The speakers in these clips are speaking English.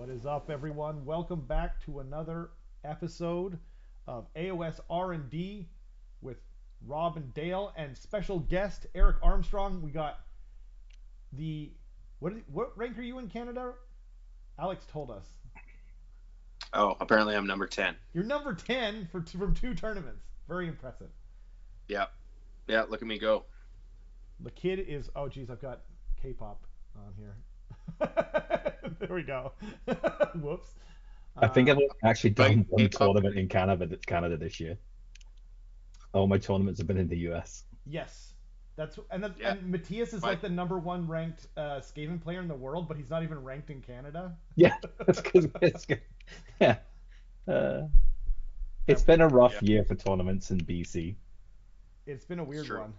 What is up, everyone? Welcome back to another episode of AOS R&D with Rob and Dale and special guest Eric Armstrong. We got the what rank are you in Canada? Alex told us. Oh, apparently I'm number 10. You're number 10 from two tournaments. Very impressive. Yeah. Yeah, look at me go. The kid is geez, I've got K-pop on here. There we go. Whoops. I think I've Um, actually Like done one K-pop. tournament in Canada this year. All my tournaments have been in the US. Yes, Yeah. and Matthias is My, like the number one ranked Skaven player in the world, but he's not even ranked in Canada. Yeah, that's because yeah, uh, it's That been a yeah, rough year for tournaments in BC. It's been a it's weird true. one.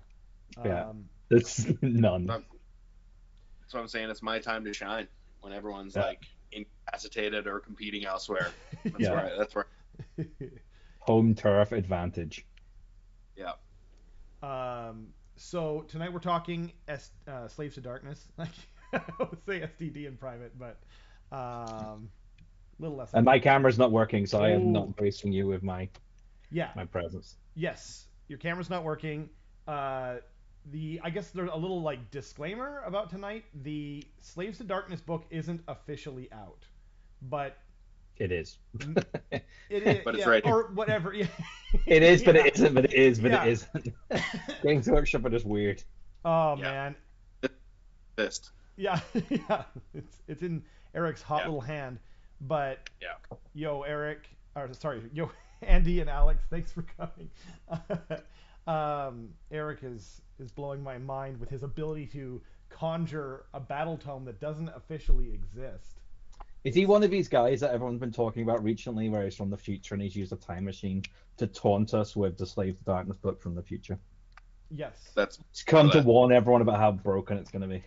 Yeah, Um, there's none. That's what I'm saying. It's my time to shine when everyone's Yeah, like incapacitated or competing elsewhere. That's yeah, yeah. where. That's where. home turf advantage. Yeah. So tonight we're talking Slaves to Darkness. Like I would say STD in private, but a little less And my official. camera's not working, so I am Oh, not gracing you with my yeah. my presence. Yes, your camera's not working. Uh, I guess there's a little like disclaimer about tonight. The Slaves to Darkness book isn't officially out, but It is. it is, But it's yeah, right here. or whatever. Yeah, It is, but yeah, it isn't. But it is, but it yeah. isn't. Games Workshop are just weird. Oh Yeah. man, Fist. yeah, yeah. It's in Eric's hot Yeah. little hand. But Yeah. yo, Eric, or sorry, yo, Andy and Alex, thanks for coming. Eric is blowing my mind with his ability to conjure a battle tome that doesn't officially exist. Is he It's one of these guys that everyone's been talking about recently, where he's from the future and he's used a time machine to taunt us with the Slave to Darkness book from the future? yes, That's He's come to that. warn everyone about how broken it's going to be.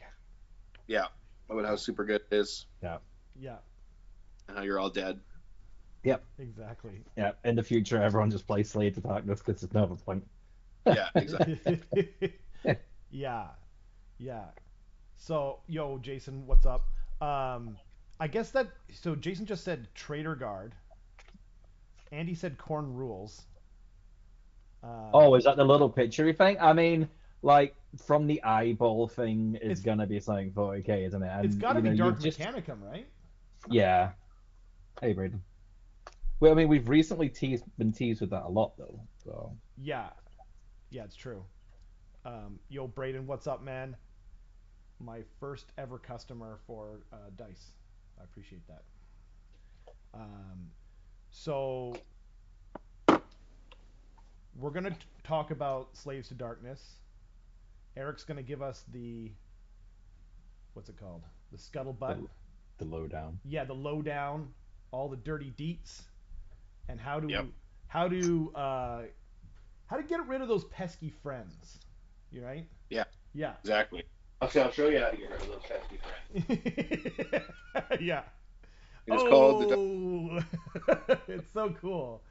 Yeah. About how super good it is Yeah. yeah, and how you're all dead. Yep. exactly. Yeah. In the future, everyone just plays Slave to Darkness because there's no other point. Yeah. Exactly. Yeah, yeah. So, yo, Jason, what's up? I guess that so Jason just said Trader Guard. Andy said Corn Rules. Oh, Um, is that the little picture thing? I mean, like from the eyeball thing is it's gonna be something 40k, isn't it? it's And got to be you've Dark just Mechanicum, right? yeah. Hey, Braden. Well, I mean, we've recently been teased with that a lot though. So Yeah, yeah, it's true. Yo, Braden, what's up, man? My first ever customer for Dice. I appreciate that. Um, so we're gonna talk about Slaves to Darkness. Eric's gonna give us the what's it called? The scuttlebutt. the the lowdown. Yeah, the lowdown, all the dirty deets, and Yep. how to uh, how to get rid of those pesky friends. You right? Yeah. Yeah. Exactly. Okay, I'll show you how to get rid of those pesky friends. Yeah. It is called the. Oh, it's so cool.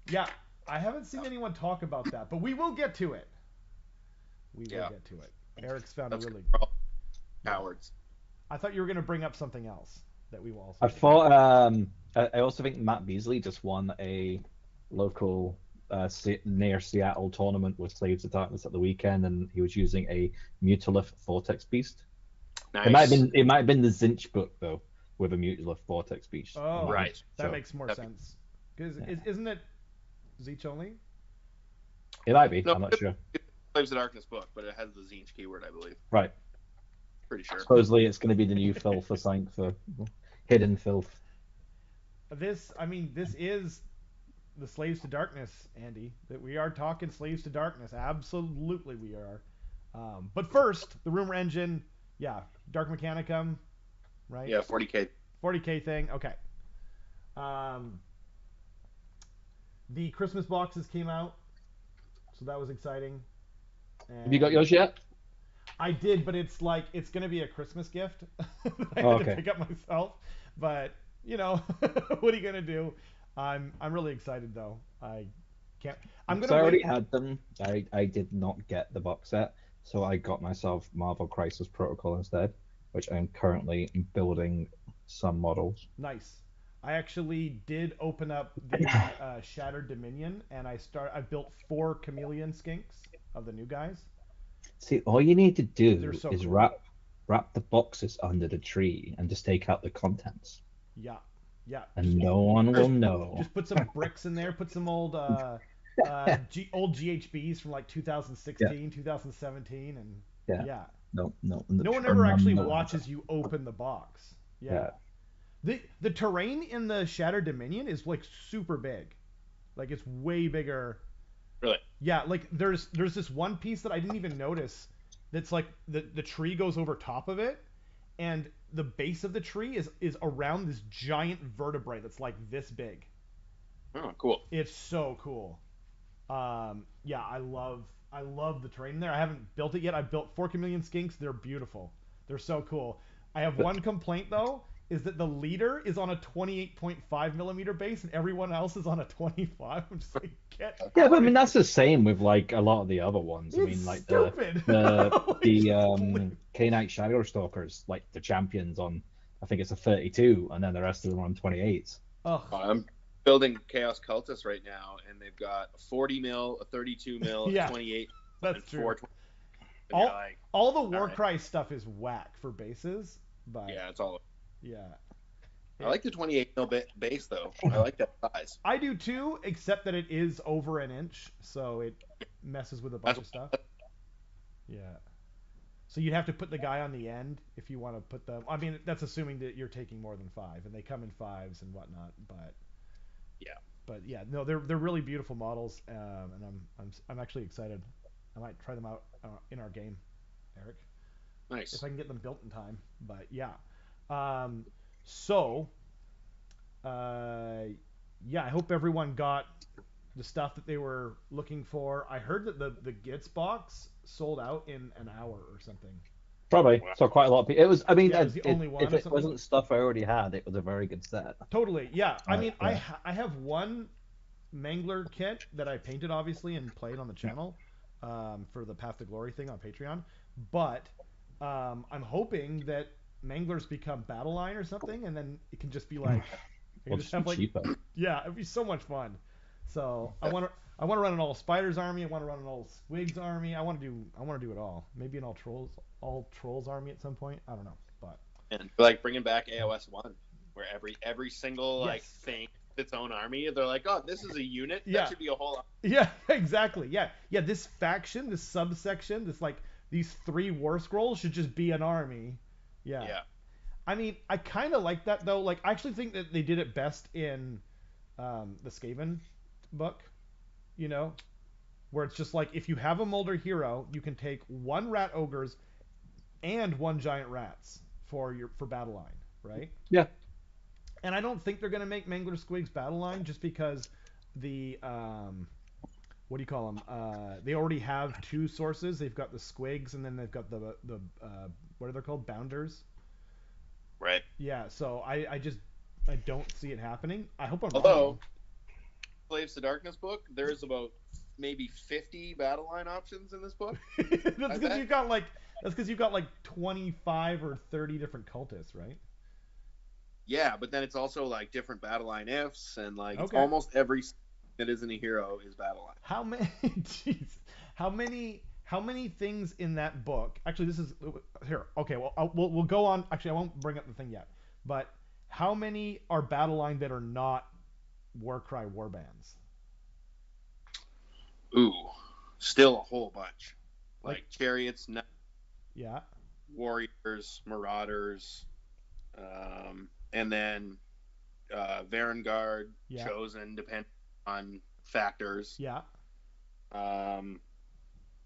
Yeah, I haven't seen anyone talk about that, but we will get to it. We will Yeah. get to it. Eric's found a That's really all yeah. cowards. I thought you were gonna bring up something else that we will also I get to. thought I also think Matt Beasley just won a local near Seattle tournament with Slaves of Darkness at the weekend, and he was using a Mutalith Vortex Beast. Nice. It might have been the Zinch book though, with a Mutalith Vortex Beast. I'm Oh, not Right. that sure. makes more That'd be- sense. Because Yeah, isn't it Zeech only? it might be. No, I'm not it's sure. Slaves of Darkness book, but it has the Zinch keyword, I believe. Right. Pretty sure. Supposedly it's going to be the new filth assigned for hidden filth. I mean, this is the Slaves to Darkness, Andy. That we are talking Slaves to Darkness. Absolutely, we are. But first, the rumor engine. Yeah, Dark Mechanicum, right? Yeah, 40k. 40k thing. Okay. Um, the Christmas boxes came out, so that was exciting. Have you got And yours yet? I did, but it's like it's gonna be a Christmas gift. I Oh, had to okay. pick up myself, but you know, what are you gonna do? I'm really excited though. I can't. I'm Because gonna I wait. already had them. I did not get the box set, so I got myself Marvel Crisis Protocol instead, which I'm currently building some models. Nice. I actually did open up the Shattered Dominion, and I built 4 chameleon skinks of the new guys. See, all you need to They're do so is cool. wrap the boxes under the tree and just take out the contents, Yeah, yeah. and no one will Just know. just put some bricks in there. Put some old GHBs from like Yeah, 2016, 2017, and yeah. yeah. No, no, no, No one or ever none actually know what's watches you open the box. Yeah. Yeah, The terrain in the Shattered Dominion is like super big. Like it's way bigger. Really? Yeah, like there's this one piece that I didn't even notice that's like the tree goes over top of it, and the base of the tree is around this giant vertebrae that's like this big. Oh, cool. It's so cool. Yeah, I love the terrain there. I haven't built it yet. I built 4 chameleon skinks. They're beautiful. They're so cool. I have but one complaint though, is that the leader is on a 28.5 millimeter base and everyone else is on a 25. I'm just like, get yeah, but I out of mean that's here. the same with like a lot of the other ones. I It's mean, like stupid. Like, the just leave. K-Knight Shadow Stalkers, like the champions on, I think it's a 32, and then the rest of them on 28s. Ugh. I'm building Chaos Cultists right now, and they've got a 40 mil, a 32 mil, a Yeah, 28, and that's true. 420. And you're All like, all the all right, Warcry stuff is whack for bases, but yeah, it's all. yeah. I It, like the 28 mil base though. I like that size. I do too, except that it is over an inch, so it messes with a bunch That's of stuff. Yeah. So you'd have to put the guy on the end if you want to put them. I mean, that's assuming that you're taking more than five, and they come in fives and whatnot. yeah, But yeah, no, they're really beautiful models, and I'm actually excited. I might try them out in our game, Eric, if nice. I can get them built in time. But yeah, um, so uh, yeah, I hope everyone got the stuff that they were looking for. I heard that the Gits box sold out in an hour or something. Probably. Wow. So quite a lot of people. It was. I mean, Yeah, it was the only one if or it something. wasn't stuff I already had, it was a very good set. Totally. Yeah. I mean, Yeah. I have one Mangler kit that I painted obviously and played on the channel for the Path to Glory thing on Patreon, but I'm hoping that Manglers become Battle Line or something, and then it can just be like I can Or just just be have like cheaper. yeah, it'd be so much fun. So Yeah. I want to run an all Spiders army. I want to run an all Squigs army. I want to do it all. Maybe an all Trolls army at some point. I don't know, but And like bringing back AOS 1, where every single like yes, thing its own army. They're like, oh, this is a unit. That yeah, should be a whole. yeah, exactly. Yeah, yeah. This faction, this subsection, this like these 3 war scrolls should just be an army. Yeah. Yeah. I mean, I kind of like that though. Like, I actually think that they did it best in the Skaven book. You know, where it's just like if you have a Mulder hero, you can take 1 rat ogres and 1 giant rats for battle line, right? Yeah. And I don't think they're gonna make Mangler Squigs battle line just because the what do you call them? They already have 2 sources. They've got the squigs, and then they've got the what are they called? Bounders. Right. Yeah. So I don't see it happening. I hope I'm wrong Although though. Slaves to Darkness book, there's about maybe 50 battle line options in this book. That's I because bet. you've got like 25 or 30 different cultists, right? Yeah, but then it's also like different battle line ifs, and like it's Okay. almost every that isn't a hero is battle line. How many? Jeez. How many things in that book? Actually, this is here. Okay, well, we'll go on. Actually, I won't bring up the thing yet. But how many are battle line that are not Warcry warbands? Ooh, still a whole bunch. Like, Like chariots, yeah, warriors, marauders, and then Varangard, yeah, chosen, depending on factors. yeah. Um,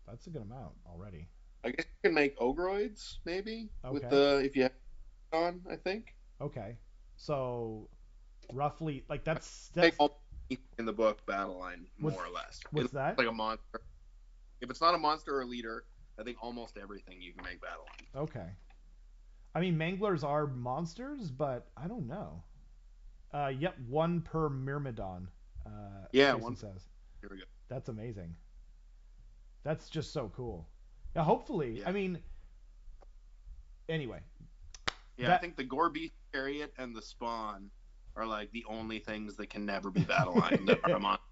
That's a good amount already. I guess you can make ogroids maybe with Okay, the if you have it on. I think okay. So roughly, like take that's all in the book battle line what's more or less. what's It's that? like a monster. If it's not a monster or a leader, I think almost everything you can make battle line. Okay. I mean, manglers are monsters, but I don't know. Yep, 1 per Myrmidon. Yeah, Jason one. says Here we go. that's amazing. That's just so cool. Yeah, hopefully. Yeah, I mean, anyway, yeah. I that think the Gore Beast Chariot and the Spawn are like the only things that can never be battle line that are a monster.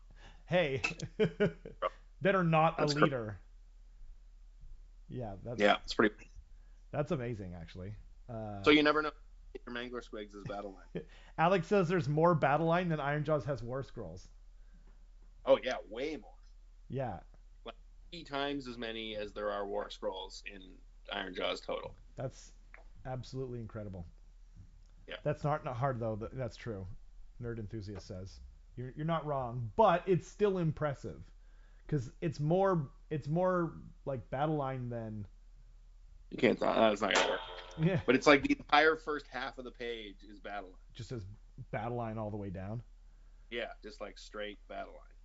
Hey, that are not That's a correct. leader. Yeah, Yeah, it's pretty. that's amazing actually. So you never know if your Mangler Squigs is battle line. Alex says there's more battle line than Ironjaws has war scrolls. Oh yeah, way more. Yeah, Like 3 times as many as there are war scrolls in Ironjaw's total. that's absolutely incredible. Yeah. That's not hard though. That's true. Nerd enthusiast says you're not wrong, but it's still impressive because it's more like battle line than You can't. That's not gonna work. yeah, But it's like the entire first half of the page is battle line. just as battle line all the way down. Yeah, just like straight battle line.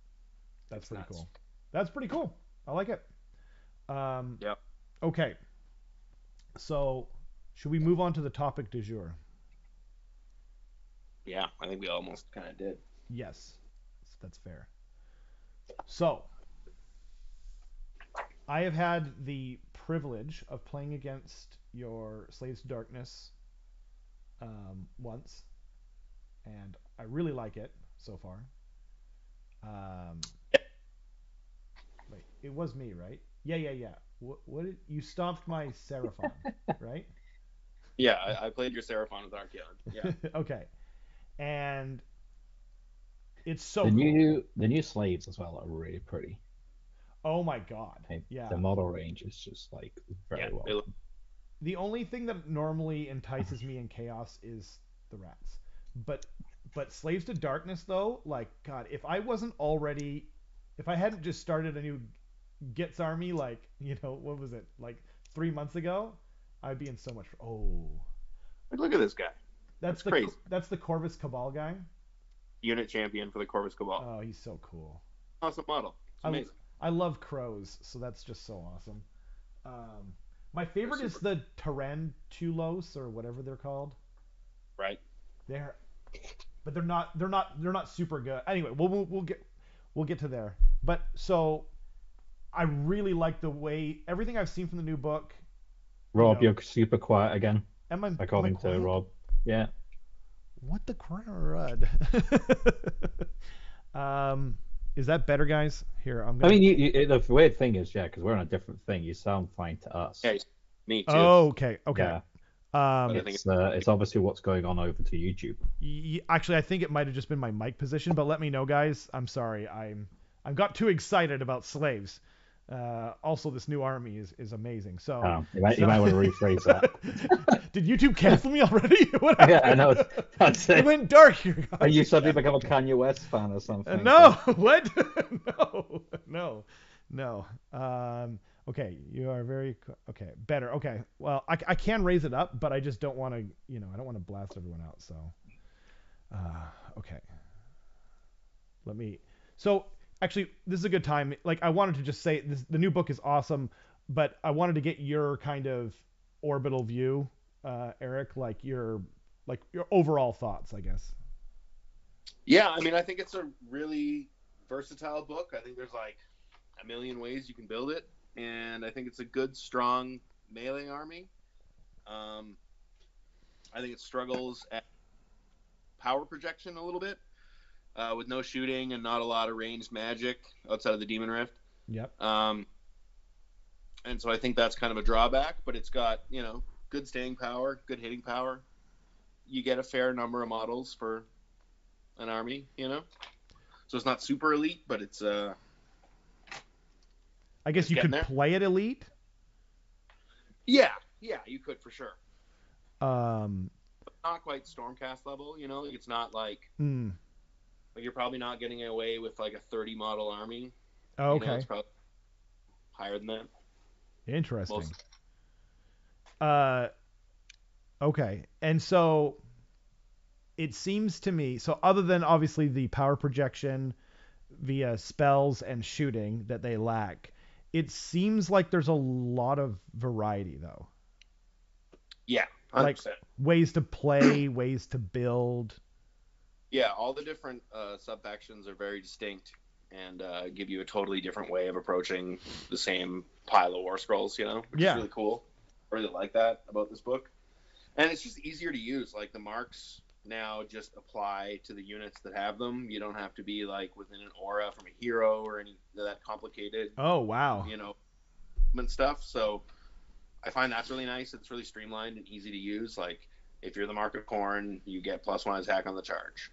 That's It's pretty nuts. cool. That's pretty cool. I like it. Yep. Okay, so should we move on to the topic du jour? Yeah, I think we almost kind of did. Yes, that's fair. So I have had the privilege of playing against your Slaves to Darkness once, and I really like it so far. Um, wait, it was me, right? Yeah, yeah, yeah. What did you stomped my Seraphon, right? Yeah, I played your Seraphon with Archeon. Yeah. Okay, and it's so The cool. new slaves as well are really pretty. Oh my god. Like, Yeah. the model range is just like very Yeah, well. they look- The only thing that normally entices me in Chaos is the rats. But Slaves to Darkness though, like god, if I hadn't just started a new Gitz army like, what was it? Like 3 months ago, I'd be in so much look at this guy. That's the crazy. That's the Corvus Cabal guy. Unit champion for the Corvus Cabal. Oh, he's so cool. Awesome model. It's I, amazing. I love crows, so that's just so awesome. My favorite is the Tarantulos or whatever they're called. Right. They're, but they're not super good. Anyway, we'll get to there. But so I really like the way everything I've seen from the new book. Rob, you're super quiet again, Am I according to quiet? Rob. Yeah. What the crud? Is that better, guys? Here, I'm I gonna. mean, the weird thing is, yeah, because we're on a different thing. You sound fine to us. Yeah, me too. Oh, okay. Yeah. I think It's obviously what's going on over to YouTube. Actually, I think it might have just been my mic position, but let me know, guys. I'm sorry. I got too excited about slaves. Also, this new army is amazing. So You might want to rephrase that. Did YouTube cancel me already? What Yeah, I know. That's it it. went dark here, guys. Are you suddenly become a Kanye West fan or something? No, what? No. Okay, you are very okay. Better. Okay. Well, I can raise it up, but I just don't want to. I don't want to blast everyone out. So, okay. Let me. So actually, this is a good time. Like, I wanted to just say this: the new book is awesome, but I wanted to get your kind of orbital view, Eric. Like your overall thoughts, I guess. Yeah, I mean, I think it's a really versatile book. I think there's like a million ways you can build it, and I think it's a good, strong melee army. I think it struggles at power projection a little bit, with no shooting and not a lot of ranged magic outside of the Demon Rift. Yep. And so I think that's kind of a drawback, but it's got, good staying power, good hitting power. You get a fair number of models for an army, so it's not super elite, but it's I guess you could play it elite. Yeah, you could for sure. But not quite Stormcast level, like it's not like like you're probably not getting away with like a 30 model army. Oh, okay. It's probably higher than that. Interesting. Okay, and so it seems to me, so other than obviously the power projection via spells and shooting that they lack, it seems like there's a lot of variety though. Yeah, 100%. Like ways to play, ways to build. Yeah, all the different sub-factions are very distinct and give you a totally different way of approaching the same pile of war scrolls, which is really cool. I really like that about this book. And it's just easier to use. Like the marks now just apply to the units that have them. You don't have to be like within an aura from a hero or any of that complicated, Oh, wow. you know, stuff. So I find that's really nice. It's really streamlined and easy to use. Like if you're the Mark of Corn, you get +1 attack on the charge.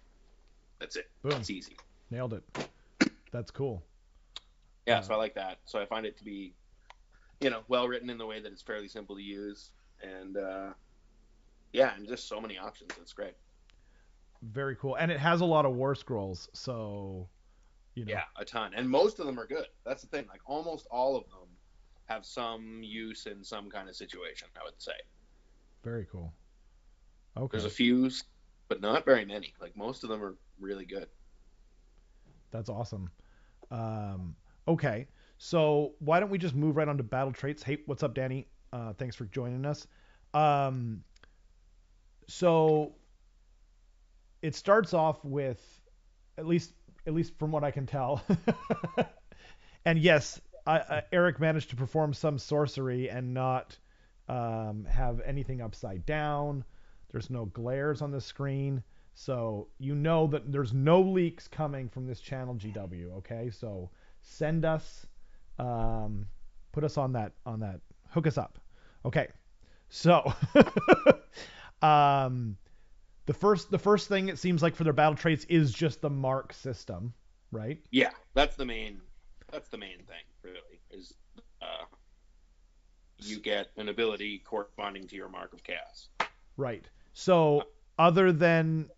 That's it. Boom. It's easy. Nailed it. That's cool. Yeah, so I like that. So I find it to be, well written in the way that it's fairly simple to use, and and just so many options. It's great. Very cool. And it has a lot of war scrolls, so Yeah, a ton, and most of them are good. That's the thing. Like almost all of them have some use in some kind of situation, I would say. Very cool. Okay. There's a few, but not very many. Like most of them are really good. That's awesome. Okay, so why don't we just move right on to battle traits? Hey, what's up, Danny? Thanks for joining us. So it starts off with, at least from what I can tell, and yes, Eric managed to perform some sorcery and not have anything upside down. There's no glares on the screen. So you know that there's no leaks coming from this channel, GW. Okay, so send us, put us on that, hook us up. Okay, so the first thing it seems like for their battle traits is just the mark system, right? Yeah, that's the main thing, really, is you get an ability corresponding to your Mark of Chaos. Right. So other than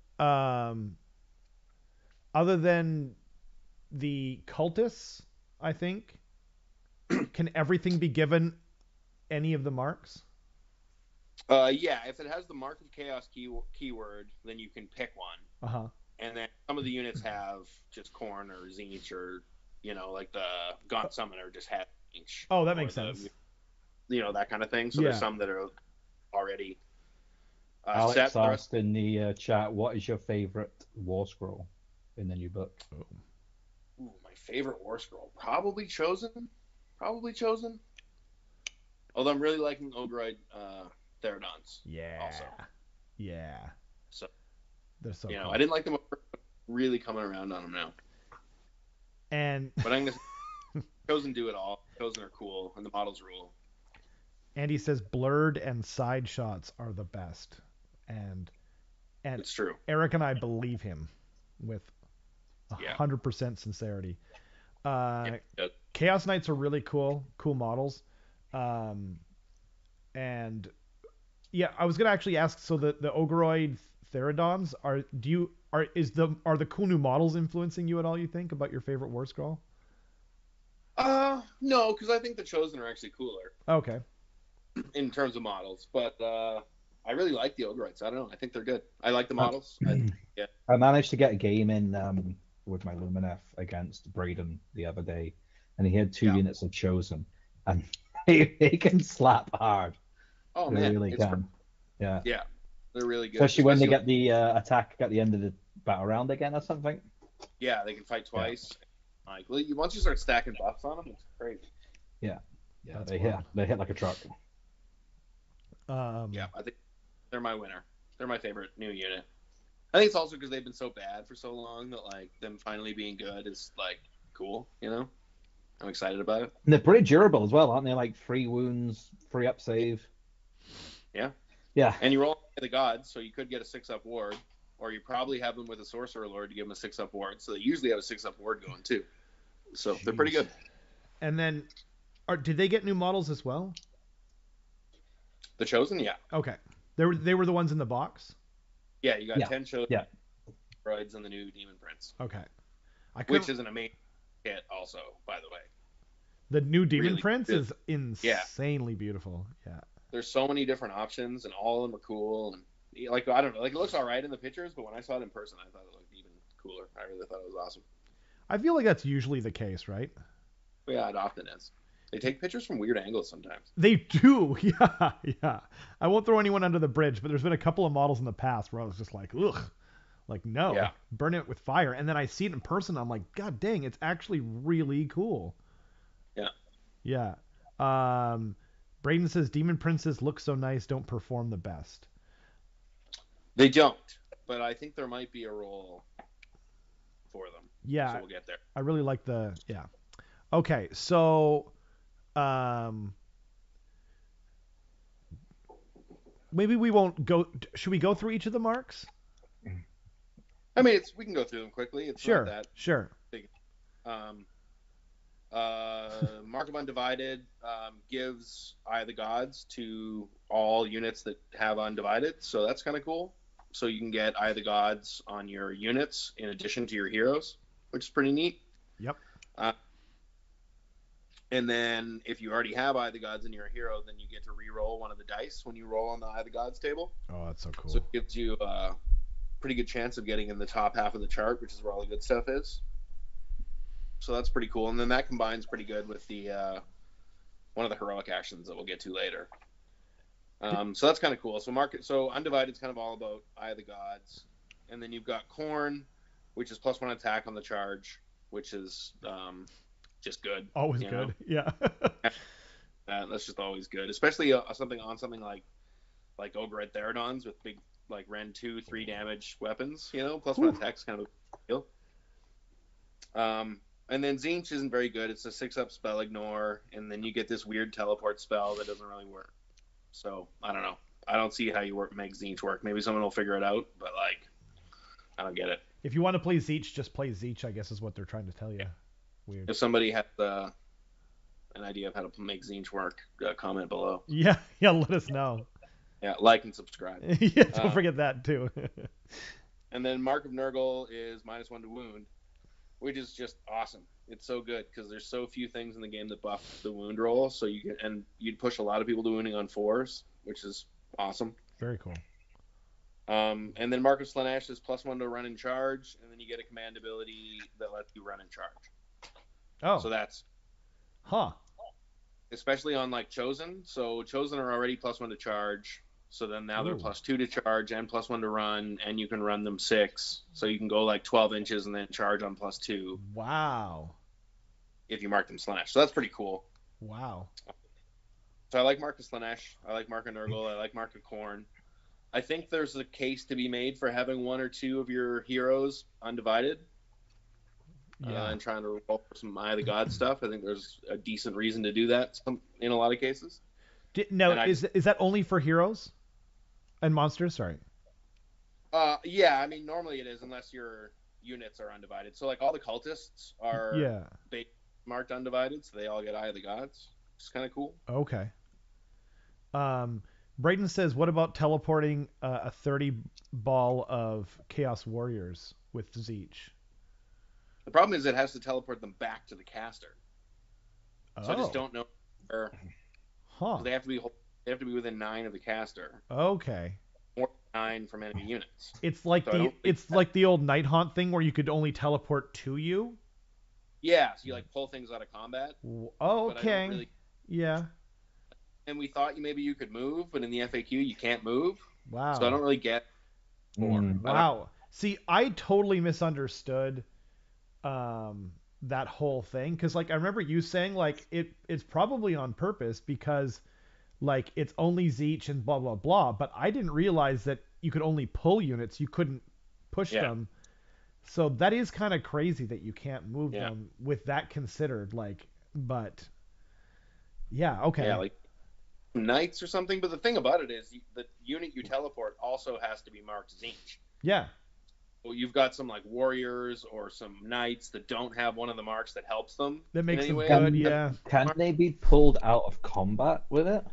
the cultists, I think, can everything be given any of the marks? Yeah, if it has the Mark of Chaos keyword, then you can pick one. Uh-huh. And then some of the units have just Corn or Zinch or, like the Gaunt Summoner just had Zinch. Oh, that makes sense. That kind of thing. So Yeah. there's some that are already Alex set. asked in the chat, what is your favorite war scroll in the new book? Oh. Ooh, my favorite war scroll. Probably Chosen. Although I'm really liking Ogroid Therodons. Yeah. Also. Yeah. So they're so cool. I didn't like them, but really coming around on them now. And but I'm gonna Chosen do it all. Chosen are cool, and the models rule. Andy says blurred and side shots are the best, and it's true. Eric and I believe him with 100% sincerity. Chaos Knights are really cool models, and yeah, I was gonna actually ask. So the Ogroid Therodons are the cool new models influencing you at all? You think about your favorite war scroll? No, because I think the Chosen are actually cooler. Okay. In terms of models, but I really like the Ogroids. I don't know. I think they're good. I like the models. I managed to get a game in with my Lumineth against Braden the other day, and he had two units of Chosen, and he can slap hard. Oh they man, really can. Yeah. Yeah, they're really good. Especially when they get the attack at the end of the battle round again or something. Yeah, they can fight twice. Yeah. Like once you start stacking buffs on them, it's crazy. Yeah. Yeah, they hit like a truck. Yeah, I think they're my winner. They're my favorite new unit. I think it's also because they've been so bad for so long that like them finally being good is like cool. I'm excited about it. And they're pretty durable as well, aren't they? Like 3 wounds, 3 up save. Yeah. Yeah. And you roll the gods, so you could get a 6-up ward, or you probably have them with a sorcerer lord to give them a 6-up ward. So they usually have a 6-up ward going too. So they're pretty good. And then, did they get new models as well? The Chosen, yeah. Okay. They were the ones in the box? Yeah, you got 10 Chosen. Yeah. Droids and the new Demon Prince. Okay. Which is an amazing kit also, by the way. The new Demon really Prince good. is insanely beautiful. Yeah. There's so many different options, and all of them are cool. And like, I don't know, like it looks all right in the pictures, but when I saw it in person, I thought it looked even cooler. I really thought it was awesome. I feel like that's usually the case, right? Yeah, it often is. They take pictures from weird angles sometimes. They do, yeah. I won't throw anyone under the bridge, but there's been a couple of models in the past where I was just like, ugh, like no, burn it with fire. And then I see it in person, I'm like, god dang, it's actually really cool. Yeah. Braden says Demon Princes look so nice, don't perform the best. They don't, but I think there might be a role for them. Yeah, So we'll get there. I really like the yeah. Okay, so um, maybe we won't go. Should we go through each of the marks? I mean, we can go through them quickly. It's not Sure, that sure. big. Um, Mark of Undivided gives Eye of the Gods to all units that have Undivided, so that's kind of cool. So you can get Eye of the Gods on your units in addition to your heroes, which is pretty neat. Yep. And then if you already have Eye of the Gods in your hero, then you get to re-roll one of the dice when you roll on the Eye of the Gods table. Oh, that's so cool. So it gives you a pretty good chance of getting in the top half of the chart, which is where all the good stuff is. So that's pretty cool. And then that combines pretty good with the one of the heroic actions that we'll get to later. So that's kind of cool. So Undivided is kind of all about Eye of the Gods. And then you've got Khorne, which is +1 attack on the charge, which is just good. Always good. Yeah. That's just always good, especially something like Ogre at Therodons with big like Ren 2-3 damage weapons. +1 attack's kind of a deal. And then Tzeentch isn't very good. It's a 6-up spell ignore, and then you get this weird teleport spell that doesn't really work. So I don't know. I don't see how you make Tzeentch work. Maybe someone will figure it out, but I don't get it. If you want to play Tzeentch, just play Tzeentch, I guess is what they're trying to tell you. Weird. If somebody has an idea of how to make Tzeentch work, comment below. Yeah, let us know. Yeah, like and subscribe. Yeah, don't forget that too. And then Mark of Nurgle is -1 to wound, which is just awesome. It's so good because there's so few things in the game that buff the wound roll, so you'd push a lot of people to wounding on 4s, which is awesome. Very cool. And then Mark of Slaanesh is +1 to run and charge, and then you get a command ability that lets you run and charge. Oh. So that's especially on like Chosen. So Chosen are already +1 to charge. So then now they're +2 to charge and +1 to run, and you can run them 6. So you can go like 12 inches and then charge on +2. Wow. If you mark them Slaanesh. So that's pretty cool. Wow. So I like Mark of Slaanesh. I like Mark of Nurgle. I like Mark of Khorne. I think there's a case to be made for having 1 or 2 of your heroes Undivided. Yeah. And trying to roll for some Eye of the God stuff. I think there's a decent reason to do that in a lot of cases. Is that only for heroes and monsters? Sorry. Yeah, I mean normally it is unless your units are Undivided. So like all the cultists are marked Undivided, so they all get Eye of the Gods. It's kind of cool. Okay. Brayden says, what about teleporting a 30 ball of Chaos Warriors with Tzeentch? The problem is it has to teleport them back to the caster. So I just don't know. They have to be within 9 of the caster. Okay. Or 9 from enemy units. It's like like the old Night Haunt thing where you could only teleport to you. Yeah, so you like pull things out of combat. Oh, okay. Yeah. And we thought maybe you could move, but in the FAQ you can't move. Wow. So I don't really get. Wow. See, I totally misunderstood that whole thing, because like I remember you saying like it's probably on purpose because like it's only Tzeentch and blah blah blah, but I didn't realize that you could only pull units, you couldn't push them. So that is kind of crazy that you can't move them with that considered, like, but yeah, okay. Yeah, like knights or something, but the thing about it is the unit you teleport also has to be marked Tzeentch. Yeah. Well, you've got some like warriors or some knights that don't have one of the marks that helps them. That makes them good, yeah. Can they be pulled out of combat with it?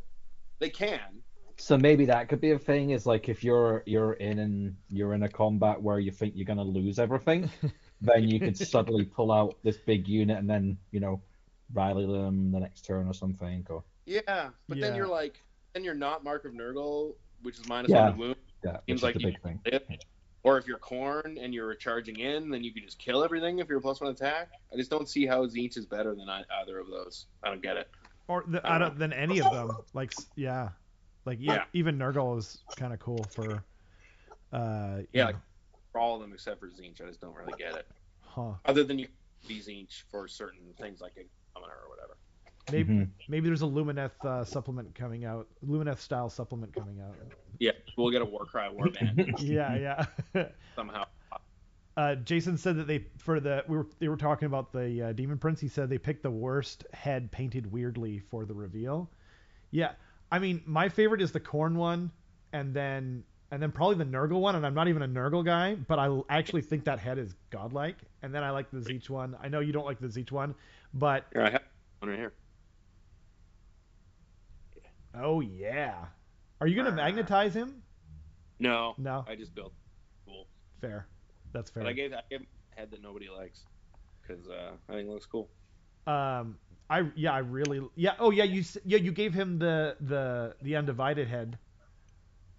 They can. So maybe that could be a thing. Is like if you're in a combat where you think you're gonna lose everything, then you could suddenly pull out this big unit and then rally them the next turn or something. Or but then you're not Mark of Nurgle, which is -1 to wound. Yeah, seems like a big thing. Or if you're Khorne and you're charging in, then you can just kill everything if you're a +1 attack. I just don't see how Tzeentch is better than either of those. I don't get it. Or than any of them. Like, yeah. Like, even Nurgle is kind of cool for... like, for all of them except for Tzeentch. I just don't really get it. Huh. Other than you be Tzeentch for certain things like a summoner or whatever. Maybe there's a Lumineth supplement coming out. Lumineth style supplement coming out. Yeah, we'll get a Warcry warband Yeah, yeah. somehow. Jason said that they were talking about the Demon Prince. He said they picked the worst head painted weirdly for the reveal. Yeah, I mean my favorite is the corn one, and then probably the Nurgle one. And I'm not even a Nurgle guy, but I actually think that head is godlike. And then I like the Zeech one. I know you don't like the Zeech one, but Here, I have one right here. oh yeah, are you gonna magnetize him? No, No, I just built. Cool. fair. That's fair. But I gave him a head that nobody likes because I think it looks cool. I really yeah. Oh yeah, you gave him the undivided head.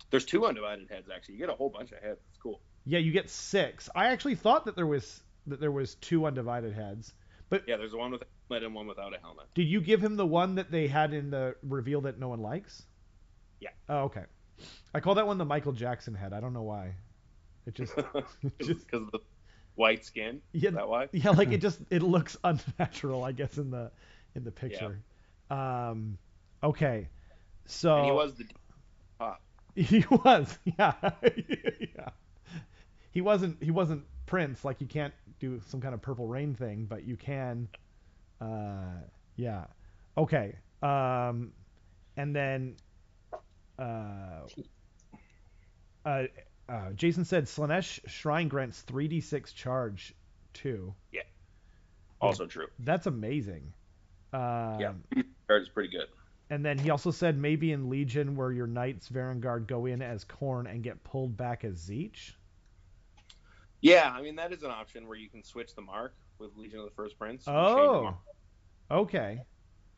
There's 2 undivided heads actually. You get a whole bunch of heads. It's cool. Yeah, you get 6. I actually thought that there was 2 undivided heads. But yeah, there's one with a helmet and one without a helmet. Did you give him the one that they had in the reveal that no one likes? Yeah. Oh, okay. I call that one the Michael Jackson head. I don't know why. It just because of the white skin. Yeah, is that why? Yeah, like it looks unnatural, I guess, in the picture. Yeah. Okay. So and he was the top. He was, yeah. Yeah. He wasn't Prince, like you can't do some kind of Purple Rain thing, but you can yeah. Okay. And then Jason said Slanesh Shrine grants 3d6 charge too. Yeah. Also true. That's amazing. Yeah, charge is pretty good. And then he also said maybe in Legion where your Knights Varangard go in as Khorne and get pulled back as Zeech. Yeah, I mean that is an option where you can switch the mark with Legion of the First Prince. Oh, okay.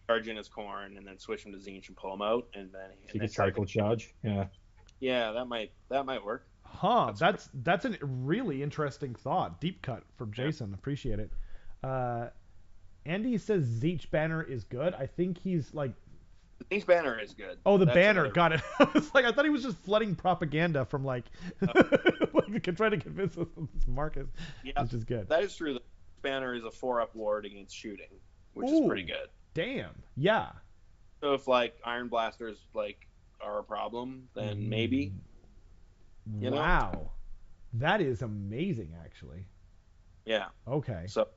Charge in as Khorne and then switch him to Zeech and pull him out, and then you can cycle charge. Yeah. Yeah, that might work. Huh? That's a really interesting thought. Deep cut from Jason. Yeah. Appreciate it. Andy says Zeech banner is good. I think he's like. The Zeech banner is good. Oh, the banner. Got it. I was like, I thought he was just flooding propaganda from like, like trying to convince us this Marcus. Yeah, which is good. That is true. The banner is a 4-up ward against shooting, which is pretty good. Damn. Yeah. So if like Iron Blasters like are a problem, then maybe. You know? Wow. That is amazing, actually. Yeah. Okay. So,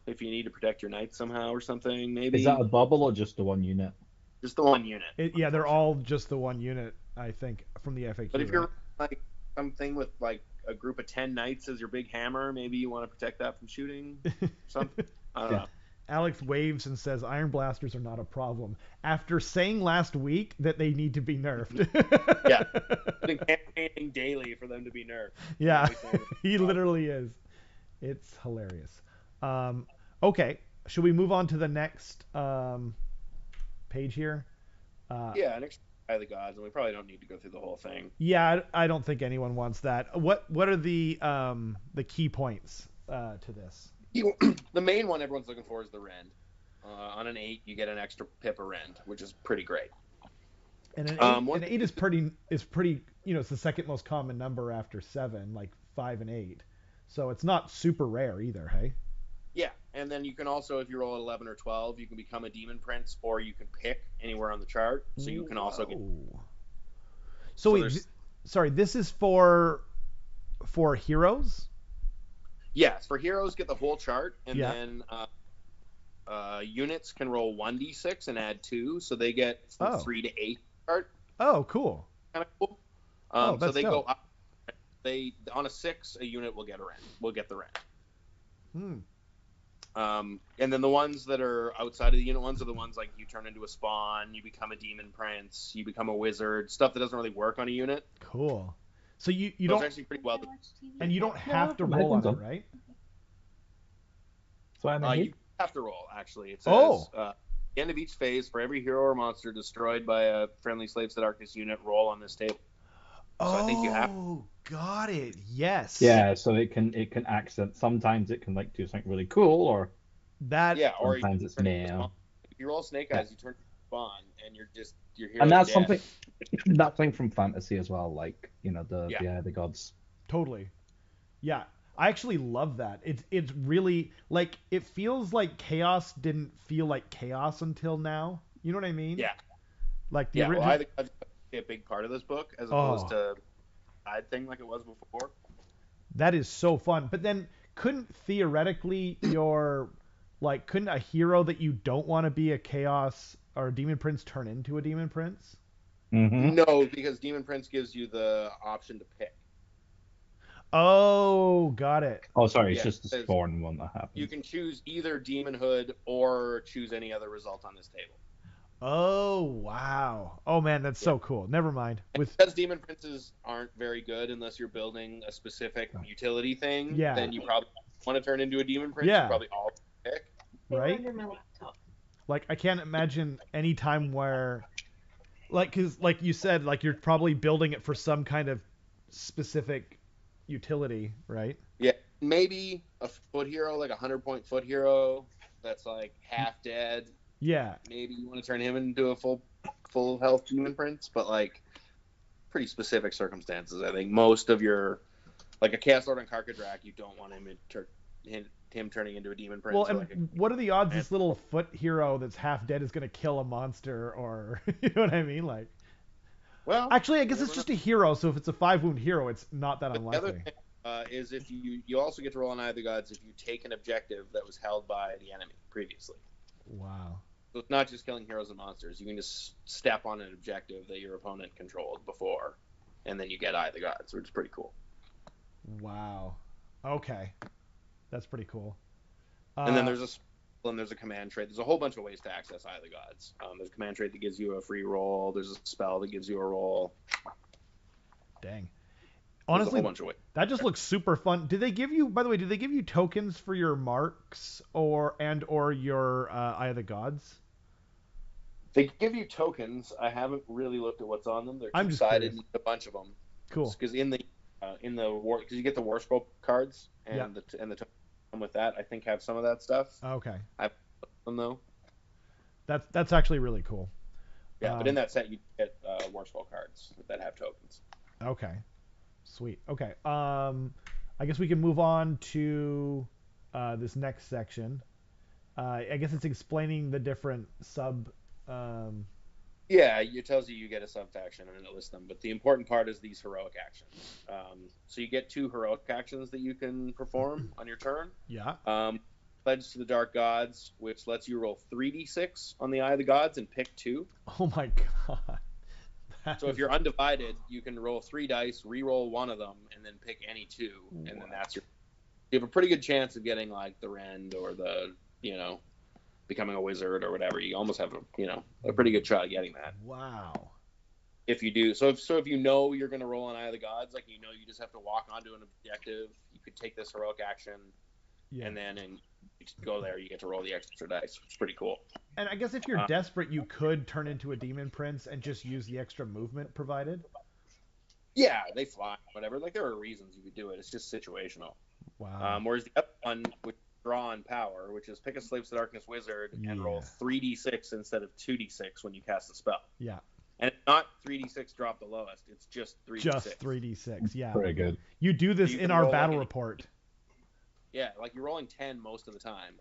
if you need to protect your knights somehow or something, maybe. Is that a bubble or just the one unit? Just the one unit. Yeah, they're all just the one unit, I think, from the FAQ. But if you're like something with like a group of 10 knights as your big hammer, maybe you want to protect that from shooting. Something. I don't know. Alex waves and says Iron Blasters are not a problem after saying last week that they need to be nerfed. Yeah, I've been campaigning daily for them to be nerfed. Yeah, he literally is. It's hilarious. Okay, should we move on to the next page here? Yeah, next Eye the Gods, and we probably don't need to go through the whole thing. Yeah, I don't think anyone wants that. What are the key points to this? The main one everyone's looking for is the Rend. On an 8, you get an extra pip of Rend, which is pretty great. And an 8 is pretty. It's the second most common number after 7, like 5 and 8. So it's not super rare either, hey? Yeah, and then you can also, if you roll 11 or 12, you can become a Demon Prince, or you can pick anywhere on the chart. So you can also get. So wait, sorry, this is for heroes? Yes, for heroes, get the whole chart, and then units can roll 1d6 and add 2, so they get from 3 to 8 chart. Oh, cool. Kind of cool. So they go up. They on a 6, a unit will get the Rend. And then the ones that are outside of the unit ones are the ones like you turn into a spawn, you become a Demon Prince, you become a wizard, stuff that doesn't really work on a unit. Cool. So you don't actually pretty well, and you don't have to roll on it, right? So you have to roll. Actually, it says at the end of each phase, for every hero or monster destroyed by a friendly Slaves to Darkness unit, roll on this table. So I think you have. Oh, got it. Yes. Yeah, so it can accent. Sometimes it can like do something really cool, or or sometimes it's male. If you roll Snake Eyes, you turn spawn, and you're here. And that's something that thing from fantasy as well, like the gods. Totally. Yeah, I actually love that. It's really like it feels like chaos didn't feel like chaos until now. You know what I mean? Yeah. Like the original. a big part of this book as opposed Oh, to side thing like it was before. that is so fun. But then couldn't theoretically your like couldn't a hero that you don't want to be a chaos or a demon prince turn into a demon prince? Hmm. No, because Demon Prince gives you the option to pick. Oh, got it. Oh, sorry, it's Yeah, just the because spawn one that you happens. can choose either Demon Hood or choose any other result on this table. Oh, wow. Oh man, that's Yeah. so cool. Never mind. With Because Demon Princes aren't very good unless you're building a specific utility thing, yeah, then you probably want to turn into a Demon Prince. You yeah, probably all pick. They were right? under my laptop. Like I can't imagine any time where like cuz like you said like you're probably building it for some kind of specific utility, right? Yeah, maybe a foot hero, like a 100-point foot hero that's like half dead. Yeah. Maybe you want to turn him into a full health Demon Prince, but like pretty specific circumstances. I think most of your like a Chaos Lord on Karkadrak, you don't want him turning into a Demon Prince. Well, Or and like what are the odds a, this little foot hero that's half dead is going to kill a monster or you know what I mean? Like well, actually, I you guess it's never know. just a hero, so if it's a 5 wound hero, it's not that But the other unlikely. thing is if you also get to roll on Eye of the Gods if you take an objective that was held by the enemy previously. Wow. So it's not just killing heroes and monsters. You can just step on an objective that your opponent controlled before, and then you get Eye of the Gods, which is pretty cool. Wow. Okay. That's pretty cool. And then there's a command trait. There's a whole bunch of ways to access Eye of the Gods. There's a command trait that gives you a free roll. There's a spell that gives you a roll. Dang. There's a Honestly, whole bunch of ways. that just looks super fun. Did they give you, by the way, did they give you tokens for your marks or your Eye of the Gods? They give you tokens. I haven't really looked at what's on them. They're I'm just two-sided, curious. a bunch of them. Cool. Because in the war, because you get the War Scroll cards and Yeah. the tokens come with that. I think have some of that stuff. Okay. I them though. That's actually really cool. Yeah, but in that set you get War Scroll cards that have tokens. Okay. Sweet. Okay. I guess we can move on to this next section. I guess it's explaining the different sub. Yeah, it tells you you get a sub-faction and it lists them, but the important part is these heroic actions. So you get 2 heroic actions that you can perform on your turn. Yeah. Pledge to the Dark Gods, which lets you roll 3d6 on the Eye of the Gods and pick 2. Oh my god. So if you're undivided, you can roll 3 dice, re-roll one of them, and then pick any 2, and then that's your. You have a pretty good chance of getting like the Rend or the becoming a wizard or whatever. You almost have a pretty good shot at getting that. Wow. If you do, so if you know you're going to roll on Eye of the Gods, like you just have to walk onto an objective, you could take this heroic action, Yeah. and then you go there, you get to roll the extra dice. It's pretty cool. And I guess if you're desperate, you could turn into a demon prince and just use the extra movement provided. Yeah, they fly, whatever. Like there are reasons you could do it. It's just situational. Wow. Whereas the other one, which is draw on power, which is pick a Slaves to Darkness wizard and roll 3d6 instead of 2d6 when you cast a spell. Yeah. And it's not 3d6 drop the lowest. It's just 3d6. Just 3d6. Yeah. Pretty good. You do this You in can our roll battle like report. Yeah, like you're rolling 10 most of the time.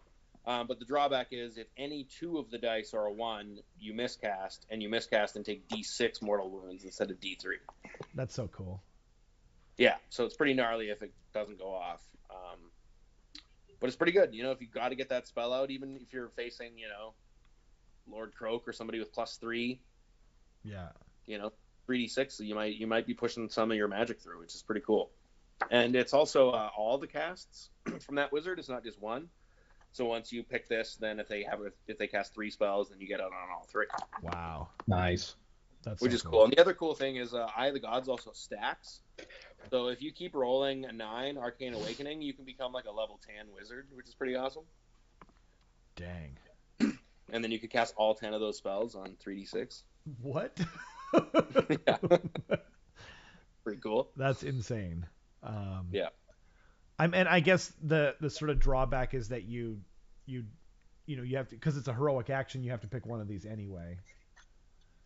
But the drawback is if any 2 of the dice are a 1, you miscast, and take d6 mortal wounds instead of d3. That's so cool. Yeah, so it's pretty gnarly if it doesn't go off. But it's pretty good. If you got to get that spell out, even if you're facing, Lord Croak or somebody with +3, Yeah. 3d6, you might be pushing some of your magic through, which is pretty cool. And it's also all the casts from that wizard. It's not just one. So once you pick this, then if they cast 3 spells, then you get out on all 3. Wow. Nice. That's Which so is cool. And the other cool thing is Eye of the Gods also stacks. So if you keep rolling a 9 Arcane Awakening, you can become like a level 10 wizard, which is pretty awesome. Dang. And then you could cast all 10 of those spells on 3d6. What? Yeah. Pretty cool. That's insane. Yeah. And I guess the sort of drawback is that you have to, because it's a heroic action, you have to pick one of these anyway.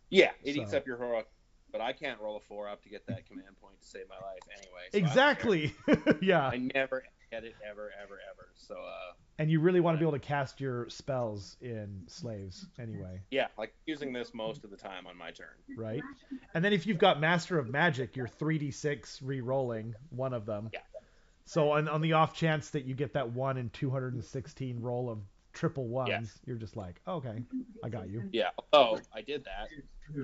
Yeah, it So- eats up your heroic, but I can't roll a 4 up to get that command point to save my life anyway. So Exactly. Yeah. I never get it ever. So And you really want to be able to cast your spells in slaves anyway, yeah, like using this most of the time on my turn. right? And then if you've got Master of Magic, you're 3d6 re-rolling one of them. Yeah. So on the off chance that you get that 1 in 216 roll of triple ones, you're just like, oh, okay, I got you. Yeah. Oh, I did that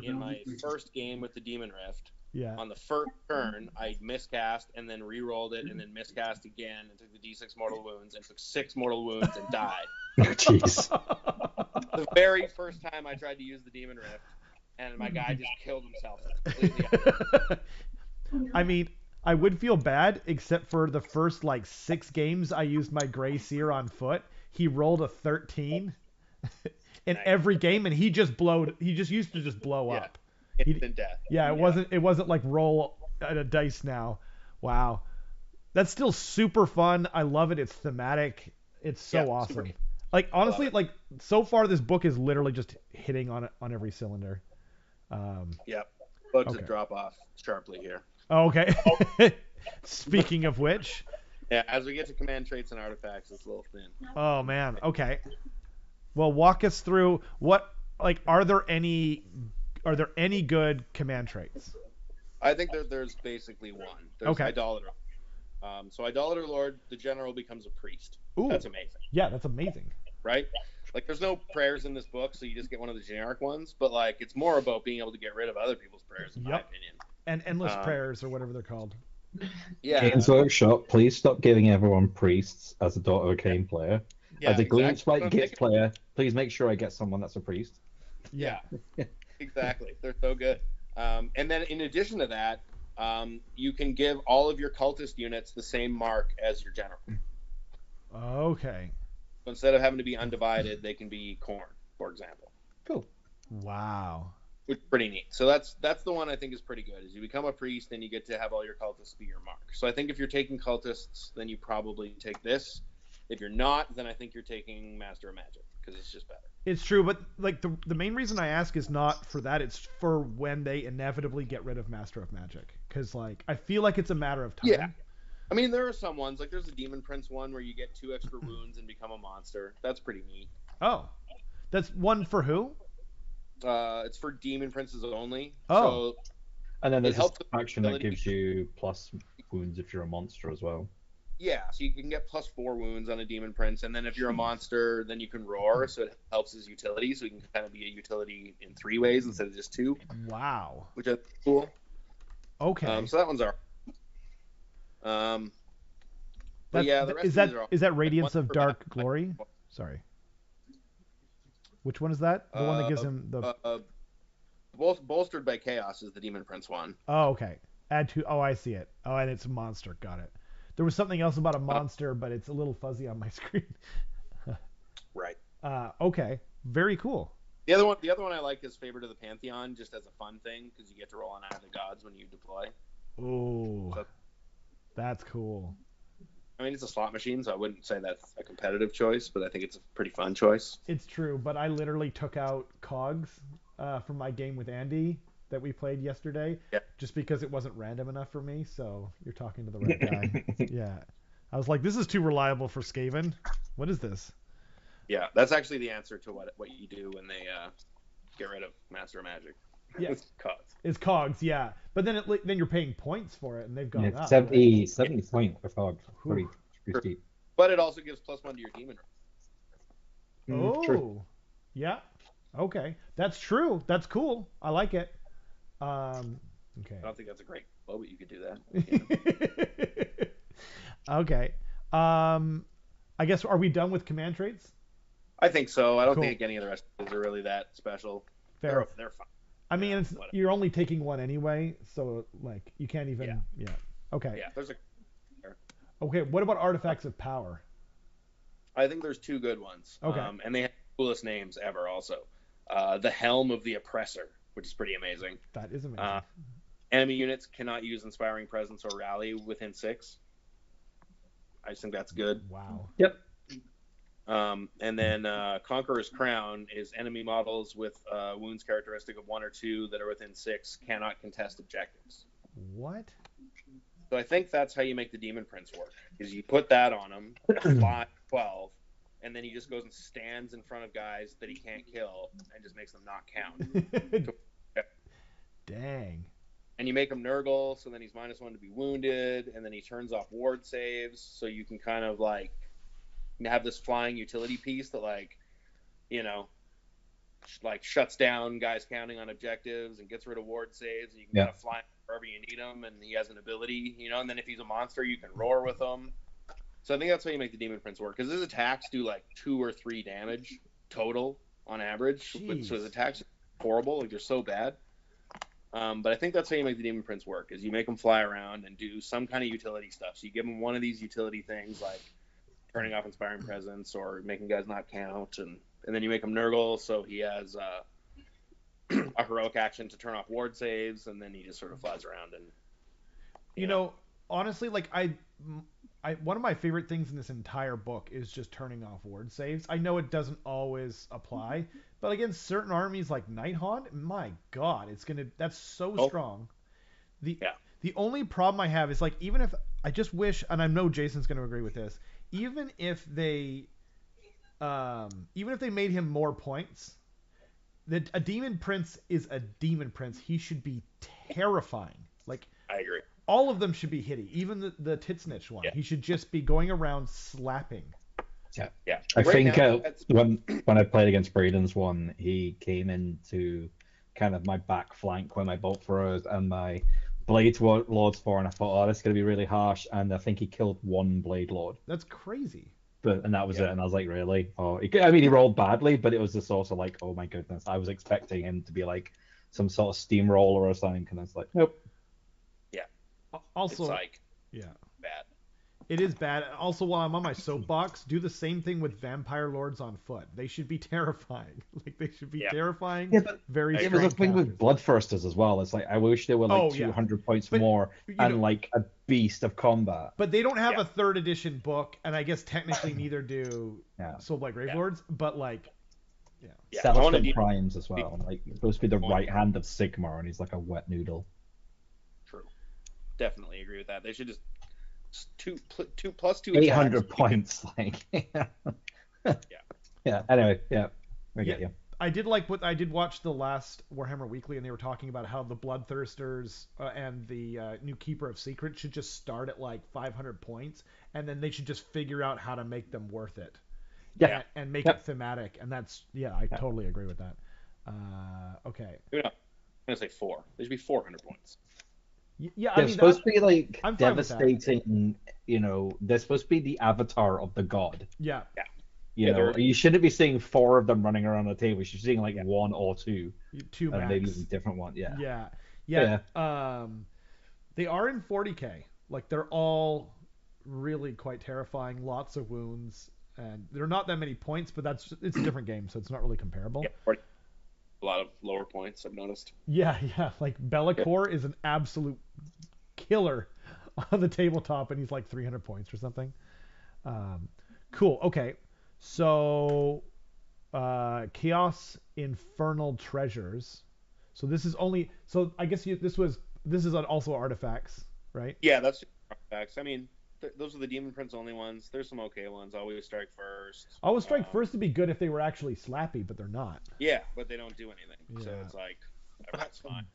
in my first game with the Demon Rift. Yeah. On the first turn, I miscast and then re-rolled it and then miscast again and took the D6 mortal wounds and took 6 mortal wounds and died. Oh, jeez. The very first time I tried to use the Demon Rift, and my guy just killed himself completely. I mean, I would feel bad, except for the first like 6 games I used my Grey Seer on foot. He rolled a 13 in every game, and he just used to just blow up. Instant death. Yeah, it wasn't like roll at a dice now. Wow. That's still super fun. I love it. It's thematic. It's so awesome. Like honestly, like so far this book is literally just hitting on every cylinder. Yep. About to drop off sharply here. Oh, okay. Speaking of which. Yeah, as we get to command traits and artifacts, it's a little thin. Oh man. Okay. Well, walk us through are there any good command traits? I think there's basically one. There's Idolater. So Idolater Lord, the general becomes a priest. Ooh. That's amazing. Yeah, that's amazing. Right? Like there's no prayers in this book, so you just get one of the generic ones, but like it's more about being able to get rid of other people's prayers in my opinion. And endless prayers or whatever they're called. Yeah. Games Workshop, please stop giving everyone priests as a Daughter of Cain player. Yeah, as a exactly. Gloomspite Gits player, please make sure I get someone that's a priest. Yeah. Exactly. They're so good. And then in addition to that, you can give all of your cultist units the same mark as your general. Okay. So instead of having to be undivided, they can be corn, for example. Cool. Wow. Which is pretty neat. So that's the one I think is pretty good. Is you become a priest and you get to have all your cultists be your mark. So I think if you're taking cultists, then you probably take this. If you're not, then I think you're taking Master of Magic because it's just better. It's true, but like the main reason I ask is not for that. It's for when they inevitably get rid of Master of Magic, because like I feel like it's a matter of time. Yeah. I mean, there are some ones like there's a Demon Prince one where you get 2 extra wounds and become a monster. That's pretty neat. Oh, that's one for who? It's for Demon Princes only. Oh. So and then there's a faction that gives you plus wounds if you're a monster as well. Yeah, so you can get +4 wounds on a Demon Prince, and then if you're a monster, then you can roar, so it helps as utility, so you can kind of be a utility in 3 ways instead of just 2. Wow. Which is cool. Okay. So that one's our. But yeah, the rest is that Radiance of Dark Glory? Sorry. Which one is that? The one that gives him the. Bolstered by Chaos is the Demon Prince one. Oh, okay. Add to. Oh, I see it. Oh, and it's a monster. Got it. There was something else about a monster, but it's a little fuzzy on my screen. Right. Okay. Very cool. The other one I like is Favorite of the Pantheon, just as a fun thing, because you get to roll on Eye of the Gods when you deploy. Ooh. So, that's cool. I mean, it's a slot machine, so I wouldn't say that's a competitive choice, but I think it's a pretty fun choice. It's true, but I literally took out Cogs from my game with Andy that we played yesterday, just because it wasn't random enough for me. So you're talking to the right guy. Yeah, I was like, this is too reliable for Skaven. What is this? Yeah, that's actually the answer to what you do when they get rid of Master of Magic. Yeah, it's Cogs. It's Cogs, yeah, but then you're paying points for it, and they've gone up. 70 points for Cogs. Pretty steep. But it also gives +1 to your demon. Oh, true. Yeah. Okay, that's true. That's cool. I like it. Okay. I don't think that's a great flow, but you could do that. Okay. I guess, are we done with command traits? I think so. I don't think any of the rest of these are really that special. Fair. They're fine. I mean, you're only taking one anyway, so like you can't even. Yeah. Okay. Yeah. There's a. Okay. What about artifacts of power? I think there's 2 good ones. Okay. And they have the coolest names ever. Also, the Helm of the Oppressor, which is pretty amazing. That is amazing. Enemy units cannot use Inspiring Presence or Rally within 6. I just think that's good. Wow. Yep. And then Conqueror's Crown is enemy models with wounds characteristic of 1 or 2 that are within 6 cannot contest objectives. What? So I think that's how you make the Demon Prince work. Is you put that on him, fly 12, and then he just goes and stands in front of guys that he can't kill and just makes them not count. Dang. And you make him Nurgle, so then he's -1 to be wounded, and then he turns off ward saves, so you can kind of like have this flying utility piece that you know, like shuts down guys counting on objectives and gets rid of ward saves, and you can kind of fly wherever you need him, and he has an ability, and then if he's a monster, you can roar with him. So I think that's how you make the Demon Prince work, because his attacks do like 2 or 3 damage total on average. So his attacks are horrible, like they're so bad. But I think that's how you make the Demon Prince work, is you make him fly around and do some kind of utility stuff. So you give him one of these utility things, like turning off Inspiring Presence or making guys not count, and then you make him Nurgle, so he has a heroic action to turn off ward saves, and then he just sort of flies around. And you know, honestly, like I one of my favorite things in this entire book is just turning off ward saves. I know it doesn't always apply, but against certain armies like Nighthaunt, my God, that's so strong. The only problem I have is, like, even if I just wish, and I know Jason's going to agree with this, even if they made him more points, that a Demon Prince is a Demon Prince. He should be terrifying. Like, I agree. All of them should be hitty, even the Titsnitch one. Yeah. He should just be going around slapping. Yeah. I think when I played against Braden's one, he came into kind of my back flank when my Bolt Throwers and my Blade Lords for, and I thought, oh, this is going to be really harsh, and I think he killed 1 Blade Lord. That's crazy. And that was it, and I was like, really? Oh, I mean, he rolled badly, but it was just also like, oh my goodness, I was expecting him to be like some sort of steamroller or something, and I was like, nope. Yeah. Also, it's like, bad. It is bad. Also, while I'm on my soapbox, do the same thing with Vampire Lords on foot. They should be terrifying. Like, they should be terrifying. Yeah, but very strong. It was a thing with Bloodthirsters as well. It's like, I wish they were like 200 points more and like a beast of combat. But they don't have a 3rd edition book, and I guess technically neither do Soulblight Gravelords. But like, Celestine Primes as well. Like, supposed to be the right hand of Sigmar, and he's like a wet noodle. True. Definitely agree with that. They should just 2 plus 2 800 points, like anyway, I get you. I did watch the last Warhammer Weekly, and they were talking about how the Bloodthirsters and the new Keeper of Secrets should just start at like 500 points, and then they should just figure out how to make them worth it. And make it thematic, and that's I totally agree with that. Okay. I'm gonna say 4. They should be 400 points. Yeah, they're supposed to be like devastating. They're supposed to be the avatar of the god. Yeah. You shouldn't be seeing 4 of them running around the table. You should be seeing like 1 or 2. 2 max. Maybe even different one. Yeah. They are in 40k. Like, they're all really quite terrifying. Lots of wounds, and they're not that many points, but it's a different game, so it's not really comparable. Yeah. A lot of lower points, I've noticed. Yeah. Like, Be'lakor is an absolute killer on the tabletop, and he's like 300 points or something. Cool. Okay. So, Chaos Infernal Treasures. So this is only. So I guess this is also artifacts, right? Yeah, that's artifacts. I mean, those are the Demon Prince only ones. There's some okay ones. Always Strike First. Always Strike First would be good if they were actually slappy, but they're not. Yeah, but they don't do anything. So it's like, that's fine.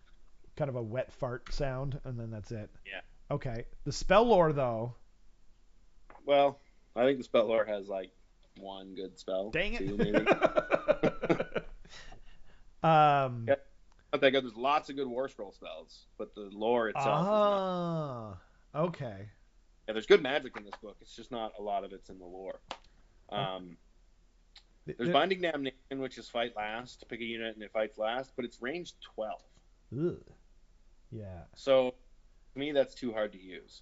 Kind of a wet fart sound, and then that's it. Yeah. Okay. The Spell Lore, though. Well, I think the Spell Lore has like 1 good spell. Dang it. 2 maybe. Not that good. There's lots of good War Scroll spells, but the lore itself is not. Okay. Yeah, there's good magic in this book. It's just not a lot of it's in the lore. There's Binding Damnation, which is fight last. Pick a unit and it fights last, but it's range 12. Ugh. Yeah. So, to me, that's too hard to use.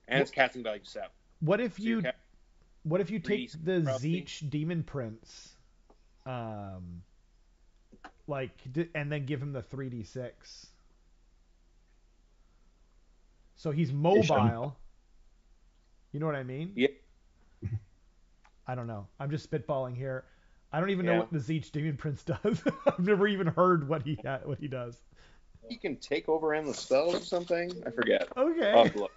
And it's casting value 7. What if you take the Zeech Demon Prince, and then give him the 3d6? So he's mobile. You know what I mean? Yeah. I don't know. I'm just spitballing here. I don't even know what the Zeech Demon Prince does. I've never even heard what he does. he can take over endless spells or something. I forget. I'll Okay. have to look.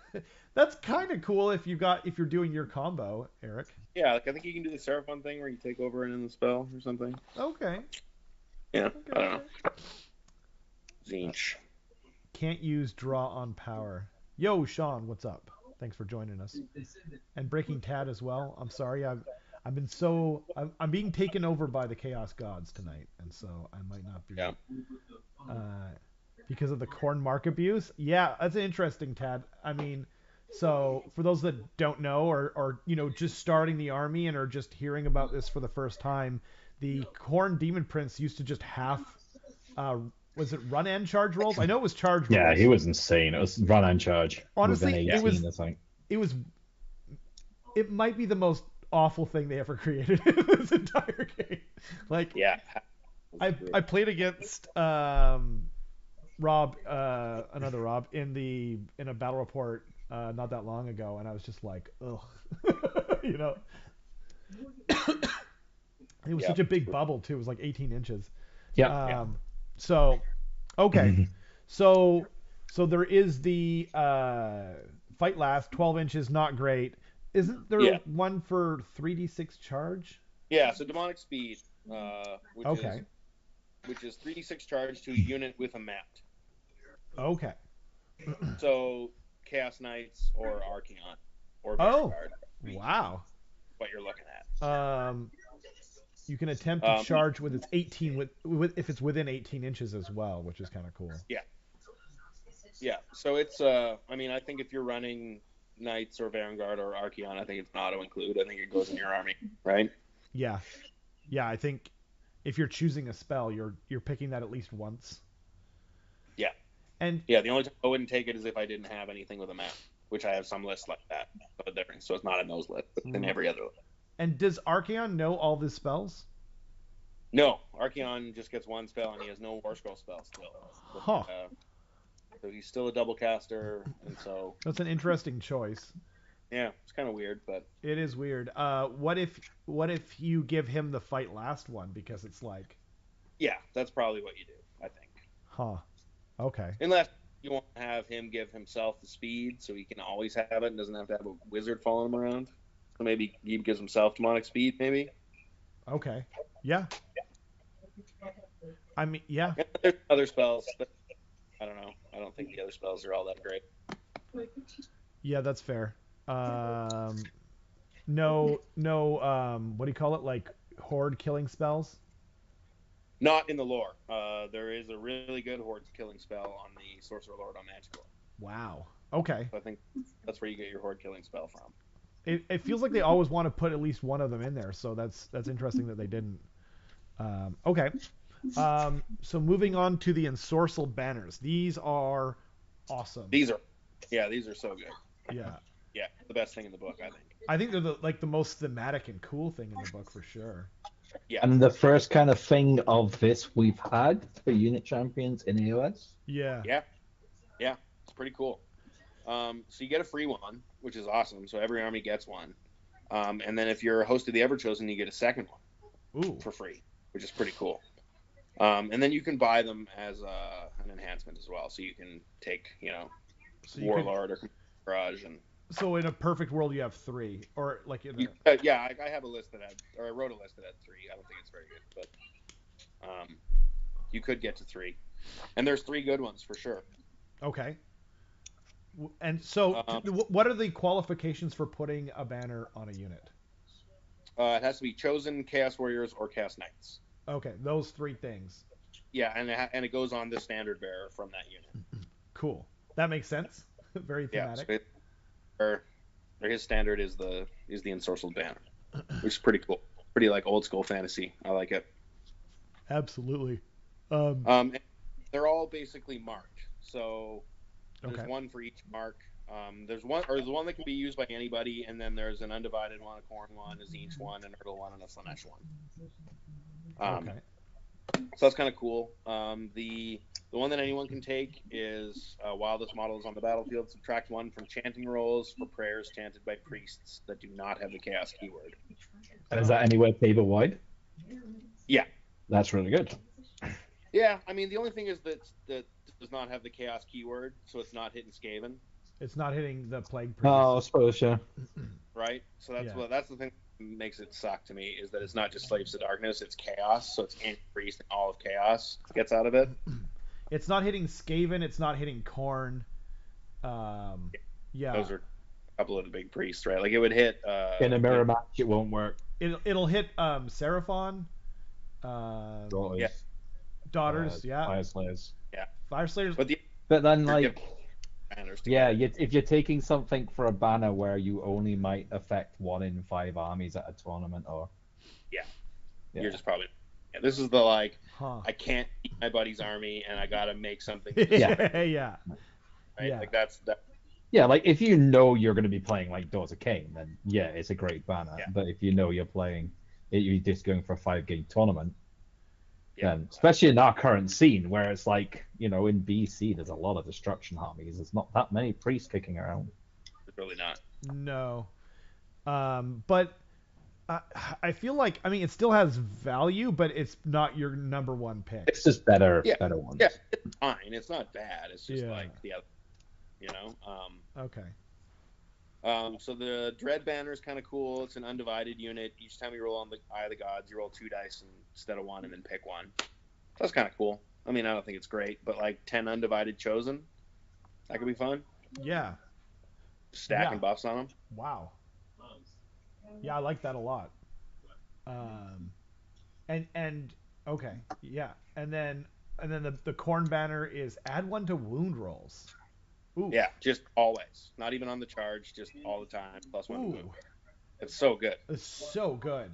That's kind of cool if you're doing your combo, Eric. Yeah, like I think you can do the Seraphon thing where you take over an endless spell or something. Okay. Yeah, Okay. I don't know. Zinch. Can't use draw on power. Yo, Sean, what's up? Thanks for joining us. And Breaking Tad as well. I'm sorry, I'm being taken over by the Chaos Gods tonight, and so I might not be. Yeah. Because of the corn mark abuse. Yeah, that's interesting, Tad. I mean, so for those that don't know, or just starting the army and are just hearing about this for the first time, the corn demon prince used to just was it run and charge rolls? I know it was charge rolls. Yeah, he was insane. It was run and charge. Honestly, within 18, I think. It might be the most awful thing they ever created in this entire game. Like, Yeah. I played against Rob, another Rob, in a battle report not that long ago, and I was just like, ugh, It was such a big bubble too. It was like 18 inches. Yeah. So, okay, so there is the fight last 12 inches, not great. Isn't there one for 3d6 charge? Yeah. So demonic speed, which is 3d6 charge to a unit with a mat. Okay. So Chaos Knights or Archeon or Vanguard. Wow. What you're looking at. You can attempt to charge with its 18 if it's within 18 inches as well, which is kind of cool. Yeah. Yeah. So it's I mean, I think if you're running Knights or Vanguard or Archeon, I think it's an auto include. I think it goes in your army, right? Yeah. Yeah, I think if you're choosing a spell, you're picking that at least once. Yeah. And yeah, the only time I wouldn't take it is if I didn't have anything with a map, which I have some lists like that, but different. So it's not in those lists, but in every other list. And does Archeon know all the spells? No, Archeon just gets one spell, and he has no War Scroll spell still. Huh. So he's still a double caster, and so that's an interesting choice. Yeah, it's kind of weird, but it is weird. What if you give him the fight last one because it's like? Yeah, that's probably what you do, I think. Huh. Okay. Unless you want to have him give himself the speed, so he can always have it and doesn't have to have a wizard following him around. So maybe he gives himself demonic speed, maybe. Okay. Yeah. I mean, yeah. And there's other spells, but I don't know. I don't think the other spells are all that great. Yeah, that's fair. No, what do you call it? Like horde killing spells? Not in the lore. There is a really good horde killing spell on the Sorcerer Lord on Magic. Wow. Okay. So I think that's where you get your horde killing spell from. It feels like they always want to put at least one of them in there, so that's interesting that they didn't. Okay. So moving on to the ensorcelled banners. These are awesome. These are so good. Yeah. Yeah, the best thing in the book, I think. I think they're the most thematic and cool thing in the book for sure. Yeah. And the first kind of thing of this we've had for unit champions in AOS. Yeah. Yeah. Yeah. It's pretty cool. So you get a free one, which is awesome. So every army gets one. And then if you're a host of the Everchosen, you get a second one for free, which is pretty cool. And then you can buy them as an enhancement as well. So you can take, Warlord or Garage and. So in a perfect world, you have 3, or like in yeah, I have a list that I wrote a list that had 3. I don't think it's very good, but you could get to 3, and there's 3 good ones for sure. Okay. And so, what are the qualifications for putting a banner on a unit? It has to be chosen Chaos Warriors or Chaos Knights. Okay, those 3 things. Yeah, and it goes on the standard bearer from that unit. Cool. That makes sense. Very thematic. Yeah, so his standard is the ensorcelled banner, which is pretty cool. Pretty like old school fantasy. I like it. Absolutely. And they're all basically marked. So there's one for each mark. There's one that can be used by anybody, and then there's an undivided one, a corn one, a Zinch one, an Erdl one, and a Slanesh one. Okay. So that's kind of cool. The one that anyone can take is while this model is on the battlefield, subtract 1 from chanting rolls for prayers chanted by priests that do not have the chaos keyword. And is that anywhere table wide? Yeah. That's really good. Yeah, I mean the only thing is that does not have the chaos keyword, so it's not hitting Skaven, It's not hitting the plague priest. Oh, I suppose, yeah. right? So that's Yeah. that's the thing that makes it suck to me, is that it's not just Slaves to Darkness, it's chaos, so it's anti-priest and all of chaos gets out of it. It's not hitting Skaven. It's not hitting Khorne. Yeah. Those are a couple of the big priests, right? Like it would hit. In a mirror match, it won't work. It'll hit Seraphon. Daughters, Yeah. Daughters. Yeah. Fire Slayers. Yeah. Fire Slayers. But then, like, banners yeah, together. if you're taking something for a banner where you only might affect 1 in 5 armies at a tournament, or Yeah. yeah. You're just probably. Yeah, this is the like. Huh. I can't beat my buddy's army, and I gotta make something. Yeah. Yeah. Right? Yeah. Like that. Yeah, like if you know you're going to be playing like Doors of Cain, then yeah, it's a great banner. Yeah. But if you know you're just going for a 5-game tournament, Yeah. then especially in our current scene where it's like, in BC there's a lot of destruction armies. There's not that many priests kicking around. It's really not. No. But I feel like, I mean, it still has value, but it's not your number one pick. It's just better Yeah. ones. Yeah, it's fine. It's not bad. It's just Yeah. like the other. Okay. So the Dread banner is kind of cool. It's an undivided unit. Each time you roll on the Eye of the Gods, you roll 2 dice instead of 1, and then pick 1. That's kind of cool. I mean, I don't think it's great, but like 10 undivided chosen, that could be fun. Yeah. Stacking Yeah. buffs on them. Wow. Yeah, I like that a lot. And okay, yeah, and then the Khorne banner is add 1 to wound rolls. Ooh. Yeah, just always. Not even on the charge, just all the time. +1 to Ooh. wound. It's so good. It's so good.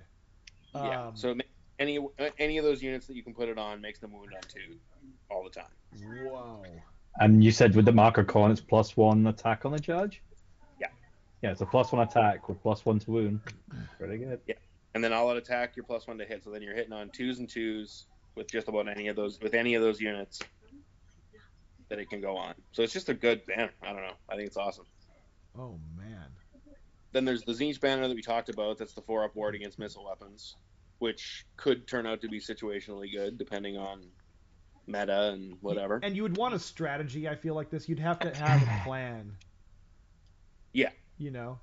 Yeah. So any of those units that you can put it on makes them wound on 2 all the time. Whoa. And you said with the marker Khorne, it's +1 attack on the charge? Yeah. Yeah, it's a +1 attack with +1 to wound. Pretty good. Yeah. And then all out attack, you're +1 to hit. So then you're hitting on 2s and 2s with just about any of those units that it can go on. So it's just a good banner. I don't know. I think it's awesome. Oh man. Then there's the Tzeentch banner that we talked about. That's the 4-up ward against missile weapons, which could turn out to be situationally good depending on meta and whatever. And you would want a strategy. I feel like this. You'd have to have a plan. Yeah. Yeah.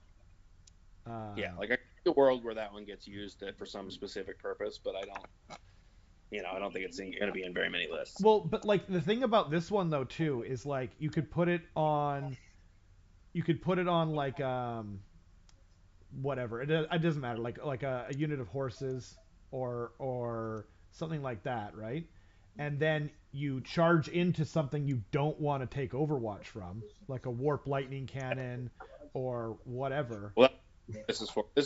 Like I see a world where that one gets used for some specific purpose, but I don't. I don't think it's going to be in very many lists. Well, but like the thing about this one though too is like you could put it on like whatever. It doesn't matter. Like a unit of horses or something like that, right? And then you charge into something you don't want to take Overwatch from, like a warp lightning cannon or whatever. Well, this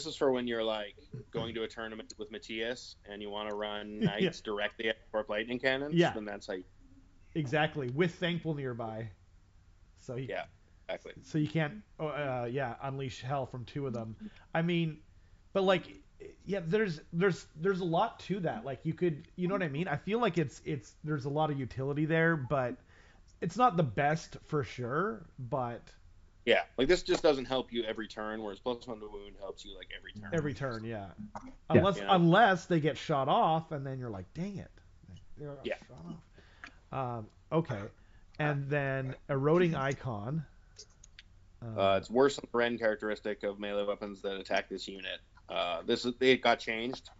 is for when you're like going to a tournament with Matthias and you want to run knights directly at warp lightning cannons. Yeah. Then that's how you... Exactly, with Thankful nearby. So yeah, exactly. So you can't unleash hell from 2 of them. I mean, but like yeah, there's a lot to that. Like you could, you know what I mean? I feel like it's there's a lot of utility there, but it's not the best for sure, but yeah, like this just doesn't help you every turn, whereas +1 to wound helps you like every turn. Every turn, yeah. Yeah. Unless they get shot off, and then you're like, dang it, they got shot off. Okay, and then eroding icon. It's worse than the Ren characteristic of melee weapons that attack this unit. It got changed.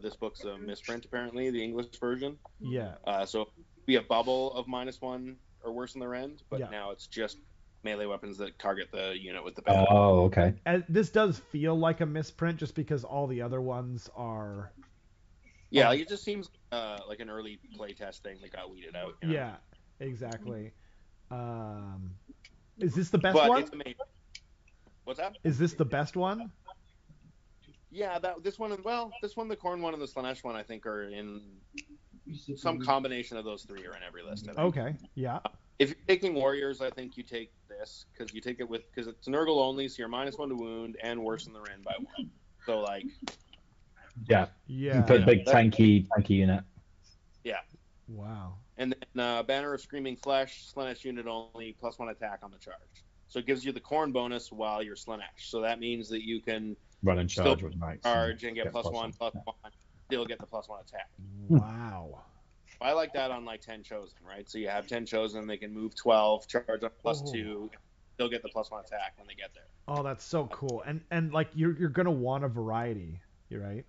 This book's a misprint apparently, the English version. Yeah. So it'd be a bubble of -1 or worse than the Rend, but Yeah. now it's just melee weapons that target the unit with the banner. Oh, okay. And this does feel like a misprint just because all the other ones are. Yeah, like it just seems like an early playtest thing that got weeded out. Yeah, exactly. Is this the best but one? it's amazing. What's that? Is this the best one? Yeah, this one, the Khorne one, and the Slanesh one, I think are in some combination of those 3 are in every list. I think. Okay, yeah. If you're taking warriors, I think you take this because you take it because it's Nurgle only, so you're -1 to wound and worse than the Ren by 1. So like, Yeah. Yeah. You put big tanky unit. yeah. Wow. And then Banner of Screaming Flesh, Slanesh unit only, +1 attack on the charge. So it gives you the Khorne bonus while you're Slanesh. So that means that you can Run and charge still with knights. charge and get +1/+1, still get the +1 attack. Wow. I like that on like 10 chosen, right? So you have 10 chosen, they can move 12, charge up plus Oh. 2, they'll get the +1 attack when they get there. Oh, that's so cool. And like you're gonna want a variety, you're right?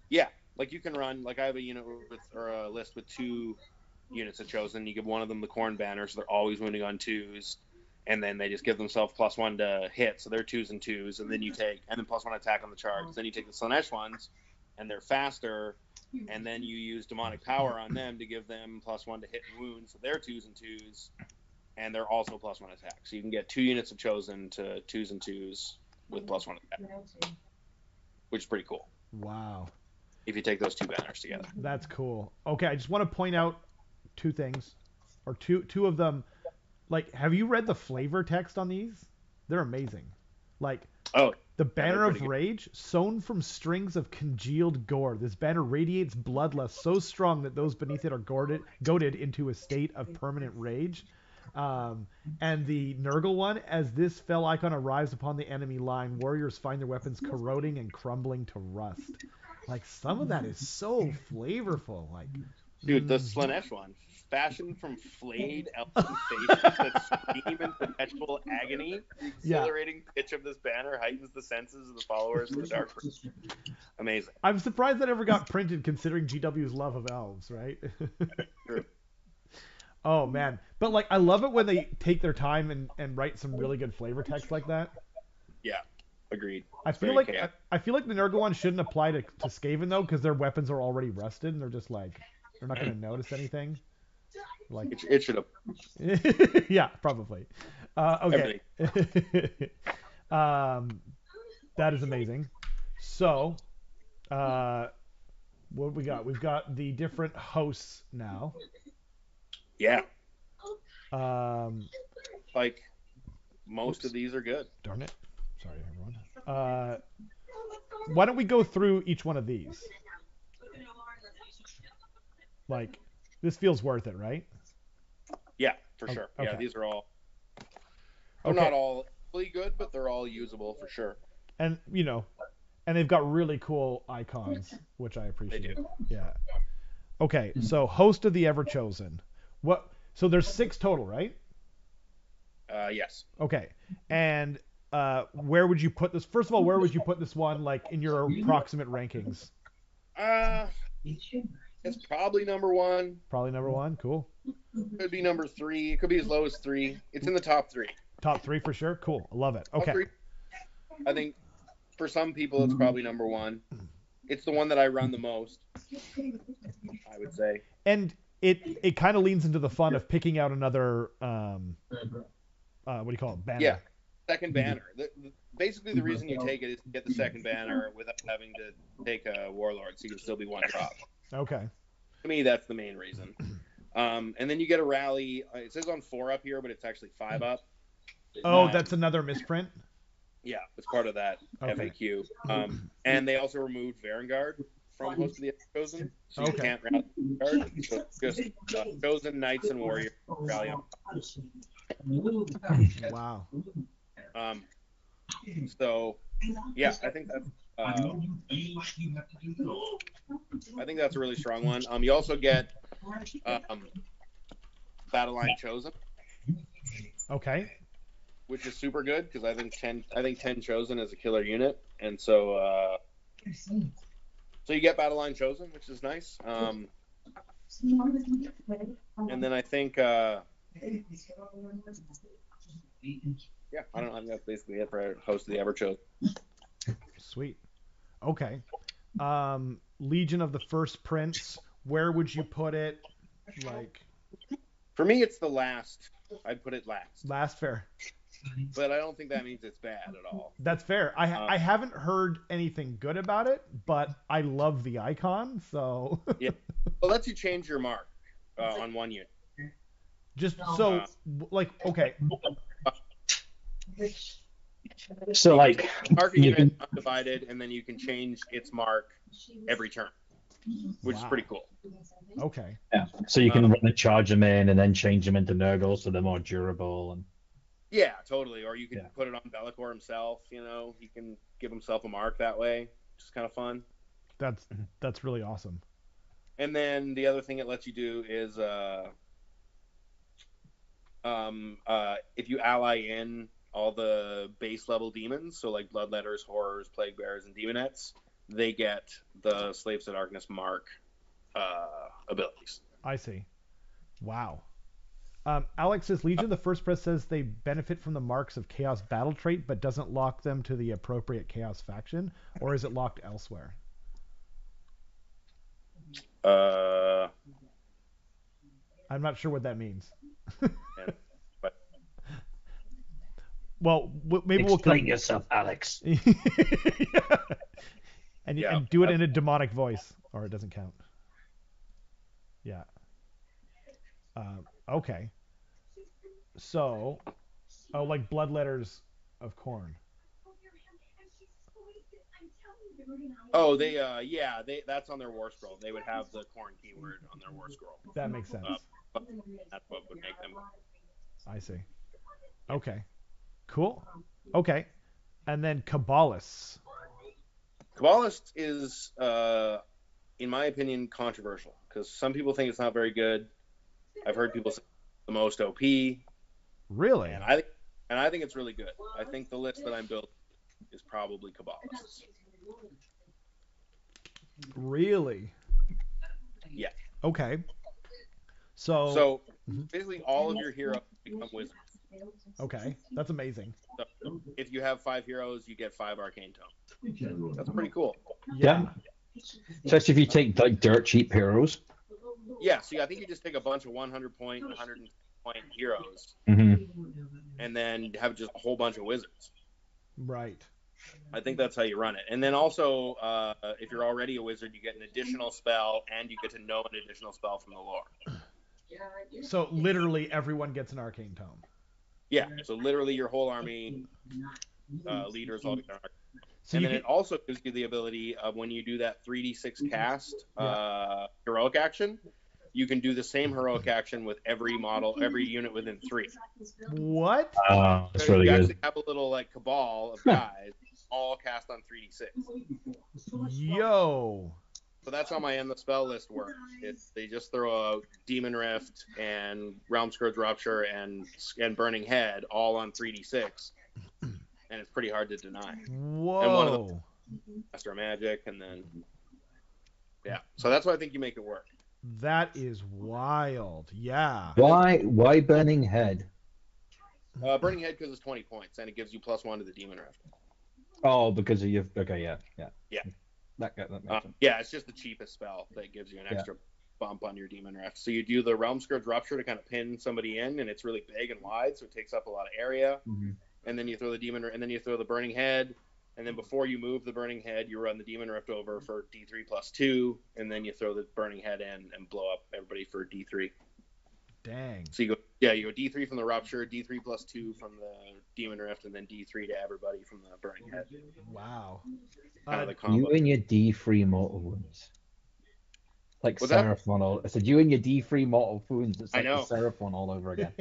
Yeah, like you can run, like I have a unit with, or a list with 2 units of chosen. You give one of them the corn banner, so they're always winning on 2s, and then they just give themselves +1 to hit, so they're 2s and 2s, and then you take, and then +1 attack on the charge. Then you take the Slanesh ones, and they're faster, and then you use demonic power on them to give them +1 to hit and wound, so they're 2s and 2s, and they're also +1 attack. So you can get 2 units of chosen to 2s and 2s with +1 attack, which is pretty cool Wow. if you take those 2 banners together. That's cool. Okay, I just want to point out 2 things, or two of them. Like, have you read the flavor text on these? They're amazing. Like, Oh, the Banner of pretty good. Rage, sewn from strings of congealed gore. This banner radiates bloodlust so strong that those beneath it are goaded into a state of permanent rage. And the Nurgle one, as this fell icon arrives upon the enemy line, warriors find their weapons corroding and crumbling to rust. Like, some of that is so flavorful. Like, dude, the Slanesh one, fashioned from flayed elven faces that scream in perpetual agony. The exhilarating pitch of this banner heightens the senses of the followers of the Dark Prince. Amazing. I'm surprised that ever got printed, considering GW's love of elves, right? True. Oh man, but like I love it when they take their time and write some really good flavor text like that. Yeah, agreed. I It's feel very like chaotic. I feel like the Nurgle one shouldn't apply to Skaven though, because their weapons are already rusted and they're just like they're not going to notice anything. Like It should have. yeah, probably. Okay. That is amazing. So, what we got? We've got the different hosts now. Yeah, Like, most of these are good. darn it. Sorry, everyone. Why don't we go through each one of these? Like, this feels worth it, right? Yeah, for Oh, sure. okay. Yeah, these are all. They're not all really good, but they're all usable for sure. And and they've got really cool icons, which I appreciate. They do. Yeah. Okay, so host of the Everchosen. What? So there's 6 total, right? Yes. Okay. And where would you put this? First of all, where would you put this one, like in your approximate rankings? It's probably number 1. Probably number 1. Cool. Could be number 3. It could be as low as 3. It's in the top 3. Top 3 for sure. Cool. I love it. Okay. Top 3. I think for some people it's probably number 1. It's the one that I run the most, I would say. And it kind of leans into the fun of picking out another what do you call it? Banner. Yeah, second banner. Basically, the reason you take it is to get the second banner without having to take a warlord, so you can still be 1 drop. Okay. To me, that's the main reason. And then you get a rally. It says on 4 up here, but it's actually 5 up. Oh, that's another misprint. Yeah, it's part of that FAQ. And they also removed Varangard from Host of the Chosen, so you can't rally Varangard. So it's just Chosen Knights and Warriors rally on. Wow. So yeah, I think that's a really strong one. You also get Battle Line Chosen. Okay. Which is super good because I think 10 Chosen is a killer unit, and so you get Battle Line Chosen, which is nice. And then I think yeah, I don't know. I think that's basically it for Host of the Everchosen. Sweet. Okay. Legion of the First Prince. Where would you put it? Like, for me, it's the last. I'd put it last. Last, fair. But I don't think that means it's bad at all. That's fair. I haven't heard anything good about it, but I love the icon, so. Yeah. Well, lets you change your mark on 1 unit. Just so, like, okay. So, like, Mark a unit undivided, and then you can change its mark every turn, which is pretty cool. Okay. Yeah. So you can run a charge them in and then change them into Nurgle so they're more durable. And yeah, totally. Or you can put it on Be'lakor himself. He can give himself a mark that way, which is kind of fun. That's really awesome. And then the other thing it lets you do is if you ally in all the base level demons, so like Bloodletters, Horrors, Plague Bearers, and Demonettes, they get the Slaves to Darkness mark abilities. I see. Wow. Alex says Legion of the First Press says they benefit from the marks of Chaos battle trait, but doesn't lock them to the appropriate Chaos faction, or is it locked elsewhere? Uh, I'm not sure what that means. but Well, maybe Explain yourself, Alex. Yeah. And do it in a demonic voice, or it doesn't count. Yeah. Okay. So, like Bloodletters of Corn. Oh, that's on their War Scroll. They would have the Corn keyword on their War Scroll. That makes sense. That's what would make them. I see. Okay. Cool. Okay. And then Cabalists. Kabbalist is, in my opinion, controversial because some people think it's not very good. I've heard people say it's the most OP. Really? And I think it's really good. I think the list that I'm building is probably Kabbalists. Really? Yeah. Okay. So basically all of your heroes become wizards. Okay, that's amazing. So if you have 5 heroes, you get 5 arcane tomes. That's pretty cool. Yeah. Especially if you take like dirt cheap heroes. Yeah, so I think you just take a bunch of 100 point, 100 point heroes, and then have just a whole bunch of wizards. Right. I think that's how you run it. And then also, if you're already a wizard, you get an additional spell, and you get to know an additional spell from the lore. So literally everyone gets an arcane tome. Yeah, so literally your whole army leaders all get an arcane tome. So and then it also gives you the ability of when you do that 3d6 cast heroic action, you can do the same heroic action with every unit within 3. What? That's really you good. actually have a little like cabal of guys all cast on 3d6. Yo. So that's how my end the spell list works. They just throw a Demon Rift and Realm Scourge Rupture and Burning Head all on 3d6, and it's pretty hard to deny. Whoa. And one of them Master Magic, and then so that's why I think you make it work. That is wild. Yeah. Why Burning Head? Burning Head because it's 20 points and it gives you +1 to the Demon Rift. Oh, because of your yeah. That makes sense. Yeah, it's just the cheapest spell that gives you an extra bump on your Demon Rift. So you do the Realm Scourge Rupture to kind of pin somebody in, and it's really big and wide, so it takes up a lot of area. And then you throw the Burning Head, and then before you move the Burning Head, you run the Demon Rift over for D3 +2, and then you throw the Burning Head in and blow up everybody for D3. Dang. So you go D3 from the Rupture, D3 +2 from the Demon Rift, and then D3 to everybody from the Burning Head. Wow. Kind of the combo. You and your D3 mortal wounds. Like What's Seraphon. I said you and your D3 mortal wounds. It's like the Seraphon all over again.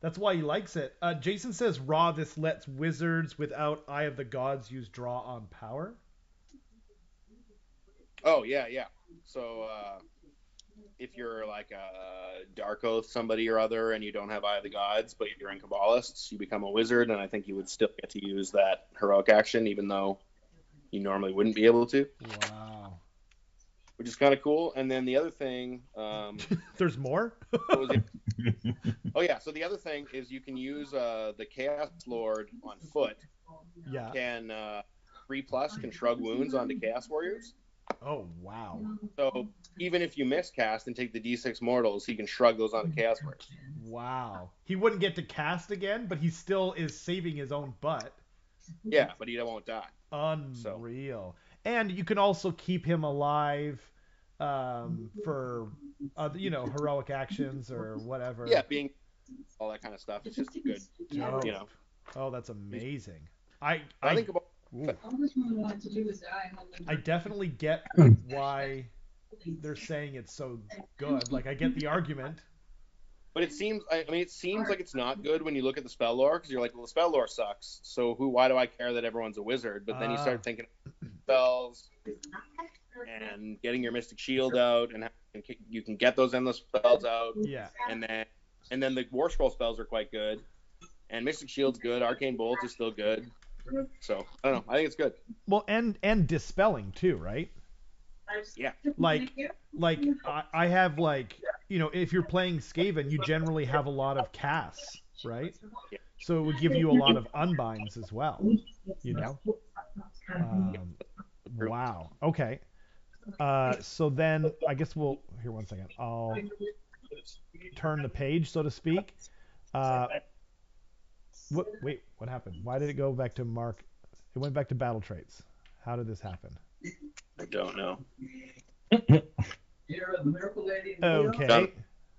That's why he likes it. Jason says, Raw, this lets wizards without Eye of the Gods use draw on power. Oh, yeah. So, if you're like a Dark Oath somebody or other and you don't have Eye of the Gods, but you're in Kabbalists, you become a wizard, and I think you would still get to use that heroic action, even though you normally wouldn't be able to. Wow. Which is kind of cool. And then the other thing... There's more? Oh, yeah. So the other thing is you can use the Chaos Lord on foot. Yeah. Can 3+ can shrug wounds onto Chaos Warriors. Oh, wow. So even if you miscast and take the D6 mortals, he can shrug those onto Chaos Warriors. Wow. He wouldn't get to cast again, but he still is saving his own butt. Yeah, but he won't die. Unreal. And you can also keep him alive for, heroic actions or whatever. Yeah, being all that kind of stuff. It's just good, Oh, that's amazing. I think about... I definitely get why they're saying it's so good. Like, I get the argument. But it seems like it's not good when you look at the spell lore, because you're like, well, the spell lore sucks, so why do I care that everyone's a wizard? But then you start thinking spells, and getting your Mystic Shield out, and you can get those endless spells out. Yeah. And then the War Scroll spells are quite good, and Mystic Shield's good. Arcane Bolt is still good. So I don't know. I think it's good. Well, and dispelling too, right? Yeah. Like I have like, if you're playing Skaven, you generally have a lot of casts, right? Yeah. So it would give you a lot of unbinds as well, you know. Wow. Okay. So then I guess here 1 second. I'll turn the page, so to speak. Wait, what happened? Why did it go back to Mark? It went back to battle traits. How did this happen? I don't know. Okay.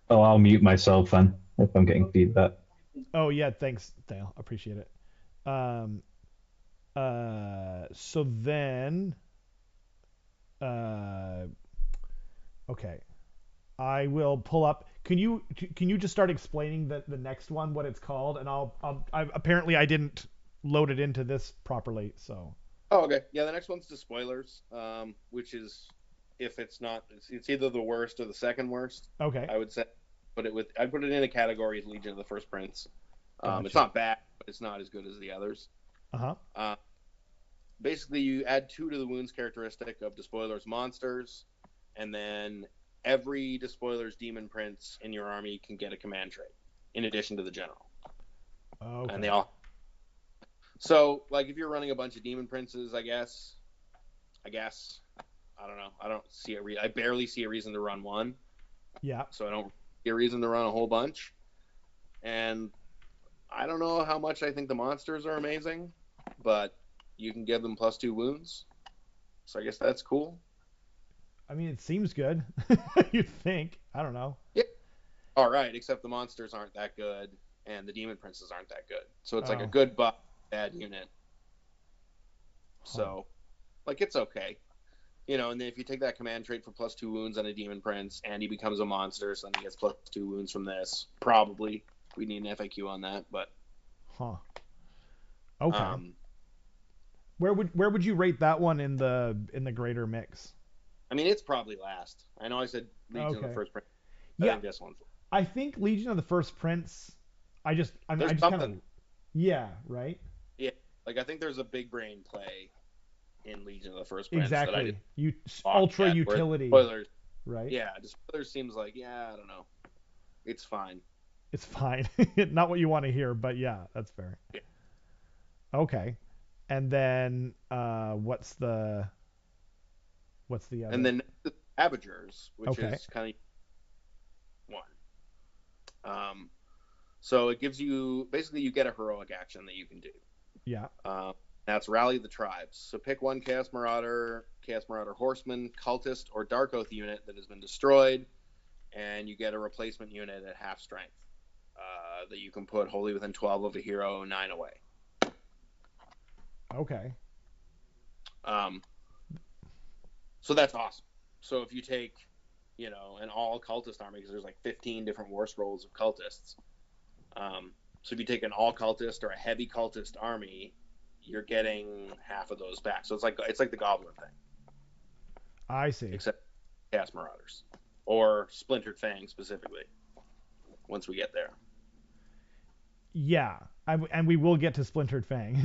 Oh, I'll mute myself then if I'm getting feedback. Oh yeah, thanks, Dale. Appreciate it. So then, okay, I will pull up. Can you just start explaining the next one, what it's called, and apparently I didn't load it into this properly, so. Oh, okay. Yeah, the next one's the spoilers, which is, if it's not, it's either the worst or the second worst. Okay. I would say, I'd put it in a category of Legion of the First Prince. Gotcha. It's not bad, but it's not as good as the others. Uh-huh. Basically, you add 2 to the wounds characteristic of Despoiler's monsters, and then every Despoiler's Demon Prince in your army can get a command trait, in addition to the general. Okay. And they all. So, like, if you're running a bunch of Demon Princes, I guess, I don't know. I don't see I barely see a reason to run one. Yeah. So I don't see a reason to run a whole bunch. And I don't know how much I think the monsters are amazing, but you can give them +2 wounds. So I guess that's cool. I mean, it seems good. You'd think. I don't know. Yeah. All right, except the monsters aren't that good, and the Demon Princes aren't that good. So it's like a good buff, bad unit. So, like, it's okay. And then if you take that command trait for +2 wounds on a Demon Prince, and he becomes a monster, so then he gets +2 wounds from this. Probably. We need an FAQ on that, but. Huh. Okay. Where would you rate that one in the greater mix? I mean, it's probably last. I know I said Legion of the First Prince. I think this one's. I think Legion of the First Prince. I just kind of. Yeah. Right. Yeah. Like, I think there's a big brain play in Legion of the First Prince. Exactly. Ultra utility. Spoilers. Right. Yeah. The spoilers seems like, I don't know. It's fine. It's fine. Not what you want to hear, but yeah, that's fair. Yeah. Okay. And then what's the other? And then the Avengers, which is kind of one. So it gives you, basically you get a heroic action that you can do. Yeah. That's Rally the Tribes. So pick one Chaos Marauder Horseman, Cultist, or Dark Oath unit that has been destroyed, and you get a replacement unit at half strength that you can put wholly within 12 of a hero, 9 away. Okay. So that's awesome. So if you take, an all cultist army, because there's like 15 different war scrolls of cultists. So if you take an all cultist or a heavy cultist army, you're getting half of those back. So it's like the Goblin thing. I see. Except Chaos Marauders or Splintered Fang specifically. Once we get there. Yeah, and we will get to Splintered Fang.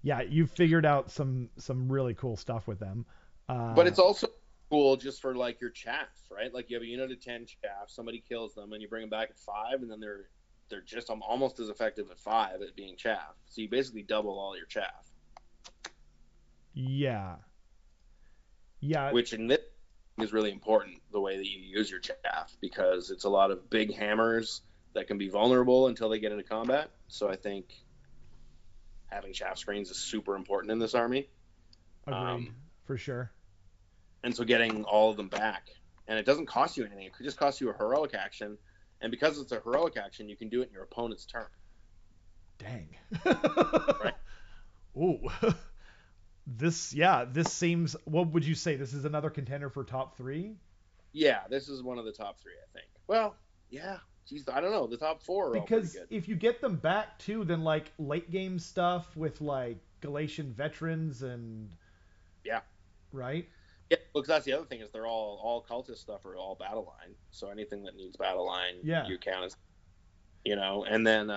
Yeah, you've figured out some really cool stuff with them. But it's also cool just for like your chaff, right? Like you have a unit of 10 chaff, somebody kills them, and you bring them back at 5, and then they're just almost as effective at 5 at being chaff. So you basically double all your chaff. Yeah. Yeah. Which in this is really important, the way that you use your chaff, because it's a lot of big hammers that can be vulnerable until they get into combat. So I think having chaff screens is super important in this army. Agreed, for sure. And so getting all of them back, and it doesn't cost you anything. It could just cost you a heroic action, and because it's a heroic action, you can do it in your opponent's turn. Dang. Right. Ooh. This seems. What would you say? This is another contender for top 3? Yeah, this is one of the top 3, I think. Well, yeah. Geez, I don't know. The top 4 are all pretty good. If you get them back too, then like late game stuff with like Galatian veterans and Yeah. right? Yeah, because that's the other thing is they're all cultist stuff are all battle line. So anything that needs battle line, Yeah. you count as, and then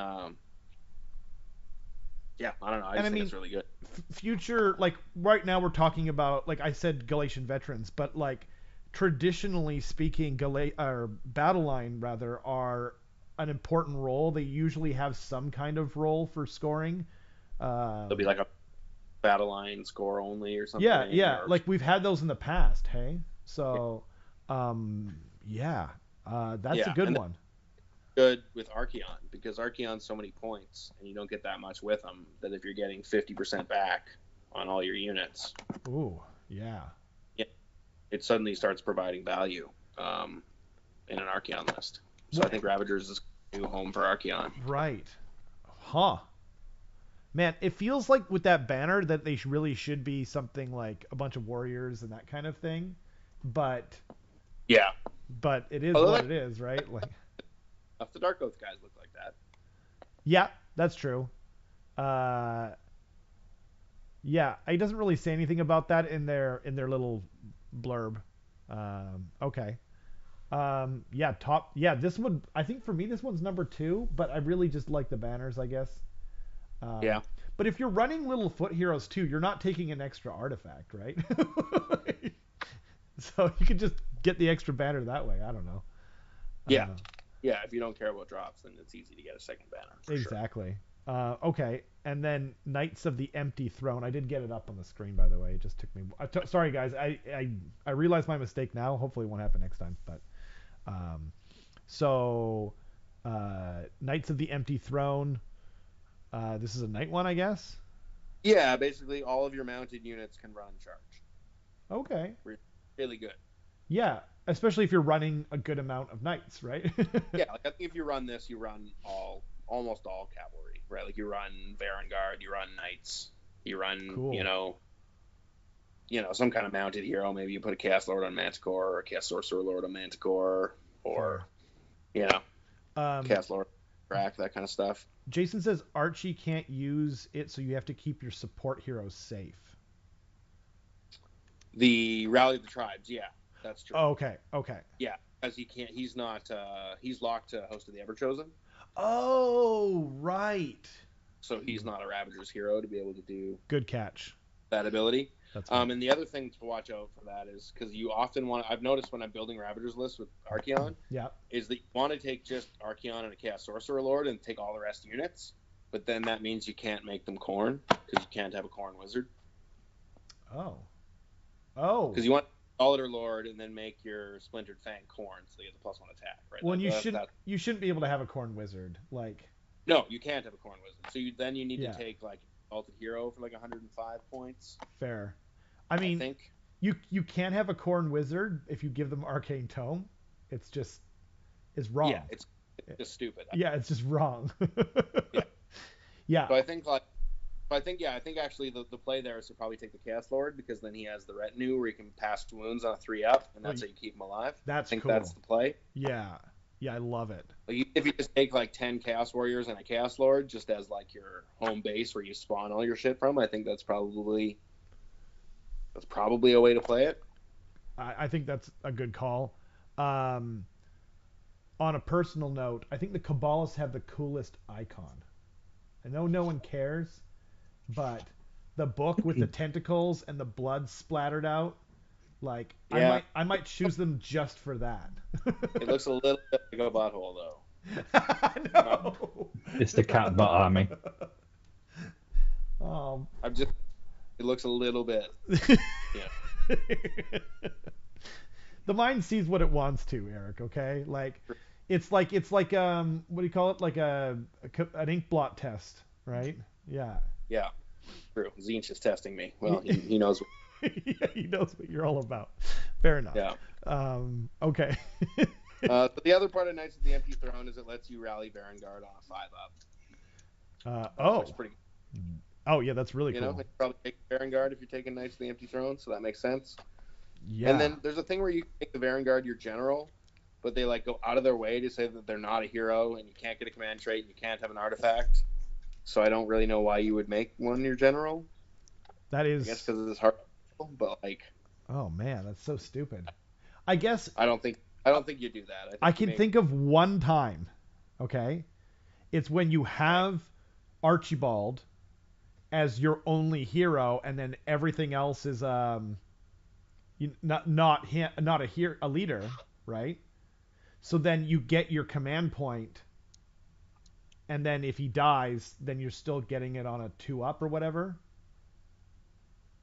yeah, I don't know. I And I just think mean, it's really good. future, like right now we're talking about, like I said, Galatian veterans, but like traditionally speaking, or battle line rather are an important role. They usually have some kind of role for scoring. There'll be Um, like a battle line score only or yeah, something, yeah, or like we've had those in the past. Hey, so yeah, that's a yeah, good and one. good with Archeon because Archeon's so many points and you don't get that much with them that if you're getting 50% back on all your units, Ooh, yeah, yeah, it suddenly starts providing value in an Archeon list. So I what? think Ravagers is a new home for Archeon. Right, huh? Man, it feels like with that banner that they really should be something like a bunch of warriors and that kind of thing, but Yeah, it is although what that it is, right? Like, the Dark Oath guys look like that. yeah, that's true. Uh, yeah, it doesn't really say anything about that in their little blurb. Okay. Yeah, top. Yeah, this one. I think for me, this one's number two, but I really just like the banners, I guess. Yeah, But if you're running little foot heroes too, you're not taking an extra artifact, right? So you could just get the extra banner that way. I don't know. yeah, Uh, yeah. If you don't care about drops, then it's easy to get a second banner for sure. exactly. Okay, and then Knights of the Empty Throne. I did get it up on the screen, by the way. It just took me. Sorry, guys. I realize my mistake now. Hopefully, it won't happen next time. But um, so Knights of the Empty Throne. This is a night one, I guess. Yeah, basically all of your mounted units can run charge. Okay. Really good. Yeah, especially if you're running a good amount of knights, right? Yeah, like I think if you run this, you run almost all cavalry, right? Like you run Varangard, you run knights, you run, Cool. some kind of mounted hero. Maybe you put a Chaos Lord on Manticore or a Chaos Sorcerer Lord on Manticore, or Fair. you know, Um, Chaos Lord track that kind of stuff. Jason says Archie can't use it, so you have to keep your support heroes safe. The Rally of the Tribes, yeah, that's true. Oh, okay, okay. Yeah, because he can't. He's not. He's locked to Host of the Everchosen, Oh, right. so he's not a Ravager's hero to be able to do Good catch. that ability. That's good. And the other thing to watch out for that is because you often want. I've noticed when I'm building Ravagers lists with Archeon, Yeah. is that you want to take just Archeon and a Chaos Sorcerer Lord and take all the rest units, but then that means you can't make them Khorne because you can't have a Khorne Wizard. Oh. Oh. Because you want Solidar Lord and then make your Splintered Fang Khorne so they get the +1 attack, right? Well, you shouldn't be able to have a corn wizard. Like, No, you can't have a Khorne Wizard. So then you need yeah, to take like Exalted Hero for like 105 points. fair. I I mean, think. you can have a corn wizard if you give them Arcane Tome. It's wrong. Yeah, it's just stupid. Yeah, it's just wrong. Yeah. Yeah. So I think actually the play there is to probably take the Chaos Lord because then he has the retinue where he can pass wounds on a 3-up, and that's how you keep him alive. That's I think cool. that's the play. Yeah. Yeah, I love it. Like if you just take like 10 Chaos Warriors and a Chaos Lord just as like your home base where you spawn all your shit from, I think that's probably a way to play it. I think that's a good call. On a personal note, I think the Kabbalists have the coolest icon. I know no one cares, but the book with the tentacles and the blood splattered out, like Yeah, I might choose them just for that. it looks a little bit like a butthole though. No. It's the cat butt army. Um, It looks a little bit. Yeah. The mind sees what it wants to, Eric. Okay, like it's like what do you call it? Like an ink blot test, right? Yeah. Yeah. True. Zinch is testing me. Well, he knows. Yeah, he knows what you're all about. Fair enough. Yeah. Okay. But the other part of Knights of the Empty Throne is it lets you rally Varangard on a 5-up. Oh. Which is pretty. Oh yeah, that's really You cool. know, you probably take Varangard if you're taking Knights of the Empty Throne, so that makes sense. Yeah. And then there's a thing where you make the Varangard your general, but they like go out of their way to say that they're not a hero and you can't get a command trait and you can't have an artifact. So I don't really know why you would make one your general. That I is. guess because it's hard but like Oh man, that's so stupid. I guess I don't think you do that. I I think you can make think of one time. Okay, it's when you right. have Archibald as your only hero, and then everything else is not a leader, right? So then you get your command point, and then if he dies, then you're still getting it on a 2-up or whatever.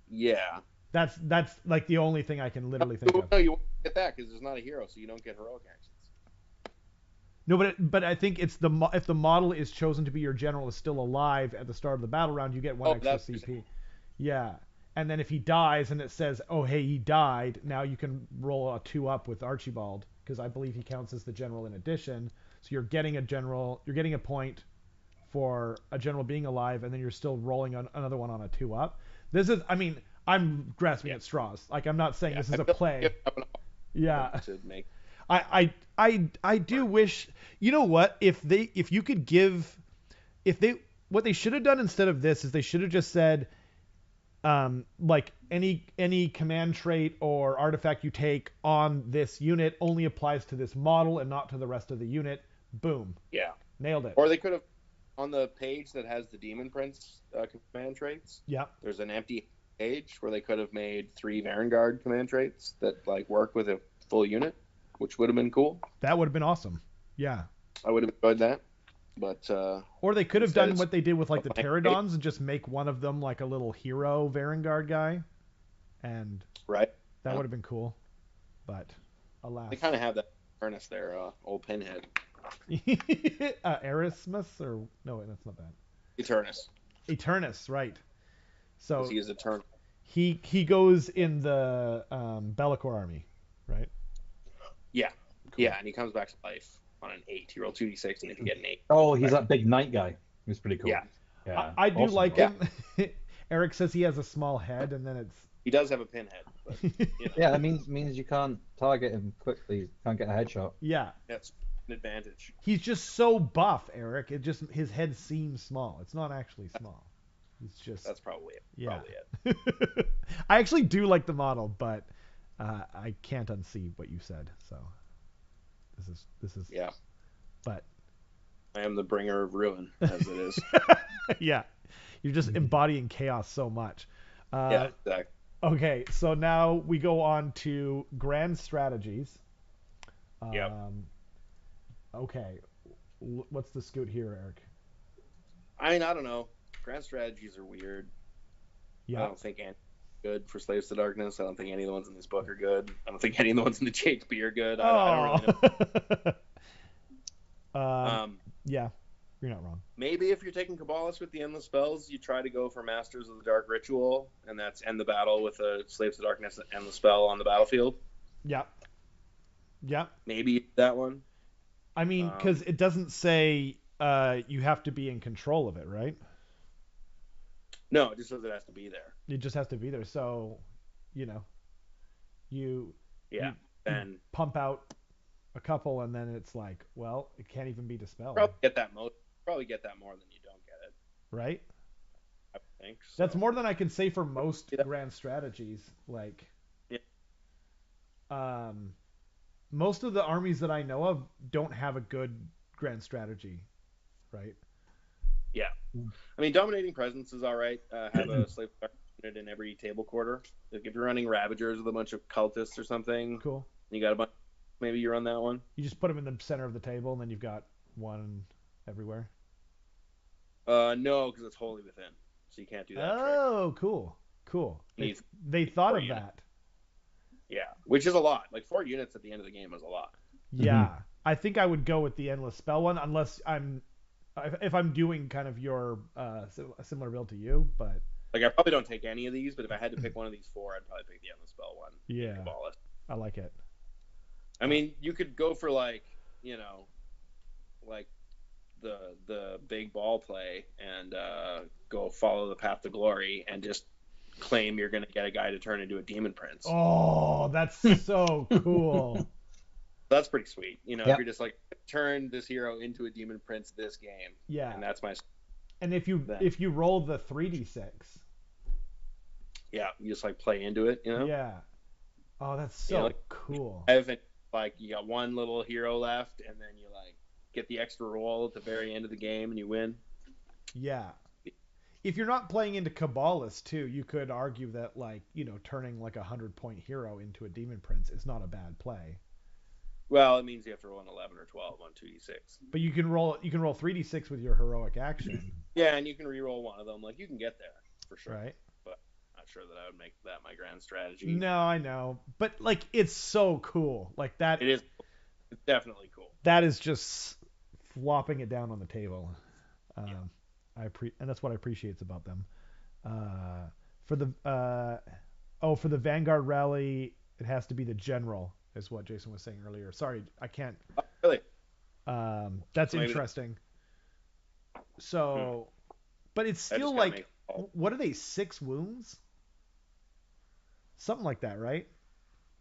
Yeah. That's like the only thing I can literally think of. No, you won't get that because there's not a hero, so you don't get heroic actions. No, but I think it's if the model is chosen to be your general is still alive at the start of the battle round, you get one Oh, extra that's what you're saying. CP. Yeah, and then if he dies and it says, oh hey he died, now you can roll a 2-up with Archibald because I believe he counts as the general in addition. So you're getting a general, you're getting a point for a general being alive, and then you're still rolling on another one on a 2-up. This is, I mean, I'm grasping Yeah. at straws. Like I'm not saying Yeah. this I is a feel like you play. have an Yeah. to make. I do wish, you know what, if you could give, if they what they should have done instead of this is they should have just said like any command trait or artifact you take on this unit only applies to this model and not to the rest of the unit. Boom, Yeah. nailed it. Or they could have on the page that has the Demon Prince command traits. Yeah, There's an empty page where they could have made 3 Vanguard command traits that like work with a full unit, which would have been cool. that would have been awesome. Yeah. I would have enjoyed that. But Or they could have instead done it's what they did with like the a blank page. Pterodons and just make one of them like a little hero Varangard guy, and Right. that Yeah. would have been cool. But alas. They kind of have that furnace there, old Pinhead. Erasmus or no, that's not that. Eternus. Eternus, right? So Because he is eternal. he goes in the Be'lakor army, right? Yeah. Cool. Yeah, and he comes back to life on an 8. You roll 2d6, and if you get an 8. Oh, he's that big knight guy. He was pretty cool. Yeah. Yeah. I do Awesome. like Yeah. him. Eric says he has a small head, and then it's He does have a pinhead, but you know, Yeah, that means you can't target him quickly. Can't get a headshot. yeah. that's an advantage. He's just so buff, Eric. It just his head seems small. It's not actually small. It's just That's probably it. yeah. Probably it. I actually do like the model, but I can't unsee what you said. So this is Yeah. But I am the bringer of ruin, as it is. yeah, you're just embodying chaos so much. Yeah, exactly. Okay, so now we go on to grand strategies. Yep. Okay, what's the scoot here, Eric? I mean, I don't know. Grand strategies are weird. Yeah. I don't think any good for Slaves to Darkness. I don't think any of the ones in this book are good. I don't think any of the ones in the JHB are good. I don't really know. Yeah, you're not wrong. Maybe if you're taking Kabbalists with the endless spells, you try to go for Masters of the Dark Ritual, and that's end the battle with a Slaves to Darkness endless spell on the battlefield. Yeah. Yeah. Maybe that one. I mean, because it doesn't say you have to be in control of it, right? No, it just says it has to be there. It just has to be there. So, you Then pump out a couple, and then it's like, well, it can't even be dispelled, probably get that more than you don't get it. right? I think so. That's more than I can say for most grand strategies. Like, Yeah. Most of the armies that I know of don't have a good grand strategy, right? Yeah. I mean, Dominating Presence is all right. Have a Slave unit in every table quarter. Like if you're running Ravagers with a bunch of cultists or something, Cool. you got a bunch. Maybe you run that one. You just put them in the center of the table, and then you've got one everywhere. No, because it's wholly within, so you can't do that. Oh, cool. Needs They thought of 4 units. that. Yeah, which is a lot. Like 4 units at the end of the game is a lot. Yeah, I think I would go with the endless spell one, unless if I'm doing kind of your a similar build to you, but Like I probably don't take any of these, but if I had to pick one of these 4, I'd probably pick the endless spell one. Yeah. Kabbalist. I like it. I mean, you could go for like the big ball play and go follow the path to glory and just claim you're going to get a guy to turn into a demon prince. Oh, that's so cool. That's pretty sweet. If Yep. you're just like turn this hero into a demon prince this game. Yeah. And that's my. And if you roll the 3d6, Yeah, you just like play into it, you know. Yeah. Oh, that's You know, so like cool. like you got one little hero left, and then you like get the extra roll at the very end of the game, and you win. Yeah. If you're not playing into Cabalists too, you could argue that like, turning like a 100-point hero into a Demon Prince is not a bad play. Well, it means you have to roll an 11 or 12 on 2d6. But you can roll 3d6 with your heroic action, Yeah, and you can re-roll one of them. Like you can get there for sure, right? but I'm not sure that I would make that my grand strategy. No, I know. But like it's so cool. Like that It is. It's definitely cool. that is just flopping it down on the table. Yeah. Um, and that's what I appreciate about them. Uh, for the for the Vanguard rally, it has to be the general, is what Jason was saying earlier. Sorry, I can't. Oh, really? That's So maybe interesting. Hmm. So, but it's That still just kind of like, makes. Oh, what are they? 6 wounds, something like that, right?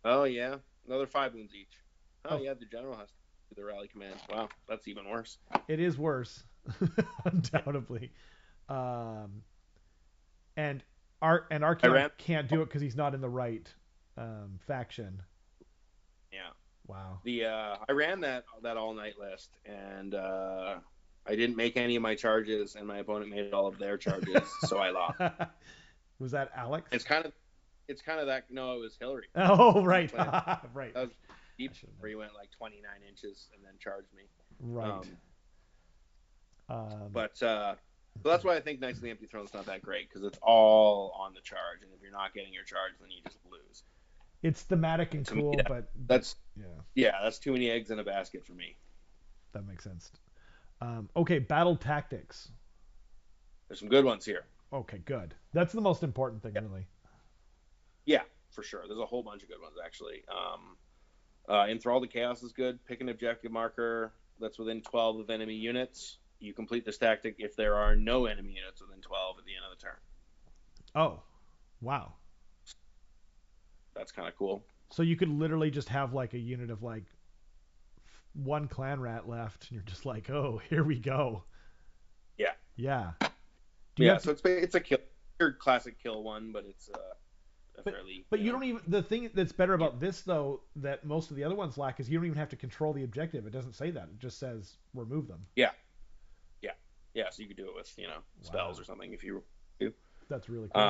oh yeah, another 5 wounds each. Oh Oh, yeah, the general has to do the rally command. Wow, that's even worse. it is worse, Yeah. undoubtedly. Um, and I Archeon ran. can't do it because he's not in the right faction. Yeah. Wow. I ran that all night list, and I didn't make any of my charges, and my opponent made all of their charges, so I lost. Was that Alex? It's kind of that. No, it was Hillary. Oh, He right. played Right. that was I deep should have where known. he went like 29 inches and then charged me. Right. Um, Um, but so that's why I think Knights of the Empty Throne's not that great because it's all on the charge, and if you're not getting your charge, then you just lose. it's thematic and And to me, cool, but that's yeah, that's too many eggs in a basket for me. that makes sense. Okay, battle tactics. There's some good ones here. Okay, good. That's the most important thing, Yeah, really. yeah, for sure. There's a whole bunch of good ones actually. Enthrall the Chaos is good. Pick an objective marker that's within 12 of enemy units. You complete this tactic if there are no enemy units within 12 at the end of the turn. Oh, wow. That's kind of cool. So you could literally just have like a unit of like one clan rat left, and you're just like, oh, here we go. Yeah, Yeah. Do you yeah. have to? So it's a kill, your classic kill one, but it's a But fairly but you don't even. The thing that's better yeah, about this though that most of the other ones lack is you don't even have to control the objective. It doesn't say that. It just says remove them. yeah, yeah, yeah. So you could do it with spells Wow. or something if you do. That's really cool.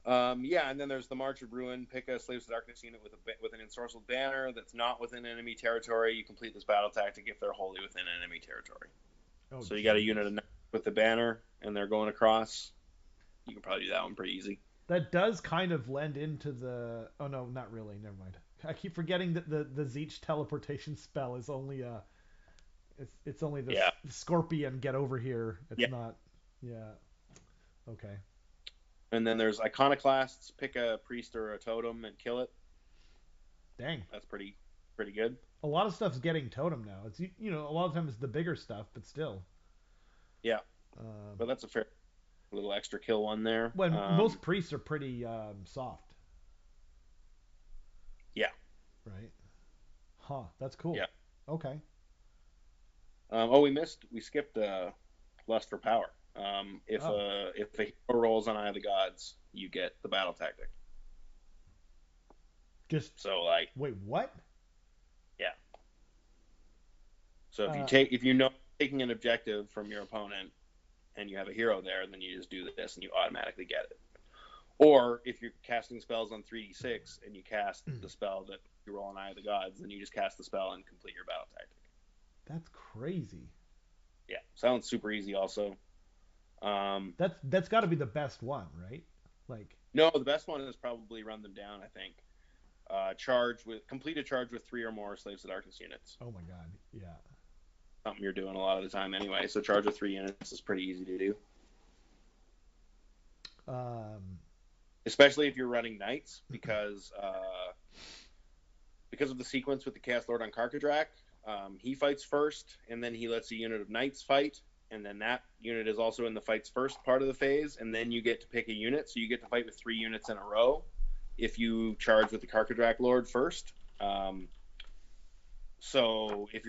Um, yeah, and then there's the March of Ruin. Pick a Slaves of Darkness unit with an ensorcelled banner that's not within enemy territory. You complete this battle tactic if they're wholly within enemy territory. Oh, So you got a geez. unit of with the banner, and they're going across. You can probably do that one pretty easy. That does kind of lend into the. Oh no, not really. Never mind. I keep forgetting that the Zeech teleportation spell is only it's only the Yeah, scorpion get over here. It's yeah. not. Yeah. Okay. And then there's Iconoclasts. Pick a priest or a totem and kill it. Dang. That's pretty good. A lot of stuff's getting totem now. It's a lot of times it's the bigger stuff, but still. Yeah, Um, but that's a fair little extra kill one there. when most priests are pretty soft, Yeah, right? Huh. That's cool. yeah. Okay. We skipped Lust for Power. If Oh. if a hero rolls on Eye of the Gods, you get the battle tactic. Just So like, wait. What? yeah. So Uh, if you know taking an objective from your opponent and you have a hero there, then you just do this and you automatically get it. Or if you're casting spells on 3d6 and you cast the spell that you roll on Eye of the Gods, then you just cast the spell and complete your battle tactic. That's crazy. Yeah, sounds super easy. Also, That's got to be the best one, right? Like, no, the best one is probably Run Them Down. I think. Complete a charge with 3 or more Slaves of Darkness units. oh my god, yeah. Something you're doing a lot of the time anyway. So charge with 3 units is pretty easy to do, Um, especially if you're running knights because of the sequence with the Chaos Lord on Karkadrak. He fights first, and then he lets a unit of knights fight, and then that unit is also in the fights first part of the phase, and then you get to pick a unit, so you get to fight with 3 units in a row if you charge with the Karkadrak Lord first. So if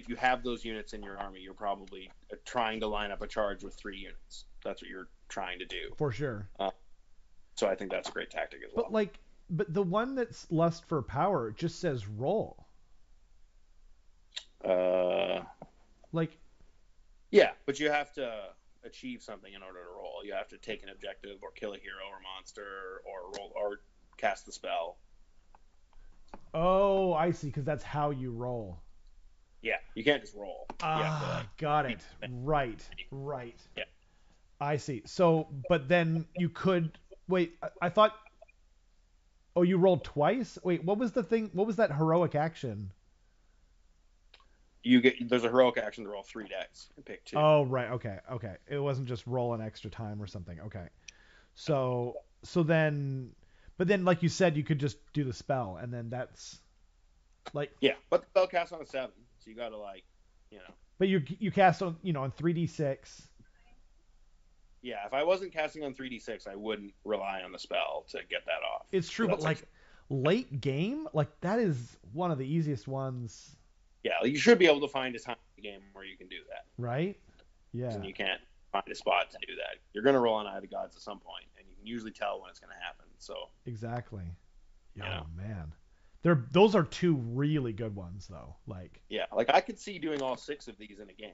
you have those units in your army, you're probably trying to line up a charge with 3 units. That's what you're trying to do. For sure. So I think that's a great tactic as well. But the one that's Lust for Power just says roll. Uh, Like, yeah, but you have to achieve something in order to roll. You have to take an objective or kill a hero or monster or roll or cast the spell. oh, I see, because that's how you roll. Yeah, you can't just roll. You have to, Got it. Right. Yeah. I see. So, but then you could wait. I thought. Oh, you rolled twice. Wait, what was the thing? What was that heroic action? There's a heroic action to roll 3 dice and pick 2. Oh, right. Okay. It wasn't just roll an extra time or something. Okay. So then, but then, like you said, you could just do the spell, and then that's like. Yeah, but the spell casts on a 7, so you got to But you cast on on 3d6. Yeah, if I wasn't casting on 3d6, I wouldn't rely on the spell to get that off. It's true, So but like late game, like that is one of the easiest ones. Yeah, you should be able to find a time in the game where you can do that. Right? Yeah. And you can't find a spot to do that. You're going to roll on Eye of the Gods at some point, and you can usually tell when it's going to happen. So Exactly. Yeah. Oh man. Those are 2 really good ones though. Like, yeah, like I could see doing all 6 of these in a game.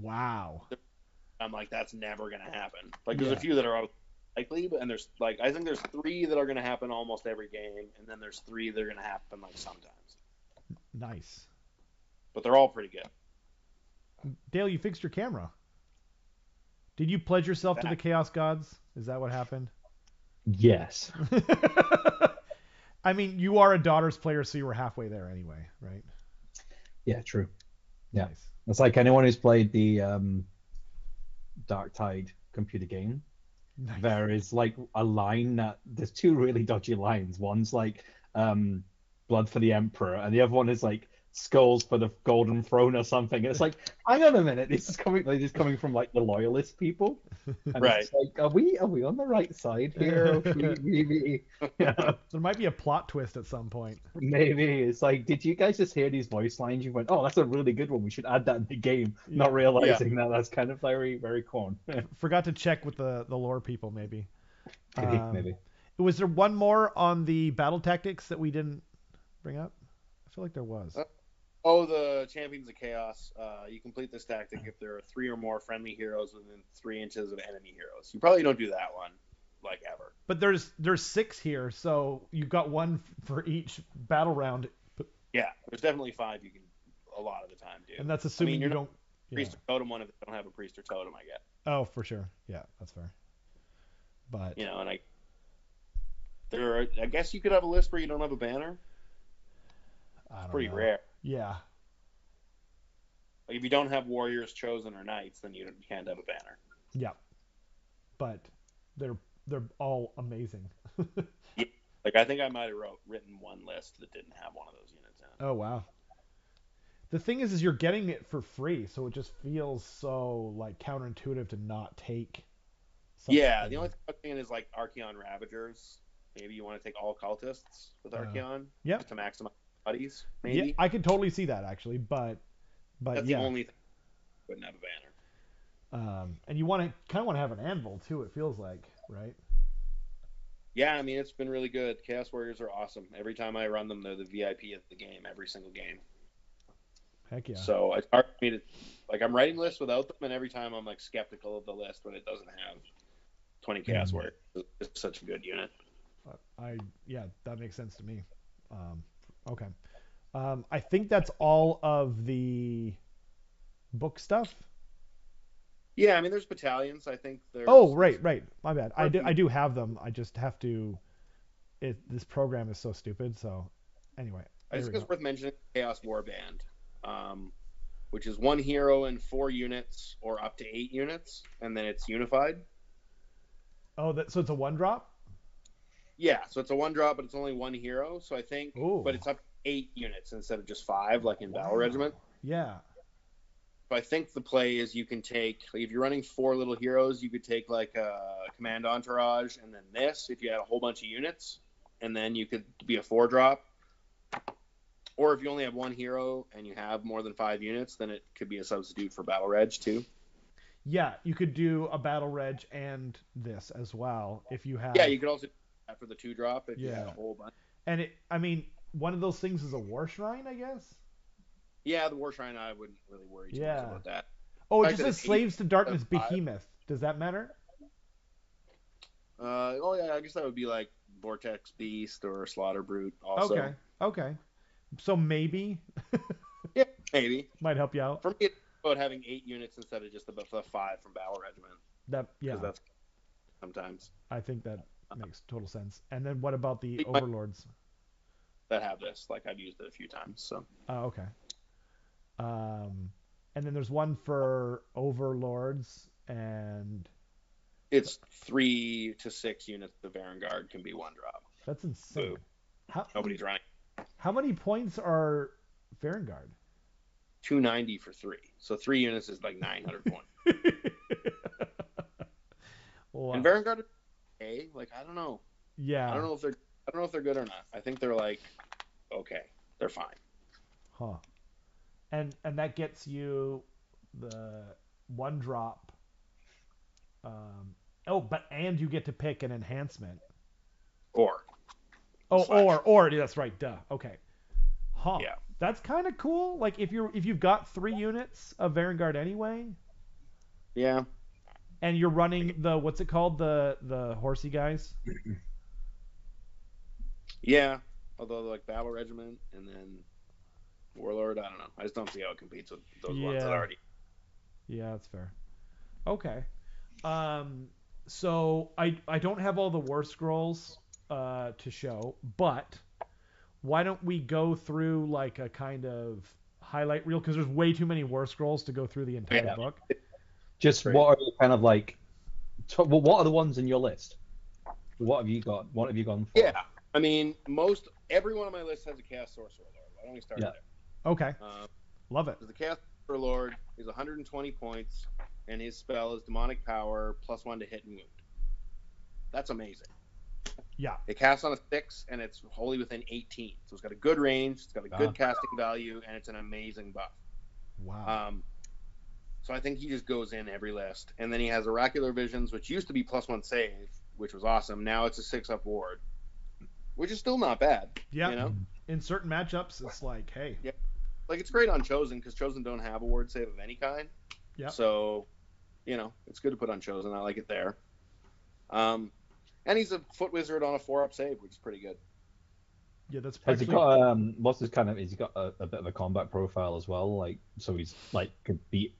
wow. I'm like, that's never going to happen. Like there's Yeah. a few that are likely, and there's like I think there's 3 that are going to happen almost every game, and then there's 3 that are going to happen like sometimes. Nice. But they're all pretty good. Dale, you fixed your camera. Did you pledge yourself to the Chaos Gods? Is that what happened? Yes. I mean, you are a Daughters player, so you were halfway there anyway, right? Yeah, true. Yeah. Nice. It's like anyone who's played the Dark Tide computer game. Nice. There is like a line that there's 2 really dodgy lines. One's like blood for the Emperor, and the other one is like skulls for the Golden Throne or something. And it's like, hang on a minute, this is coming from like the loyalist people. And Right. It's like, are we on the right side here? Maybe, There might be a plot twist at some point. maybe it's like, did you guys just hear these voice lines? You went, oh, that's a really good one. We should add that in the game. Not realizing that that's kind of very, very corn. Forgot to check with the lore people, maybe. Maybe. Was there one more on the battle tactics that we didn't bring up? I feel like there was. Oh, the Champions of Chaos. You complete this tactic if there are 3 or more friendly heroes within 3 inches of enemy heroes. You probably don't do that one, like, ever. But there's 6 here, so you've got 1 for each battle round. Yeah, there's definitely 5 you can a lot of the time do. And that's assuming you don't. Priest or totem one if they don't have a priest or totem, I get. Oh, for sure. Yeah, that's fair. But and I guess you could have a list where you don't have a banner. It's pretty rare. Yeah. Like if you don't have warriors, chosen, or knights, then you can't have a banner. Yeah. But they're all amazing. Yeah. Like I think I might have written one list that didn't have one of those units in it. Oh wow. The thing is you're getting it for free, so it just feels so like counterintuitive to not take something. Yeah, the only thing is like Archeon Ravagers. Maybe you want to take all cultists with Archeon. Yeah. Just to maximize buddies, maybe. Yeah, I could totally see that actually, but that's the only thing I wouldn't have a banner. And you kind of want to have an anvil too, it feels like, right? Yeah, I mean it's been really good. Chaos Warriors are awesome. Every time I run them, they're the VIP of the game, every single game. Heck yeah. So it's hard for me to I'm writing lists without them, and every time I'm like skeptical of the list when it doesn't have 20 Chaos Warriors. It's such a good unit. That makes sense to me. Okay. I think that's all of the book stuff. Yeah, I mean there's battalions. I think there's. Oh, right. My bad. I do have them. I just have to. This program is so stupid. So, anyway. I think it's worth mentioning Chaos Warband, which is 1 hero and 4 units, or up to 8 units, and then it's unified. Oh, so it's a 1-drop? Yeah, so it's a 1-drop, but it's only 1 hero. So I think, but it's up to 8 units instead of just 5, like in Battle Regiment. Yeah. So I think the play is you can take, if you're running 4 little heroes, you could take like a Command Entourage, and then this if you had a whole bunch of units, and then you could be a 4-drop. Or if you only have 1 hero and you have more than 5 units, then it could be a substitute for Battle Reg too. Yeah, you could do a battle reg and this as well if you Yeah, have. you could also do that for the 2-drop if you had a Yeah, whole bunch. and I mean, one of those things is a war shrine, I guess. Yeah, the War Shrine, I wouldn't really worry too much Yeah. about that. Oh, it The fact just that says it's 8 slaves to of darkness 5. behemoth. Does that matter? Oh yeah, I guess that would be like Vortex Beast or Slaughter Brute also. Okay. Okay. So maybe Yeah, maybe. might help you out. For me, it's about having 8 units instead of just the 5 from Battle Regiment, That because yeah, that's sometimes I think that makes total sense. And then what about the you might overlords? that have this. Like I've used it a few times, so Oh, okay. Um, and then there's one for overlords and it's 3 to 6 units of Vanguard can be 1-drop. that's insane. Boo. How Nobody's running. how many points are Vanguard? 290 for 3, so 3 units is like 900 points. Wow. And Vanguard, okay, like I don't know. Yeah. I don't know if they're good or not. I think they're like okay, they're fine. Huh. And that gets you the 1-drop. Oh, but and you get to pick an enhancement. Or Oh, slash. or that's right. Duh. Okay. Huh. Yeah. That's kind of cool. Like if you've got 3 units of Vanguard anyway, Yeah. and you're running the what's it called the horsey guys. Yeah. Although like Battle Regiment and then Warlord, I don't know. I just don't see how it competes with those ones that Yeah. already. Yeah, that's fair. Okay. Um. So I don't have all the war scrolls to show, but why don't we go through like a kind of highlight reel because there's way too many war scrolls to go through the entire Yeah. book. Just Great. what are you kind of like? Well, what are the ones in your list? What have you got? What have you gone for? Yeah. I mean, every one of my lists has a Chaos Sorcerer Lord. Why don't we start Yeah. there? Okay. Love it. The Chaos Sorcerer Lord is 120 points, and his spell is Demonic Power +1 to hit and wound. That's amazing. Yeah. It casts on a 6, and it's wholly within 18. So it's got a good range, it's got a good casting value, and it's an amazing buff. Wow. So I think he just goes in every list. And then he has Oracular Visions, which used to be +1 save, which was awesome. Now it's a 6-up ward, which is still not bad. Yeah. You know? In certain matchups, it's like, hey. Yeah. Like, it's great on Chosen, because Chosen don't have a ward save of any kind. Yeah. So, it's good to put on Chosen. I like it there. And he's a Foot Wizard on a 4-up save, which is pretty good. Yeah, that's Has he actually got what's his kind of? Has he got a bit of a combat profile as well? Like, so he's like could beat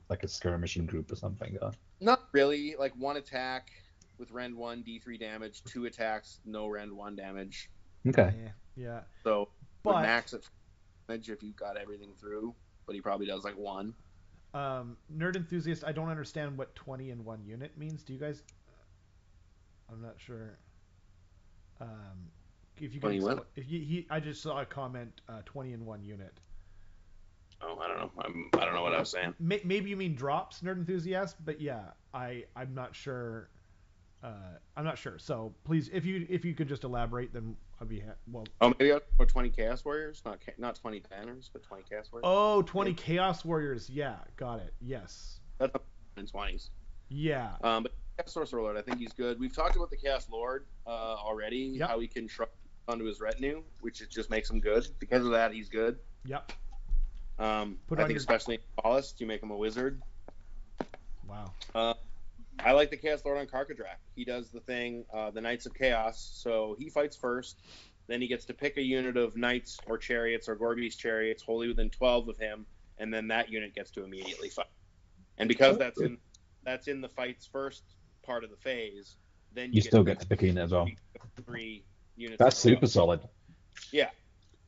like a skirmishing group or something. Not really. Like 1 attack with Rend 1, D3 damage, 2 attacks, no Rend 1 damage. Okay. Yeah. So But- would max at damage if you got everything through, but he probably does like 1. Nerd enthusiast, I don't understand what 20 in 1 unit means. Do you guys? I'm not sure. If you can, 20 what? I just saw a comment. 20 in 1 unit. Oh, I don't know. I don't know what I was saying. Maybe you mean drops, nerd enthusiast, but yeah, I'm not sure. I'm not sure. So please, if you could just elaborate, then I'd be well. Oh, maybe I'll go 20 Chaos Warriors, not 20 banners, but 20 Chaos Warriors. Oh, 20 Chaos Warriors. Yeah, got it. Yes. That's in 20s. Yeah. But Chaos Sorcerer Lord, I think he's good. We've talked about the Chaos Lord already. Yep. How he can shrug onto his retinue, which just makes him good. Because of that, he's good. Yep. I think especially in Tallest, you make him a wizard. Wow. I like the Chaos Lord on Karkadrak. He does the thing, the Knights of Chaos. So he fights first. Then he gets to pick a unit of Knights or Chariots or Gorby's Chariots wholly within 12 of him. And then that unit gets to immediately fight. And because that's in the fight's first part of the phase, then You still get to pick a unit as well. 3 units. That's super solid. Yeah.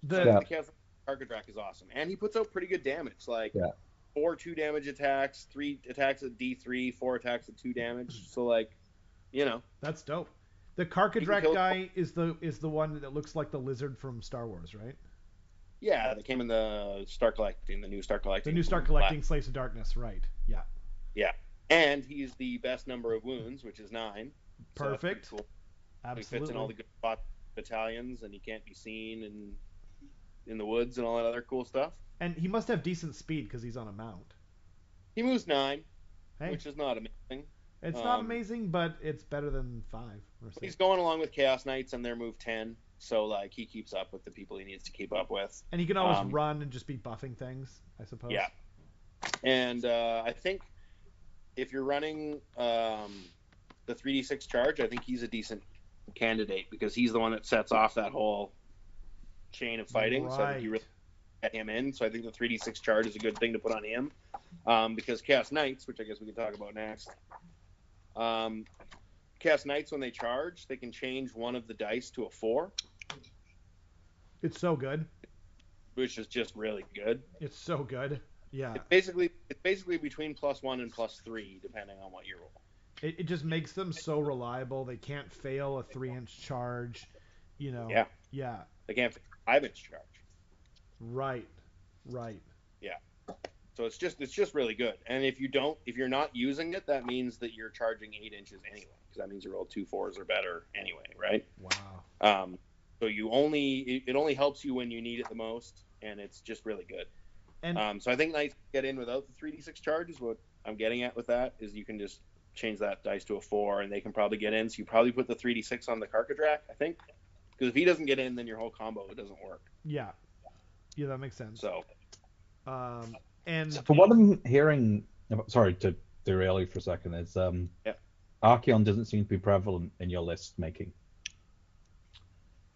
The The Chaos Karkadrak is awesome. And he puts out pretty good damage. Like 4 2-damage attacks, 3 attacks at D3, 4 attacks at 2 damage. So like, That's dope. The Karkadrak kill- guy is the one that looks like the lizard from Star Wars, right? yeah, they came in the Star Collecting, the new Star Collecting. The new Star Collecting Slaves of Darkness, right? Yeah. Yeah. And he's the best number of wounds, which is 9. So that's pretty Perfect. cool. Absolutely. He fits in all the good battalions, and he can't be seen in the woods and all that other cool stuff. And he must have decent speed because he's on a mount. He moves 9. Hey, which is not amazing. it's not amazing, but it's better than 5 or 6. He's going along with Chaos Knights and their move 10, so like he keeps up with the people he needs to keep up with. And he can always run and just be buffing things, I suppose. Yeah. And I think if you're running the 3d6 charge, I think he's a decent candidate because he's the one that sets off that whole chain of fighting. Right. So I think you really get him in. So I think the 3d6 charge is a good thing to put on him because Chaos Knights, which I guess we can talk about next, Chaos Knights, when they charge, they can change one of the dice to a 4. It's so good. Which is just really good. It's so good. Yeah. It's basically between +1 and +3, depending on what you roll. It just makes them so reliable. They can't fail a 3-inch charge. You know. Yeah. Yeah. They can't fail a 5-inch charge. Right. Yeah. So it's just really good. And if you're not using it, that means that you're charging 8 inches anyway, because that means you roll 2 4s or better anyway, right? Wow. So it only helps you when you need it the most, and it's just really good. And so I think Knights get in without the 3d6 charge is what I'm getting at with that, is you can just change that dice to a 4, and they can probably get in. So you probably put the 3d6 on the Karkadrak, I think, because if he doesn't get in, then your whole combo doesn't work. Yeah, that makes sense. So, and so for what I'm hearing, sorry to derail you for a second, is Archeon doesn't seem to be prevalent in your list making.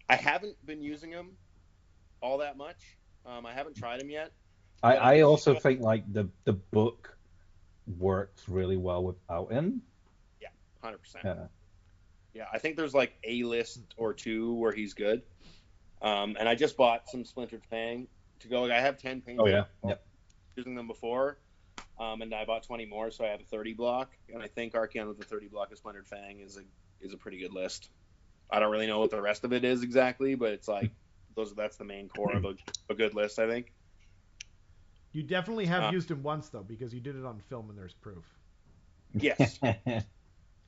I haven't been using him all that much. I haven't tried him yet. I also think like the book works really well without him. Yeah, 100%. Yeah, I think there's like a list or 2 where he's good. And I just bought some Splintered Fang to go. I have 10 paints. Oh yeah. Yep. Using them before. And I bought 20 more, so I have a 30 block. And I think Archeon with the 30 block of Splintered Fang is a pretty good list. I don't really know what the rest of it is exactly, but it's like that's the main core of a good list, I think. You definitely have used him once though, because you did it on film and there's proof. Yes.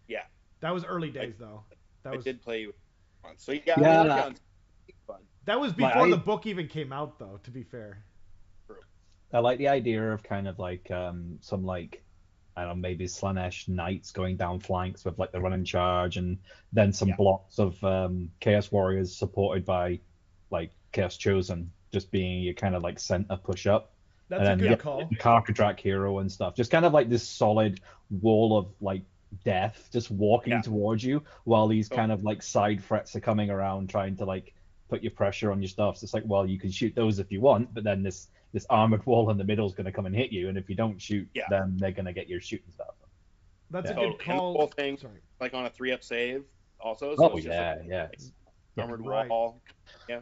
Yeah. That was early days though. I did play you once. So yeah, Archeon's fun. That was before the book even came out though, to be fair. True. I like the idea of kind of like some like, I don't know, maybe Slanesh knights going down flanks with like the run and charge, and then some blocks of Chaos Warriors supported by like Chaos Chosen, just being your kind of like center push up. That's a good call. Karkadrak hero and stuff. Just kind of like this solid wall of like death just walking towards you while these kind of like side threats are coming around trying to like put your pressure on your stuff. So it's like, well, you can shoot those if you want, but then this armored wall in the middle is going to come and hit you, and if you don't shoot, then they're going to get your shooting stuff. That's a good call. And the whole thing, like on a 3-up save also. So it's armored wall. Yeah.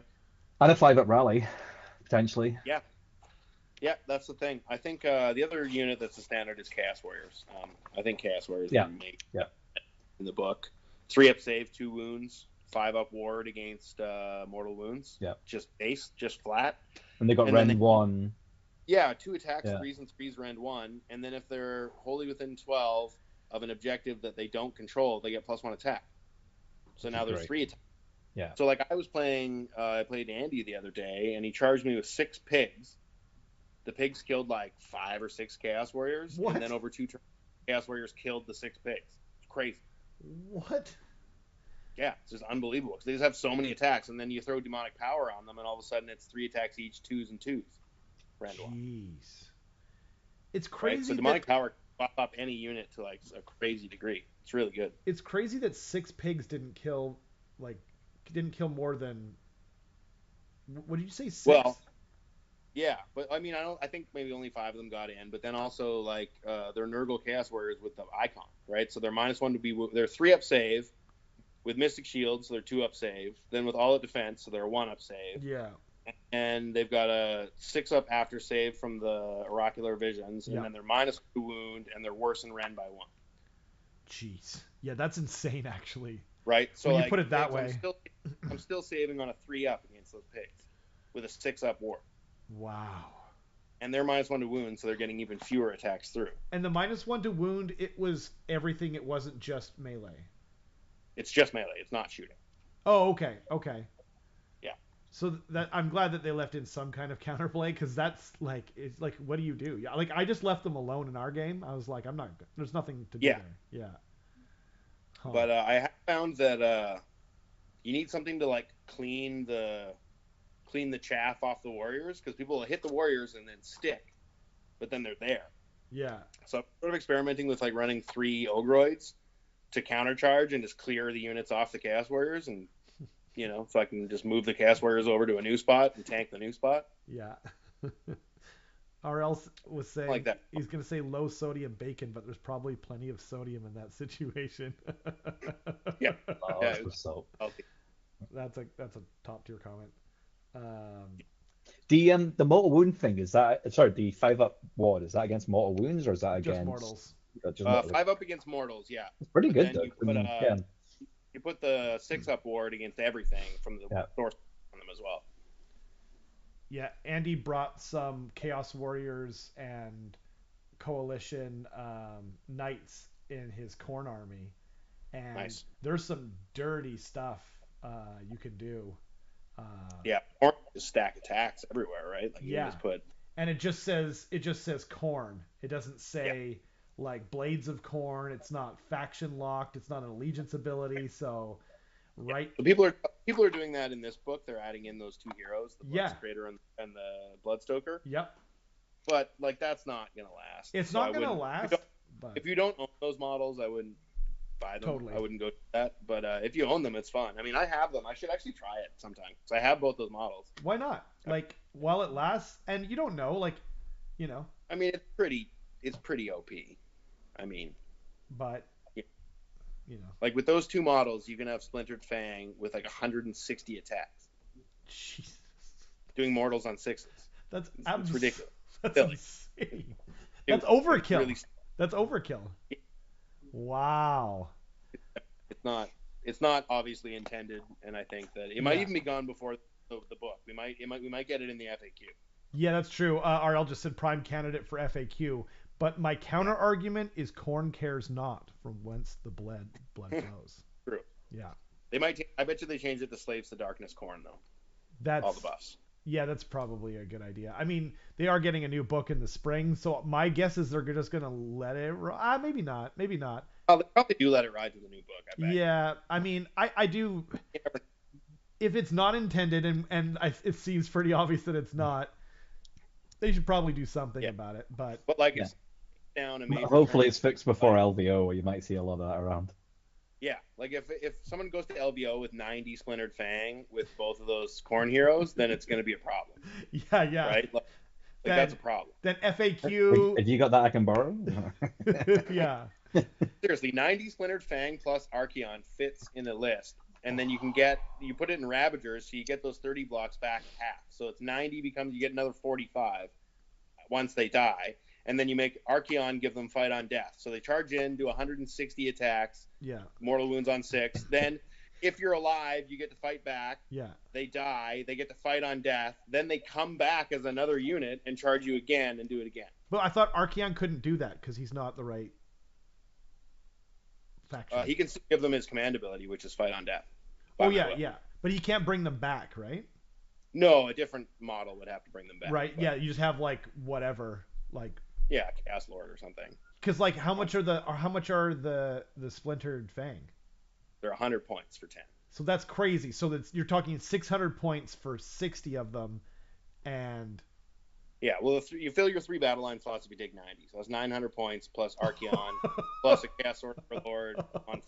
And a 5-up rally, potentially. Yeah, that's the thing. I think the other unit that's a standard is Chaos Warriors. I think Chaos Warriors make in the book. 3-up save, 2 wounds, 5-up ward against mortal wounds. Yeah. Just base, just flat. And they got Rend 1. Yeah, 2 attacks, 3s and 3s, Rend 1. And then if they're wholly within 12 of an objective that they don't control, they get +1 attack. So now there's 3 attacks. Yeah. So like I played Andy the other day, and he charged me with 6 pigs. The pigs killed like 5 or 6 Chaos Warriors, and then over 2 turns, Chaos Warriors killed the 6 pigs. It's crazy. What? Yeah, it's just unbelievable because they just have so many attacks, and then you throw demonic power on them, and all of a sudden it's 3 attacks each, 2s and 2s. Jeez. It's crazy. Right? So demonic power can buff up any unit to like a crazy degree. It's really good. It's crazy that 6 pigs didn't kill more than. What did you say? 6? Well. Yeah, but I mean, I think maybe only 5 of them got in, but then also like they're Nurgle Chaos Warriors with the icon, right? So they're -1 to be, they're 3-up save with Mystic Shield, so they're 2-up save. Then with all at defense, so they're 1-up save. Yeah. And they've got a 6-up after save from the Oracular Visions, and then they're -2 wound, and they're worse than Rend by 1. Jeez. Yeah, that's insane, actually. Right. So when like, you put it that way, I'm still saving on a 3-up against those pigs with a 6-up ward. Wow. And they're -1 to wound, so they're getting even fewer attacks through. And the -1 to wound, it was everything. It wasn't just melee. It's just melee. It's not shooting. Oh, okay. Yeah. So that I'm glad that they left in some kind of counterplay because that's like it's like what do you do? Yeah, like I just left them alone in our game. I was like, I'm not. There's nothing to do Yeah, there. Yeah. Huh. but I have found that you need something to like clean the chaff off the warriors because people will hit the warriors and then stick, but then they're there. Yeah. So I'm sort of experimenting with like running 3 Ogroids to countercharge and just clear the units off the Chaos Warriors, and so I can just move the Chaos Warriors over to a new spot and tank the new spot. Yeah. RL was Like saying that. he's going to say low sodium bacon, but there's probably plenty of sodium in that situation. Yeah. Oh, Yeah, that's so. healthy. That's a top tier comment. Um, The mortal wound thing, is that, sorry, the 5-up ward, is that against mortal wounds or is that just against mortals. just mortal? 5-up against mortals, yeah. It's pretty But good then though. Yeah, you put the 6-up ward against everything from the yeah. source on them as well. Yeah, Andy brought some Chaos Warriors and Coalition Knights in his Corn army, and Nice. there's some dirty stuff you can do. Uh, Yeah, or just stack attacks everywhere, right? Like you yeah, can just put and it just says Corn. It doesn't say like Blades of Corn. It's not faction locked. It's not an allegiance ability. So right. So people are doing that in this book. They're adding in those 2 heroes, the Yeah. Bloodscrader and the Bloodstoker. Yep. But like that's not gonna last. It's So not gonna last. But if you don't own those models, I wouldn't buy them. Totally. I wouldn't go to that. But if you own them, it's fun. I mean, I have them. I should actually try it sometime because I have both those models. why not? Like while it lasts, and you don't know, like you know, I mean, it's pretty OP. I mean, but Yeah. you know, like with those 2 models, you can have Splintered Fang with like 160 attacks, Jesus, doing mortals on 6s. It's ridiculous. That's Silly. insane. That's overkill. Really, That's overkill. Wow. it's not obviously intended, and I think that it might Yeah. even be gone before the book. We might get it in the FAQ. Yeah, that's true. RL just said prime candidate for FAQ, but my counter argument is Corn cares not from whence the blood flows. True. Yeah. I bet you they changed it to Slaves to Darkness Corn though. That's All the buffs. Yeah, that's probably a good idea. I mean, they are getting a new book in the spring, so my guess is they're just gonna let it. Maybe not. Maybe not. Oh, they probably do let it ride to the new book. I bet. Yeah, I mean, I do. If it's not intended, and it seems pretty obvious that it's not, they should probably do something about it. But like Yeah. it's down a major Hopefully turn. it's fixed before LVO, or you might see a lot of that around. Yeah, like if someone goes to LBO with 90 Splintered Fang with both of those Corn heroes, then it's going to be a problem, yeah, right? Like that's a problem. Then FAQ. Have you got that I can borrow? Yeah. Seriously, 90 Splintered Fang plus Archeon fits in a list, and then you put it in Ravagers, so you get those 30 blocks back half. So it's 90 becomes you get another 45 once they die, and then you make Archeon give them fight on death. So they charge in, do 160 attacks, Yeah. mortal wounds on 6. Then if you're alive, you get to fight back. Yeah. They die, they get to fight on death. Then they come back as another unit and charge you again and do it again. But I thought Archeon couldn't do that because he's not the right faction. He can still give them his command ability, which is fight on death. Oh yeah, yeah. But he can't bring them back, right? No, a different model would have to bring them back. Right. But, Yeah. You just have like whatever, like. Yeah, Chaos Lord or something. Because like, how much are the splintered fang? They're 100 points for 10. So that's crazy. So you're talking 600 points for 60 of them, and. Yeah, well, you fill your 3 battle line slots if you take 90. So that's 900 points plus Archeon plus a Chaos Lord on.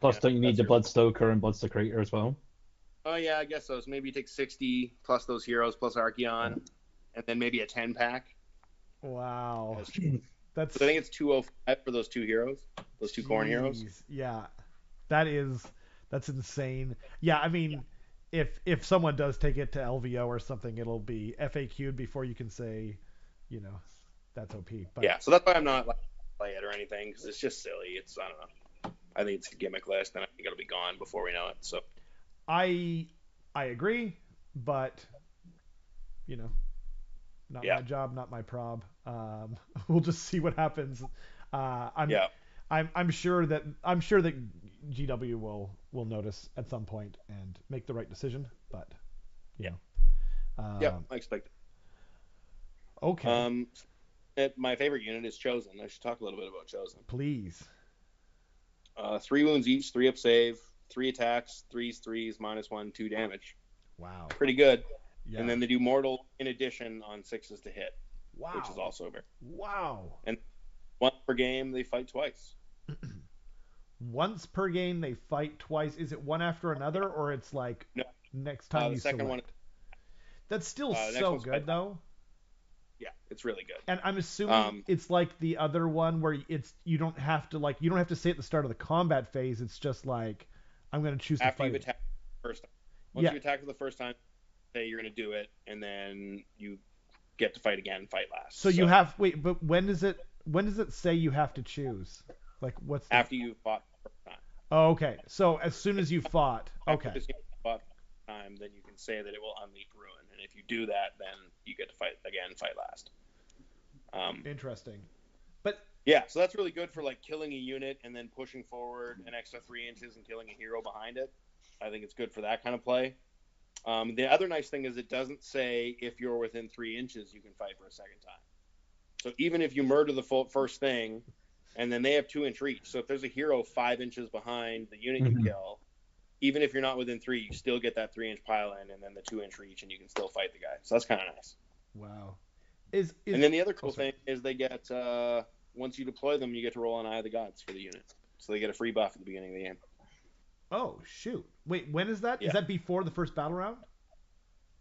Plus, don't you need the Bloodstoker and Bloodsecrator as well? Oh yeah, I guess so. So maybe you take 60 plus those heroes plus Archeon, and then maybe a 10 pack. Wow. That's. So I think it's 205 for those 2 heroes, those 2 Corn heroes. Yeah, that's insane. Yeah, I mean, if someone does take it to LVO or something, it'll be FAQ'd before you can say, that's OP. But yeah, so that's why I'm not like play it or anything because it's just silly. I don't know. I think it's a gimmick list, and I think it'll be gone before we know it. So I agree, but not my job, not my prob. We'll just see what happens. I'm sure that GW will notice at some point and make the right decision, but You know. Yep, I expect it. Okay. My favorite unit is Chosen. I should talk a little bit about Chosen. Please. 3 wounds each, 3 up save, 3 attacks, threes, -1, 2 damage. Wow. Pretty good. Yeah. And then they do mortal in addition on 6s to hit, wow. which is also very. Wow. And once per game, they fight twice. Once per game, they fight twice. Is it one after another, or it's like No. next time The you second select? one. That's still next so one's good, though. Yeah, it's really good. And I'm assuming it's like the other one where you don't have to say at the start of the combat phase. It's just like I'm going to choose to After fight. you attack the first time. Once you attack for the first time, say you're going to do it, and then you get to fight again, fight last. So you have but when does it say you have to choose? Like what's after you fought the first time. Oh, okay. So as soon as you fought, okay. After you fought the time, then you can say that it will unleash ruin, and if you do that, then you get to fight again, fight last. Interesting. But yeah, so that's really good for like killing a unit and then pushing forward an extra 3 inches and killing a hero behind it. I think it's good for that kind of play. The other nice thing is it doesn't say if you're within 3 inches you can fight for a second time. So even if you murder the first thing, and then they have 2-inch reach. So if there's a hero 5 inches behind the unit you kill, even if you're not within 3, you still get that 3-inch pile in, and then the 2-inch reach, and you can still fight the guy. So that's kind of nice. Wow. And then the other cool thing is they get once you deploy them, you get to roll on Eye of the Gods for the unit. So they get a free buff at the beginning of the game. Oh shoot! Wait, when is that? Yeah. Is that before the first battle round?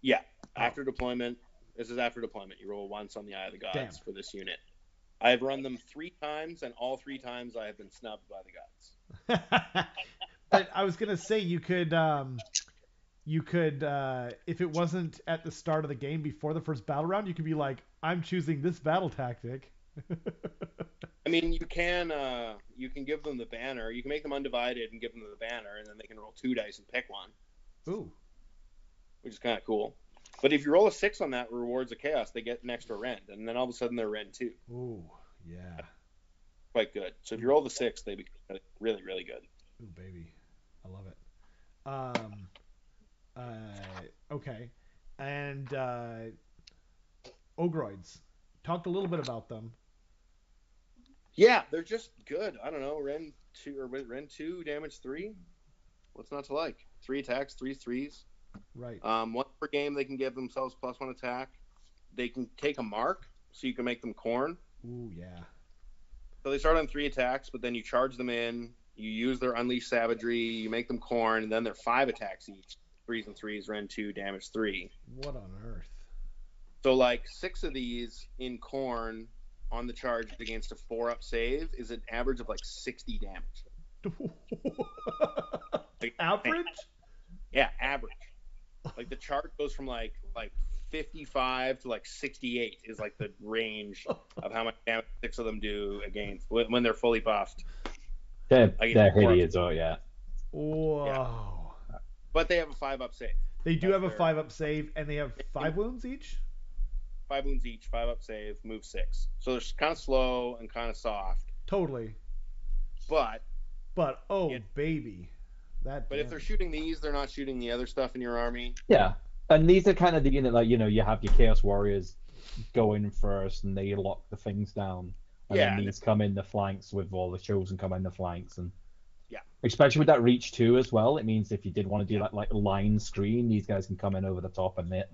Yeah, after deployment. This is after deployment. You roll once on the Eye of the Gods for this unit. I've run them 3 times, and all 3 times I have been snubbed by the gods. But I was gonna say you could if it wasn't at the start of the game before the first battle round, you could be like, I'm choosing this battle tactic. I mean, you can give them the banner. You can make them undivided and give them the banner, and then they can roll 2 dice and pick one. Ooh. Which is kind of cool. But if you roll a 6 on that, rewards of chaos, they get an extra rend, and then all of a sudden they're rend 2. Ooh, yeah. Quite good. So if you roll the 6, they become really, really good. Ooh, baby, I love it. Okay, and Ogroids. Talked a little bit about them. Yeah, they're just good. I don't know, rend 2, damage 3. What's not to like? 3 attacks, 3 threes. Right. Once per game, they can give themselves +1 attack. They can take a mark, so you can make them corn. Ooh, yeah. So they start on 3 attacks, but then you charge them in. You use their Unleashed Savagery. You make them corn, and then they're 5 attacks each. 3s and 3s, rend 2, damage 3. What on earth? So like 6 of these in corn on the charge against a 4-up save is an average of like 60 damage. Like, average? Yeah, average. Like the chart goes from like 55 to like 68 is like the range of how much damage 6 of them do against when they're fully buffed. They're hideous, yeah. Whoa. Yeah. But they have a 5-up save. They do have a 5-up save, and they have 5 wounds each? 5 wounds each, 5-up save, move 6. So they're kind of slow and kind of soft. Totally. But baby. But if they're shooting these, they're not shooting the other stuff in your army. Yeah. And these are kind of the unit, like, you have your Chaos Warriors go in first, and they lock the things down. And then these come in the flanks with all the Chosen come in the flanks. And especially with that reach 2 as well, it means if you did want to do that like line screen, these guys can come in over the top and hit.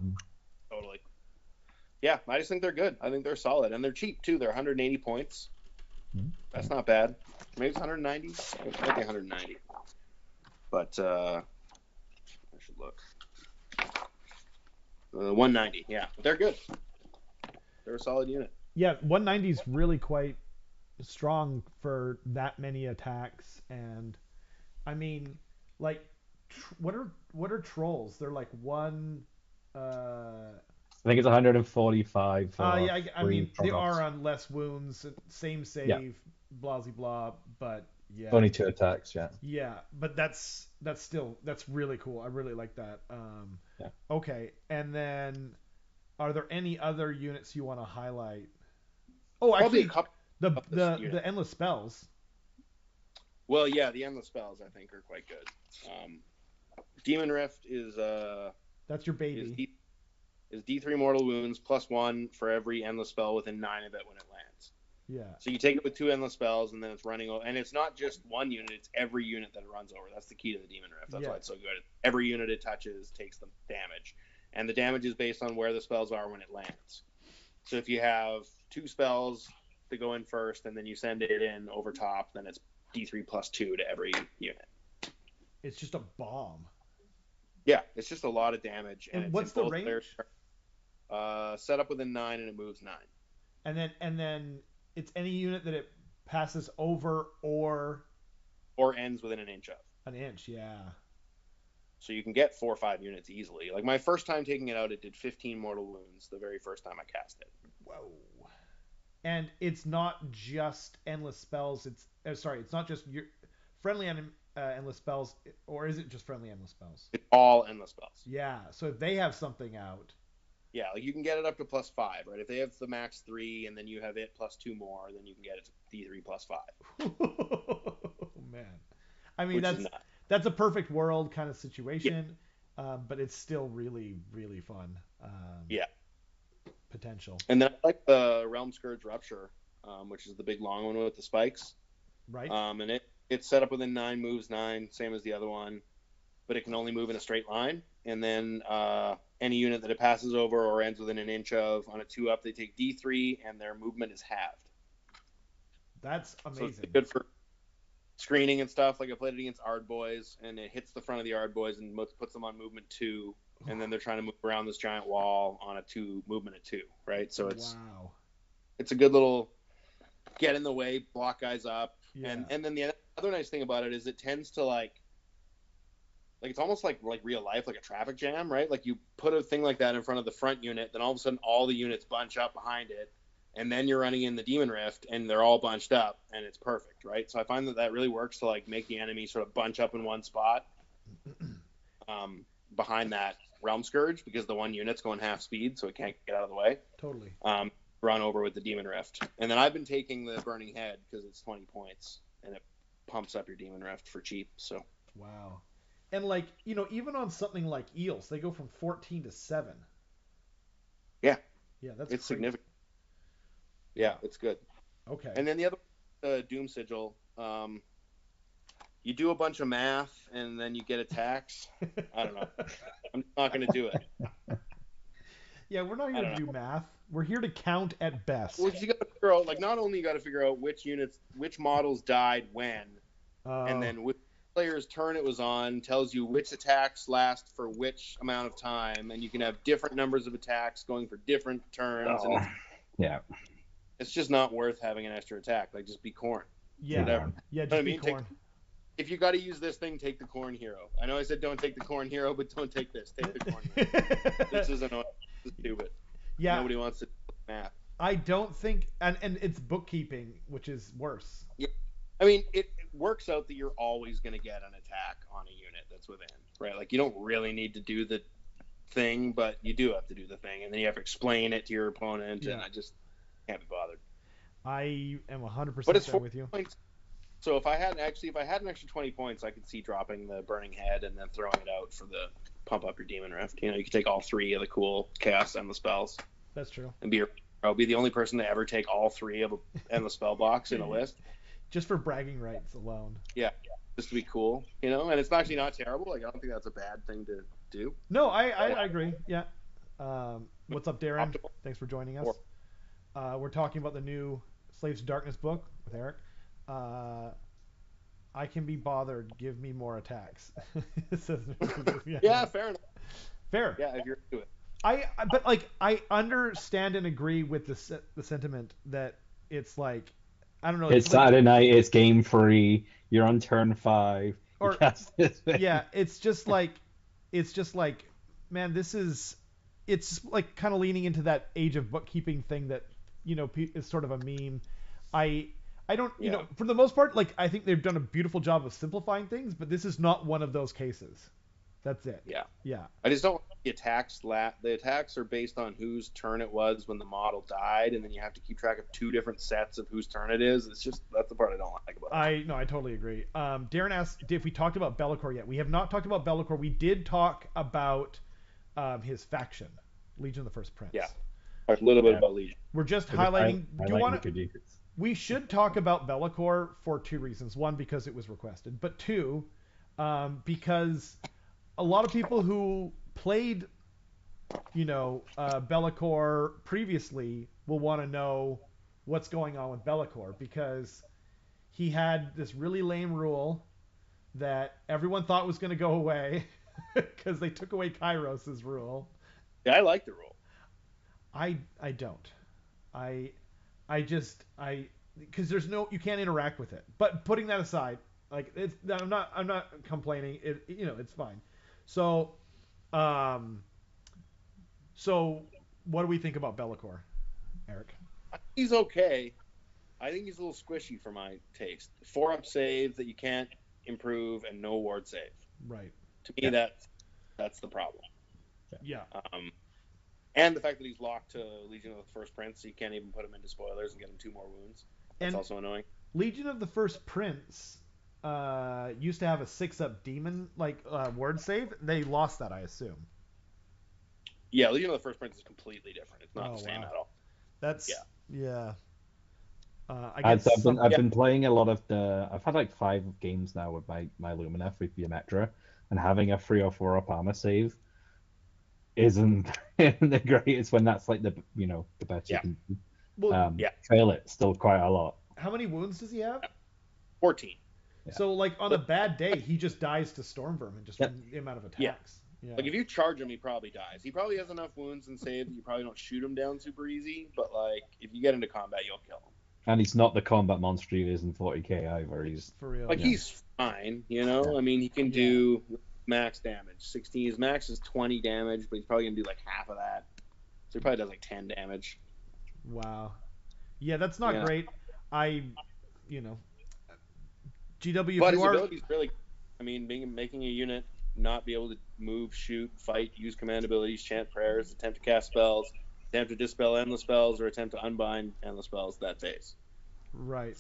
Totally. Yeah, I just think they're good. I think they're solid. And they're cheap, too. They're 180 points. That's not bad. Maybe it's 190? It might be 190. But I should look. 190, yeah. They're good. They're a solid unit. Yeah, 190 is really quite strong for that many attacks. And, I mean, like, what are trolls? They're like one... I think it's 145. Yeah, I mean, they are on less wounds, same save, blah, blah, but yeah. Only 2 attacks, yeah. Yeah, but that's really cool. I really like that. Okay, and then are there any other units you want to highlight? Oh, actually, the endless spells. Well, yeah, the endless spells I think are quite good. Demon Rift is That's your Is baby. D3 mortal wounds +1 for every endless spell within 9 of it when it lands. Yeah. So you take it with 2 endless spells, and then it's running over. And it's not just one unit; it's every unit that it runs over. That's the key to the Demon Rift. That's Yeah. why it's so good. Every unit it touches takes the damage, and the damage is based on where the spells are when it lands. So if you have 2 spells to go in first, and then you send it in over top, then it's D3 +2 to every unit. It's just a bomb. Yeah, it's just a lot of damage, and And it's what's in the both range? players. Set up within 9, and it moves 9. And then it's any unit that it passes over or Or ends within an inch of. an inch. Yeah. So you can get 4 or 5 units easily. Like my first time taking it out, it did 15 mortal wounds the very first time I cast it. Whoa. And it's not just endless spells. Sorry, it's not just your friendly endless spells, or is it just friendly endless spells? It's all endless spells. Yeah. So if they have something out. Yeah, like you can get it up to +5, right? If they have the max 3 and then you have it +2 more, then you can get it to D3 +5. Oh man. I mean Which that's a perfect world kind of yeah. situation, but it's still really really fun. Yeah. Potential. And then I like the Realm Scourge Rupture, which is the big long one with the spikes. Right. And it's set up within 9, moves 9, same as the other one, but it can only move in a straight line. And then any unit that it passes over or ends within an inch of on a 2-up, they take D3, and their movement is halved. That's amazing. So it's good for screening and stuff. Like I played it against Ard Boys, and it hits the front of the Ard Boys and puts them on movement 2, and then they're trying to move around this giant wall on a 2 movement of 2, right? So it's a good little get in the way, block guys up, yeah. and then the other nice thing about it is it tends to like it's almost like real life, like a traffic jam, right? Like you put a thing like that in front of the front unit, then all of a sudden all the units bunch up behind it, and then you're running in the Demon Rift, and they're all bunched up, and it's perfect, right? So I find that really works to like make the enemy sort of bunch up in one spot behind that Realm Scourge, because the one unit's going half speed, so it can't get out of the way. Totally. Run over with the Demon Rift. And then I've been taking the Burning Head because it's 20 points, and it pumps up your Demon Rift for cheap, so. Wow. And like, even on something like Eels, they go from 14 to 7. Yeah. Yeah, that's it's crazy. Significant. Yeah, it's good. Okay. And then the other Doom Sigil, you do a bunch of math and then you get attacks. I don't know. I'm not going to do it. Yeah, we're not here to do math. We're here to count at best. Well, you got to figure out, like, not only you got to figure out which models died when, and then which player's turn it was on, tells you which attacks last for which amount of time, and you can have different numbers of attacks going for different turns. Oh, and it's just not worth having an extra attack. Like, just be Khorne. Yeah. Whatever. Yeah, just be Khorne. If you got to use this thing, take the Khorne hero. I know I said don't take the Khorne hero, but don't take this. Take the Khorne hero. This is annoying. This is stupid. Yeah. Nobody wants to do math. I don't think, and it's bookkeeping, which is worse. Yeah. I mean, it works out that you're always going to get an attack on a unit that's within, right? Like, you don't really need to do the thing, but you do have to do the thing, and then you have to explain it to your opponent, and I just can't be bothered. I am 100% with you. Points. So if I had an extra 20 points, I could see dropping the Burning Head and then throwing it out for the pump up your Demon Rift. You could take all 3 of the cool Chaos Endless spells. That's true. And I'll be the only person to ever take all 3 of an Endless spell box in a list. Just for bragging rights alone. Yeah, just to be cool, and it's actually not terrible. Like, I don't think that's a bad thing to do. No, I agree. Yeah. What's up, Darren? Thanks for joining us. We're talking about the new Slaves to Darkness book with Eric. I can be bothered. Give me more attacks. Yeah, fair enough. Fair. Yeah, if you're into it. But I understand and agree with the sentiment that it's like, I don't know. It's Saturday night. It's game 3. You're on turn 5. Or yeah, it's just like, man, it's like kind of leaning into that age of bookkeeping thing that is sort of a meme. I don't, for the most part, like, I think they've done a beautiful job of simplifying things, but this is not one of those cases. That's it. Yeah. Yeah. I just don't want the attacks. The attacks are based on whose turn it was when the model died, and then you have to keep track of 2 different sets of whose turn it is. It's just, that's the part I don't like about it. I totally agree. Darren asked if we talked about Be'lakor yet. We have not talked about Be'lakor. We did talk about his faction, Legion of the First Yeah. Prince. Talk a little bit Yeah. about Legion. We're just It was highlighting. Do you want highlighting to? good use. We should talk about Be'lakor for two reasons. One, because it was requested, but two, because a lot of people who played, Be'lakor previously will want to know what's going on with Be'lakor because he had this really lame rule that everyone thought was going to go away because they took away Kairos' rule. Yeah, I like the rule. I don't. I I just I because there's no you can't interact with it. But putting that aside, like I'm not complaining. It's fine. So um so what do we think about Be'lakor, Eric? He's okay. I think he's a little squishy for my taste. 4-up save that you can't improve and no ward save. Right. To me, Yeah. that's the problem. Yeah. And the fact that he's locked to Legion of the First Prince, so you can't even put him into spoilers and get him 2 more wounds. That's And also annoying. Legion of the First Prince used to have a 6-up demon word save. They lost that, I assume. Yeah, Legion of the First Prince is completely different. It's not Oh, the same wow. at all. That's Yeah. yeah. I I've guess been I've Yeah. been playing a lot of the. I've had like 5 games now with my Lumineth with Biometra, and having a 3 or 4-up armor save isn't the greatest when that's like the best you Yeah. can do. well, Yeah. Fail it still quite a lot. how many wounds does he have? 14. Yeah. So like on a bad day, he just dies to storm vermin just Yep. from the amount of Yeah. attacks. Yeah. Like if you charge him, he probably dies. He probably has enough wounds and save that you probably don't shoot him down super easy. But like if you get into combat, you'll kill him. And he's not the combat monster he is in 40k either. He's For real. Like Yeah. he's fine, Yeah. I mean, he can do max damage. 16. His max is 20 damage, but he's probably gonna do like half of that. So he probably does like 10 damage. Wow. Yeah, that's not Yeah. great. You know, GW, But if his you are, ability's really, I mean, making a unit not be able to move, shoot, fight, use command abilities, chant prayers, attempt to cast spells, attempt to dispel endless spells, or attempt to unbind endless spells that phase. right.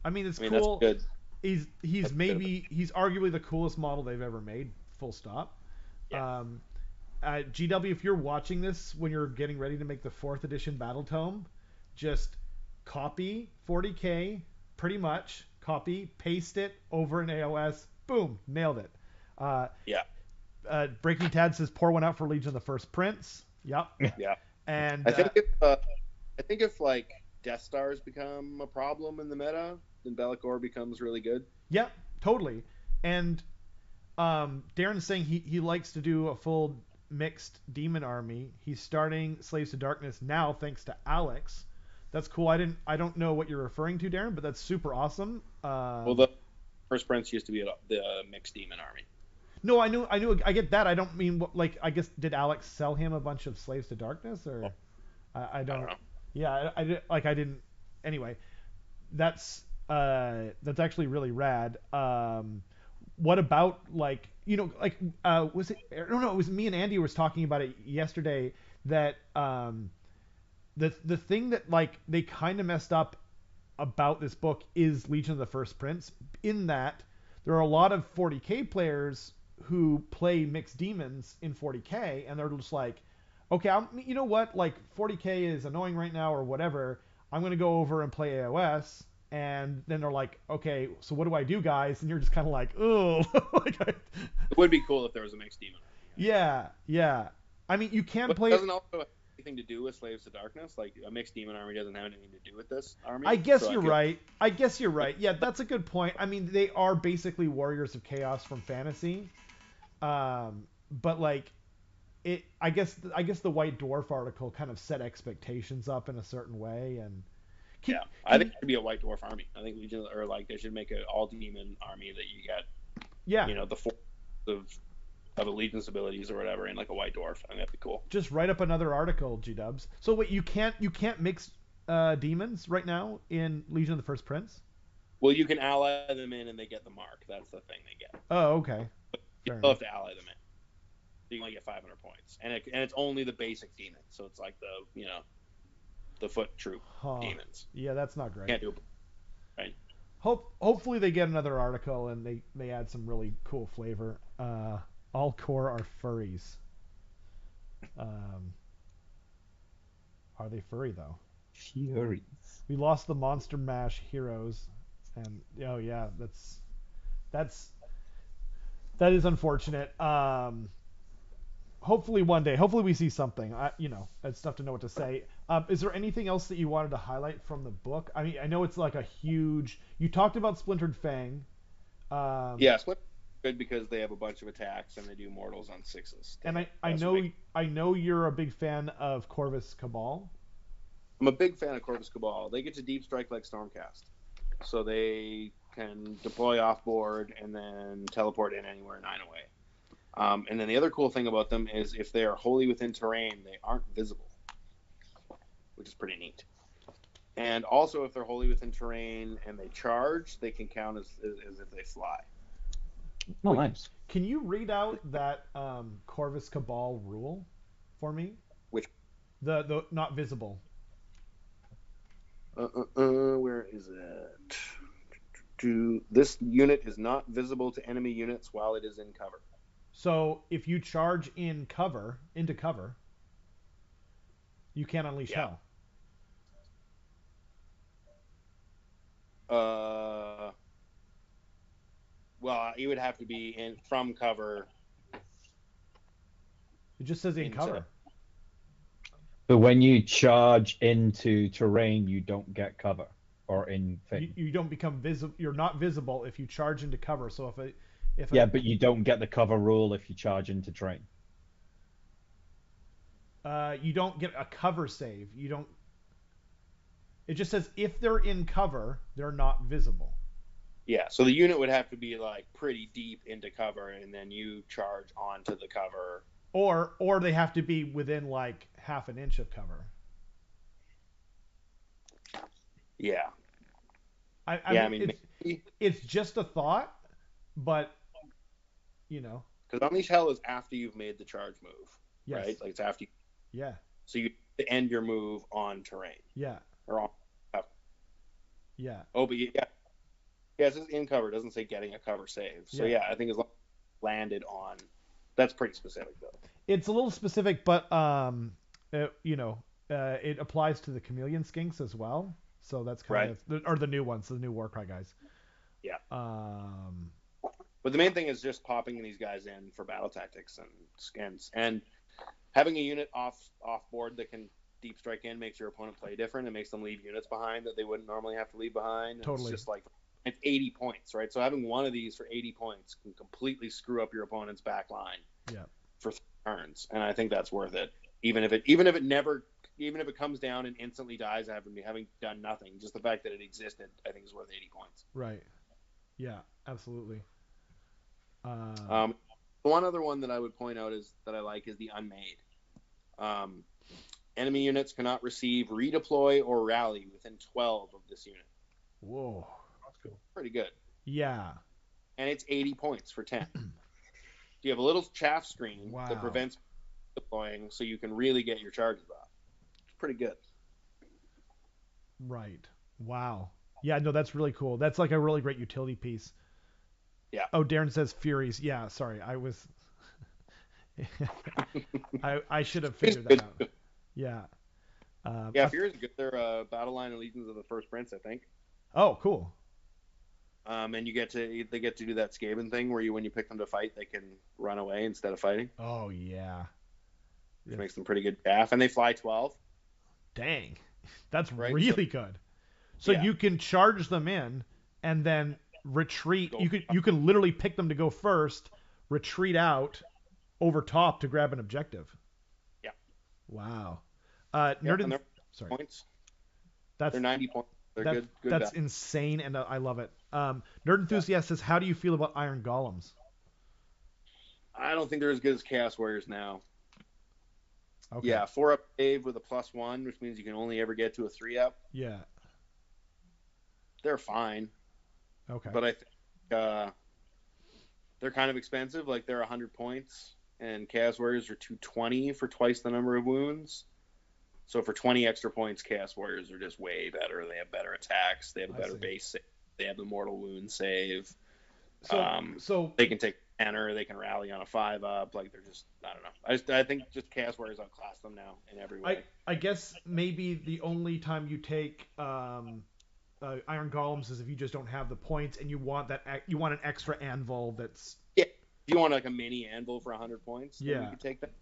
I mean, it's I mean, cool. that's good. He's That's he's arguably the coolest model they've ever made. Full stop. Yeah. GW, if you're watching this when you're getting ready to make the 4th edition Battle Tome, just copy 40k, pretty much copy, paste it over in AOS, boom, nailed it. Yeah. Breaking Tad says pour one out for Legion of the First Prince. Yep. Yeah. And I think if like Death Stars become a problem in the meta, then Be'lakor becomes really good. yeah, totally. And Darren's saying he likes to do a full mixed demon army. He's starting Slaves to Darkness now thanks to Alex. That's cool. I don't know what you're referring to, Darren, but that's super awesome. Well, the First Prince used to be the mixed demon army. No, I get that. I don't mean I guess did Alex sell him a bunch of Slaves to Darkness or I don't know. Yeah, I didn't. Anyway, that's actually really rad. What about was it? No, it was me and Andy was talking about it yesterday that the thing that they kind of messed up about this book is Legion of the First Prince in that there are a lot of 40k players who play mixed demons in 40k and they're just like, okay, you know what, 40k is annoying right now or whatever, I'm going to go over and play AOS. And then they're like, okay, so what do I do, guys? And you're just kind of like, oh. It would be cool if there was a mixed demon army. Yeah. I mean, you can But play it doesn't also have anything to do with Slaves to Darkness. Like a mixed demon army doesn't have anything to do with this army. I guess So you're right. Yeah, that's a good point. I mean, they are basically warriors of chaos from fantasy. But I guess the White Dwarf article kind of set expectations up in a certain way and I think it should be a White Dwarf army. I think Legion they should make an all demon army that you get the force of allegiance abilities or whatever in like a White Dwarf. I think that'd be cool. Just write up another article, G-dubs. So wait, you can't mix demons right now in Legion of the First Prince? Well, you can ally them in and they get the mark. That's the thing they get. Oh, okay. You still have to ally them in. So you can only get 500 points, and it's only the basic demons. So it's like the foot troop demons. Yeah, that's not great. Can't do it. Right. Hopefully they get another article and they add some really cool flavor. All core are furries. Um, are they furry though? Furies. We lost the Monster Mash heroes, and oh yeah, that's that is unfortunate. Hopefully one day, hopefully we see something. It's tough to know what to say. Is there anything else that you wanted to highlight from the book? I mean, I know it's like a huge. You talked about Splintered Fang. Yeah, Split good because they have a bunch of attacks and they do mortals on sixes. And I know you're a big fan of Corvus Cabal. I'm a big fan of Corvus Cabal. They get to deep strike like Stormcast, so they can deploy off board and then teleport in anywhere 9 away. And then the other cool thing about them is if they are wholly within terrain, they aren't visible, which is pretty neat. And also, if they're wholly within terrain and they charge, they can count as if they fly. Oh, nice. Can you read out that Corvus Cabal rule for me? Which the not visible. Where is it? This unit is not visible to enemy units while it is in cover. So if you charge into cover, you can't unleash hell. Well, you would have to be from cover. It just says in cover. But when you charge into terrain, you don't get cover or in thing. You don't become visible. You're not visible if you charge into cover. So but you don't get the cover rule if you charge into terrain. You don't get a cover save. You don't. It just says if they're in cover, they're not visible. Yeah, so the unit would have to be like pretty deep into cover, and then you charge onto the cover. Or they have to be within like half an inch of cover. Yeah. I mean it's just a thought, but because unleash hell is after you've made the charge move, yes. Right? Like it's after. Yeah. So you end your move on terrain. Yeah. Or on cover. Yeah. Oh, but yeah. Yeah, it says in cover. It doesn't say getting a cover save. So yeah, I think as long as landed on, that's pretty specific though. It's a little specific, but it applies to the chameleon skinks as well. So that's kind of or the new ones, the new Warcry guys. Yeah. But the main thing is just popping these guys in for battle tactics and skins, and having a unit off board that can deep strike in makes your opponent play different. It makes them leave units behind that they wouldn't normally have to leave behind. Totally. It's just like it's 80 points, right? So having one of these for 80 points can completely screw up your opponent's back line. Yeah. For 3 turns, and I think that's worth it. Even if it comes down and instantly dies having done nothing, just the fact that it existed, I think is worth 80 points. Right. Yeah, absolutely. One other one that I would point out is that I like is the unmade. Enemy units cannot receive redeploy or rally within 12 of this unit. Whoa. That's cool. Pretty good. Yeah. And it's 80 points for 10. You have a little chaff screen that prevents deploying, so you can really get your charges off. It's pretty good. Right. Wow. Yeah, no, that's really cool. That's like a really great utility piece. Yeah. Oh, Darren says Furies. Yeah, sorry. I was I should have figured that out. Yeah. Furies are good. They're Battle Line and Legions of the First Prince, I think. Oh, cool. And they get to do that Skaven thing where when you pick them to fight, they can run away instead of fighting. Oh yeah. Which makes them pretty good chaff, and they fly 12. Dang, that's really good. So you can charge them in and then retreat. You can literally pick them to go first, retreat out over top to grab an objective. Yeah. Wow. Sorry. Points. They're 90 points. They're good. That's insane, and I love it. Nerd Enthusiast says, how do you feel about Iron Golems? I don't think they're as good as Chaos Warriors now. Okay. Yeah, 4-up save with a +1, which means you can only ever get to a 3-up. Yeah. They're fine. Okay. But I think they're kind of expensive. Like, they're 100 points, and Chaos Warriors are 220 for twice the number of wounds. So for 20 extra points, Chaos Warriors are just way better. They have better attacks. They have a better base save. They have the mortal wound save. So they can take 10-er, they can rally on a 5-up. Like they're just, I don't know. I think just Chaos Warriors outclass them now in every way. I guess maybe the only time you take Iron Golems is if you just don't have the points and you want you want an extra anvil that's Yeah, if you want like a mini anvil for 100 points, then yeah. you could take that.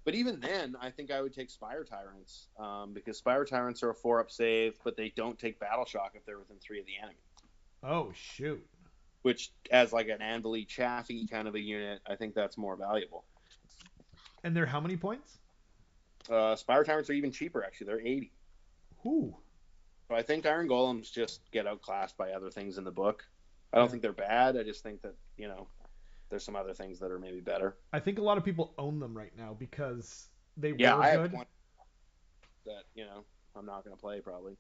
But even then, I think I would take Spire Tyrants because Spire Tyrants are a 4-up save, but they don't take Battle Shock if they're within 3 of the enemy. Oh shoot! Which, as like an anvil-y, chaffy kind of a unit, I think that's more valuable. And they're how many points? Spire Tyrants are even cheaper, actually. They're 80. Ooh. So I think Iron Golems just get outclassed by other things in the book. I don't think they're bad. I just think that, there's some other things that are maybe better. I think a lot of people own them right now because they were I good. have one that, I'm not going to play probably.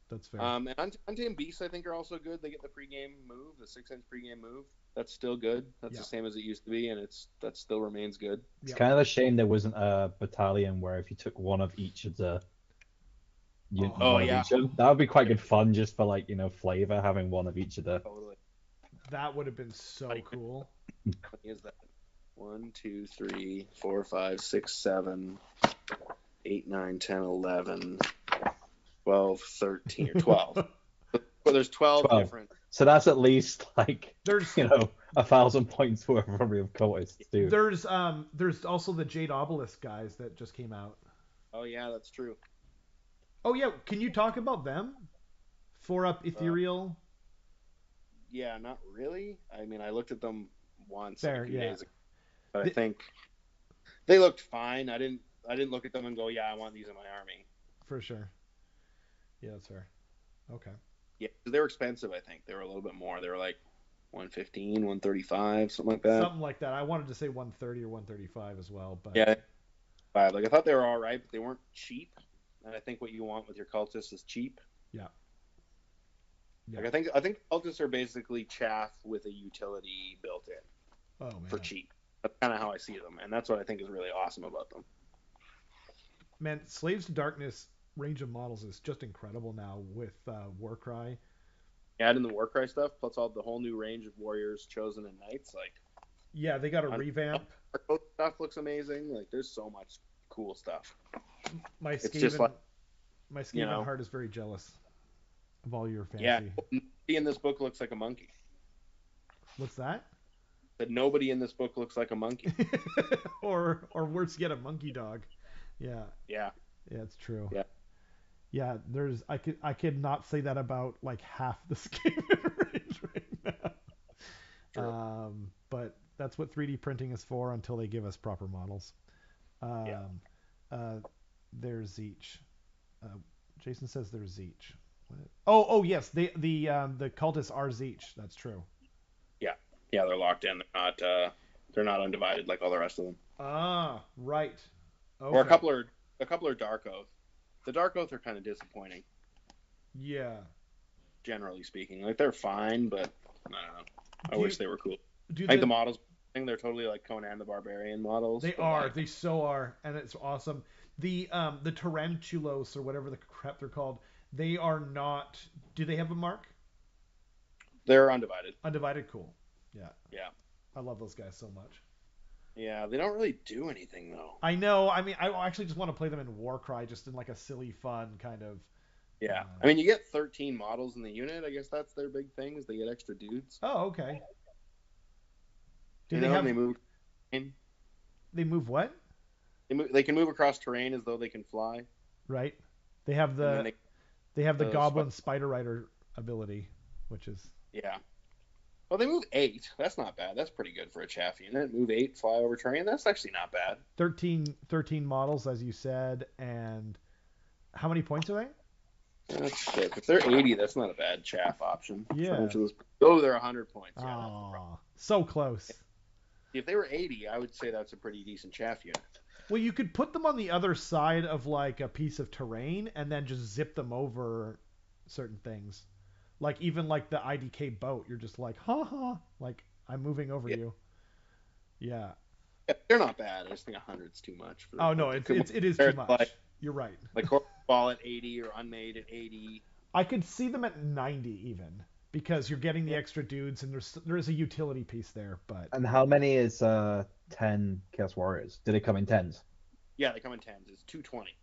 That's fair. And Untamed Beasts, I think, are also good. They get the pregame move, the 6-inch pregame move. That's still good. That's the same as it used to be, and that still remains good. It's kind of a shame there wasn't a battalion where if you took one of each of the that would be quite good fun just for like flavor, having one of each of the. Totally. That would have been so cool. What is that? 1, 2, 3, 4, 5, 6, 7, 8, 9, 10, 11, 12, 13, or 12. Well, there's 12 different. So that's at least like there's 1,000 points worth of cultists too. There's also the Jade Obelisk guys that just came out. Oh yeah, that's true. Oh yeah, can you talk about them? 4-up ethereal. Yeah, not really. I mean, I looked at them once a few days ago, but I think they looked fine. I didn't look at them and go, yeah, I want these in my army. For sure. Yeah, that's fair. Okay. Yeah, they were expensive. I think they were a little bit more. They were like 115, 135, something like that. Something like that. I wanted to say 130 or 135 as well, but yeah, like I thought they were all right, but they weren't cheap. And I think what you want with your cultists is cheap. Yeah. Like I think cultists are basically chaff with a utility built in. Oh man. For cheap. That's kind of how I see them, and that's what I think is really awesome about them. Man, Slaves to Darkness range of models is just incredible now with Warcry. Add in the Warcry stuff, plus all the whole new range of Warriors, Chosen, and Knights. Like, yeah, they got a revamp. Stuff looks amazing. Like, there's so much cool stuff. My Skaven heart is very jealous of all your fancy. Yeah, nobody in this book looks like a monkey. What's that? That nobody in this book looks like a monkey. or worse yet, a monkey dog. Yeah. Yeah. Yeah, it's true. Yeah. Yeah, I could not say that about like half the Skaven range right now. True. But that's what 3D printing is for until they give us proper models. There's Zeech. Jason says there's Zeech. Oh yes, the cultists are Zeech. That's true. Yeah, they're locked in. They're not undivided like all the rest of them. Ah, right. Okay. Or a couple are Dark Oath. The Dark Oath are kind of disappointing. Yeah. Generally speaking, like they're fine, but I don't know. I wish they were cool. I think the models, they're totally like Conan the Barbarian models. They are. They so are, and it's awesome. The Tarantulos or whatever the crap they're called, they are not. Do they have a mark? They're undivided. Undivided, cool. Yeah. Yeah. I love those guys so much. Yeah, they don't really do anything though. I know. I mean, I actually just want to play them in Warcry, just in like a silly, fun kind of. Yeah. I mean, you get 13 models in the unit. I guess that's their big thing is they get extra dudes. Oh, okay. They move? They move what? They can move across terrain as though they can fly. Right. They have the Goblin Spider Rider ability, which is. Yeah. Well, they move 8. That's not bad. That's pretty good for a chaff unit. Move 8, fly over terrain. That's actually not bad. 13 models, as you said, and how many points are they? That's good. If they're 80, that's not a bad chaff option. Yeah. Oh, they're 100 points. Yeah, oh, so close. If they were 80, I would say that's a pretty decent chaff unit. Well, you could put them on the other side of like a piece of terrain and then just zip them over certain things. Like even like the IDK boat, you're just like, ha, like I'm moving over you. Yeah. They're not bad. I just think 100's too much. It is too much. Like, you're right. Like ball at 80 or unmade at 80. I could see them at 90 even. because you're getting the extra dudes, and there is a utility piece there. But And how many is 10 Chaos Warriors? Do they come in tens? Yeah, they come in tens. It's 220.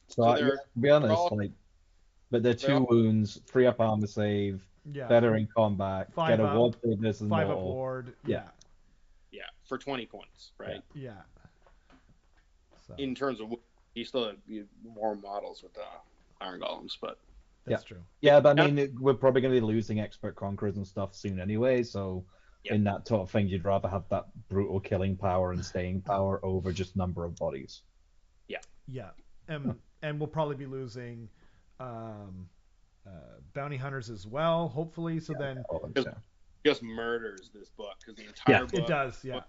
So So yeah, they're to be honest, all like, but they're they're two all wounds, free up armor save, yeah, better in combat, get five a up, ward save this and 5 up mortal. ward. Yeah. yeah for 20 points, right? Yeah. So In terms of you still have more models with the Iron Golems, but that's true. Yeah, but I mean, we're probably going to be losing expert conquerors and stuff soon anyway. So yeah, in that sort of thing, you'd rather have that brutal killing power and staying power over just number of bodies. yeah, Yeah, and we'll probably be losing um, bounty hunters as well, hopefully. So then just murders this book because the Yeah. entire book it does. Yeah,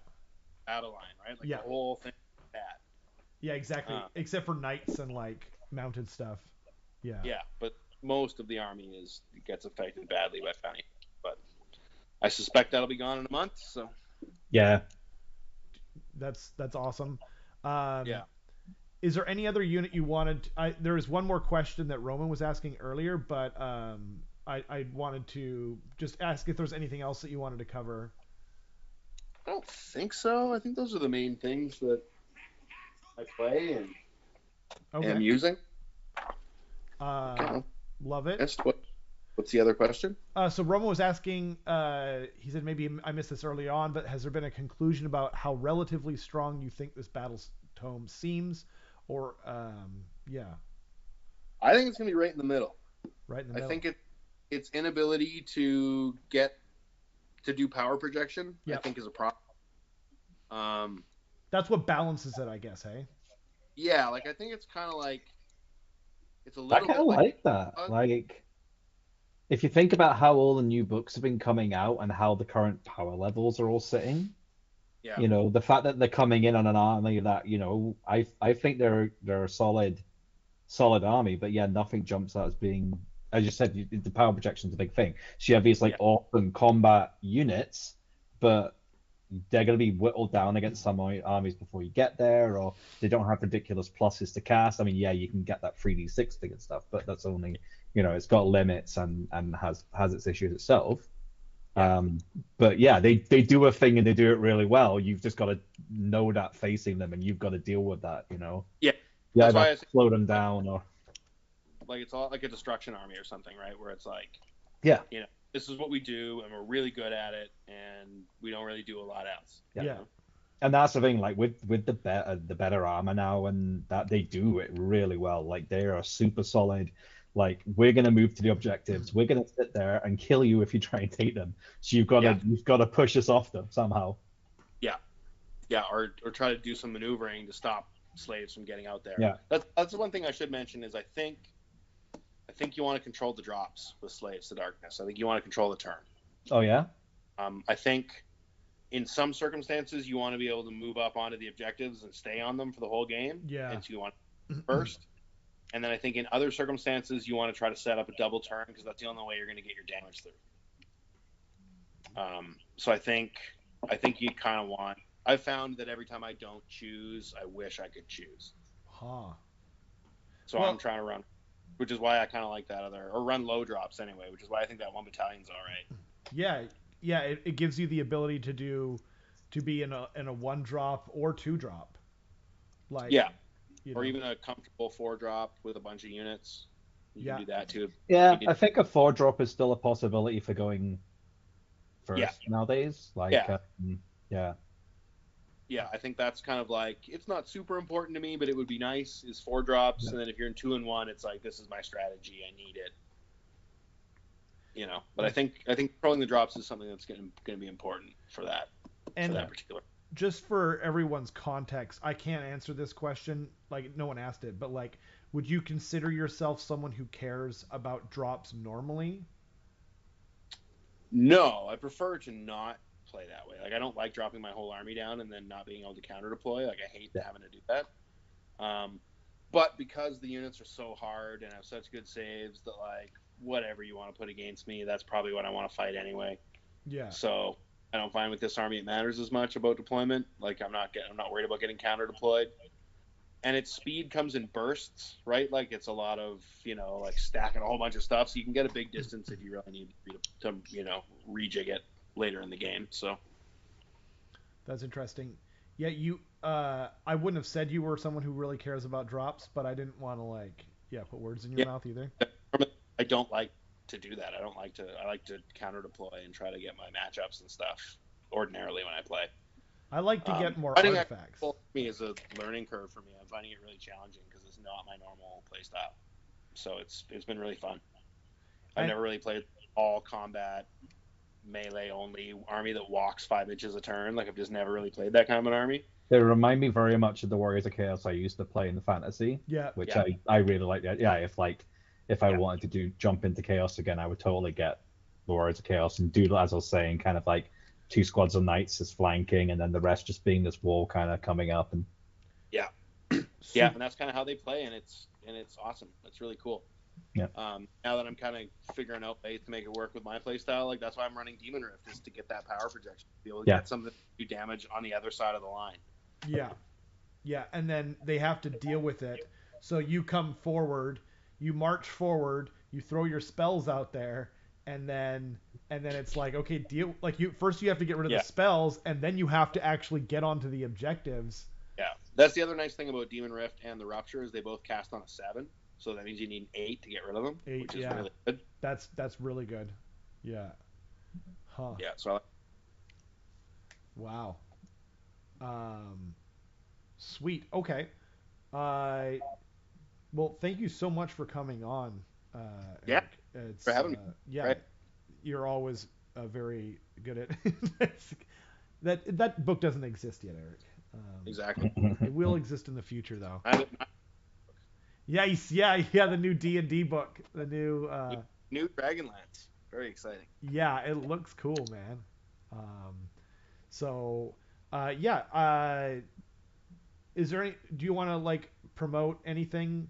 battle line, right? Like Yeah. the whole thing is bad. yeah, exactly. Except for knights and like mounted stuff. Yeah. Yeah, but most of the army gets affected badly by bounty. But I suspect that'll be gone in a month. So Yeah. That's awesome. yeah. Is there any other unit you wanted? There was one more question that Roman was asking earlier, but I wanted to just ask if there's anything else that you wanted to cover. I don't think so. I think those are the main things that I play and am using. Love it. What's the other question? So Roman was asking, he said maybe I missed this early on, but has there been a conclusion about how relatively strong you think this battle tome seems? Or, yeah. I think it's going to be right in the middle. Right in the middle. I think its inability to get to do power projection, I think, is a problem. That's what balances it, I guess, hey? Yeah, like, I think it's kind of like, it's a little I kind of like that. Like, if you think about how all the new books have been coming out and how the current power levels are all sitting, yeah. You know, the fact that they're coming in on an army that, I think they're a solid army, but yeah, nothing jumps out as being, as you said, the power projection's a big thing. So you have these like awesome combat units, but they're going to be whittled down against some armies before you get there, or they don't have ridiculous pluses to cast. I mean, yeah, you can get that 3d6 thing and stuff, but that's only, it's got limits and has its issues itself. But yeah, they do a thing and they do it really well. You've just got to know that facing them, and you've got to deal with that. Yeah. That's why I slow them down, or like it's all like a destruction army or something, right? Where it's like, yeah, this is what we do, and we're really good at it, and we don't really do a lot else. Yeah. And that's the thing, like with the better armor now, and that they do it really well. Like they are super solid. Like, we're gonna move to the objectives. We're gonna sit there and kill you if you try and take them. So you've got to push us off them somehow. Yeah, or try to do some maneuvering to stop slaves from getting out there. Yeah, that's the one thing I should mention is I think you want to control the drops with Slaves to Darkness. I think you want to control the turn. Oh yeah. I think in some circumstances you want to be able to move up onto the objectives and stay on them for the whole game. Yeah. And so you want first. And then I think in other circumstances, you want to try to set up a double turn because that's the only way you're going to get your damage through. So I think you kind of want. I've found that every time I don't choose, I wish I could choose. Huh. So I'm trying to run, which is why I kind of like that or run low drops anyway, which is why I think that one battalion's all right. Yeah. It gives you the ability to be in a 1-drop or 2-drop. Like. Yeah. Or even a comfortable 4-drop with a bunch of units. You can do that too. Yeah, I think a 4-drop is still a possibility for going first nowadays. Like, yeah. Yeah, I think that's kind of like, it's not super important to me, but it would be nice is 4 drops. And then if you're in 2 and 1, it's like, this is my strategy. I need it. But I think controlling the drops is something that's going to be important for that. And for that particular. Just for everyone's context, I can't answer this question. Like, no one asked it, but like, would you consider yourself someone who cares about drops normally? No, I prefer to not play that way. Like, I don't like dropping my whole army down and then not being able to counter deploy. Like, I hate having to do that. But because the units are so hard and have such good saves that, like, whatever you want to put against me, that's probably what I want to fight anyway. Yeah. So I don't find with this army it matters as much about deployment. Like, I'm not worried about getting counter deployed. and its speed comes in bursts, right? Like it's a lot of, like stacking a whole bunch of stuff, so you can get a big distance if you really need to rejig it later in the game. So That's interesting. Yeah, I wouldn't have said you were someone who really cares about drops, but I didn't want to put words in your yeah, mouth either. I don't like to do that. I like to counter deploy and try to get my matchups and stuff ordinarily when I play. I like to get more Finding artifacts. For me is a learning curve for me. I'm finding it really challenging because it's not my normal play style. So it's been really fun. I've never really played all combat melee only army that walks 5 inches a turn. Like I've just never really played that kind of an army. They remind me very much of the Warriors of Chaos I used to play in the fantasy. Yeah. Which I really like. Yeah, if I wanted to jump into Chaos again, I would totally get the Warriors of Chaos and do, as I was saying, kind of like 2 squads of knights as flanking, and then the rest just being this wall kind of coming up. And yeah, yeah, and that's kind of how they play, and it's awesome. It's really cool. Yeah. Now that I'm kind of figuring out ways to make it work with my play style, like that's why I'm running Demon Rift, is to get that power projection, to be able to get something to do damage on the other side of the line. Yeah, yeah, and then they have to deal with it. So you come forward, you march forward, you throw your spells out there, and then it's like, okay, deal. Like you have to get rid of the spells, and then you have to actually get onto the objectives. Yeah, that's the other nice thing about Demon Rift and the Rupture, is they both cast on a 7, so that means you need 8 to get rid of them, which is really good. That's really good. Yeah. Huh. Yeah. So. Wow. Sweet. Okay. Well, thank you so much for coming on. Yeah. Eric. For having me. Yeah. Right. You're always very good at that book doesn't exist yet, Eric. Exactly. It will exist in the future, though. Yeah, the new D&D book, the new Dragonlance. Very exciting. Yeah, it looks cool, man. Is there any? Do you want to promote anything?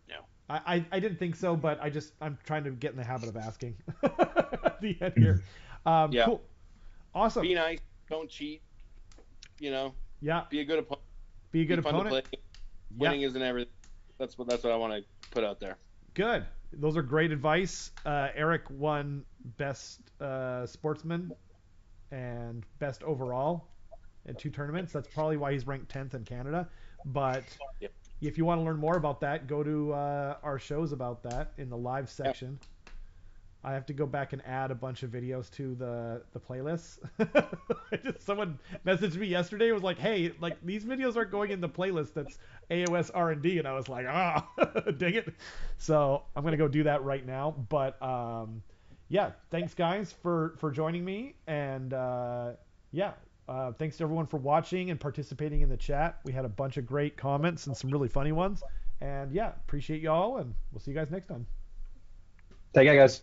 No. I didn't think so, but I'm trying to get in the habit of asking at the end here. Yeah. Cool. Awesome. Be nice. Don't cheat. Yeah. Be a good opponent. Be a good opponent. Winning isn't everything. That's what I want to put out there. Good. Those are great advice. Eric won best sportsman and best overall in 2 tournaments. That's probably why he's ranked 10th in Canada. But if you want to learn more about that, go to our shows about that in the live section. I have to go back and add a bunch of videos to the playlists. Someone messaged me yesterday, was like, hey, these videos aren't going in the playlist that's AOS R&D, and I was like, dang it. So I'm going to go do that right now. But thanks guys for joining me. And thanks to everyone for watching and participating in the chat. We had a bunch of great comments and some really funny ones. And appreciate y'all, and we'll see you guys next time. Take care, guys.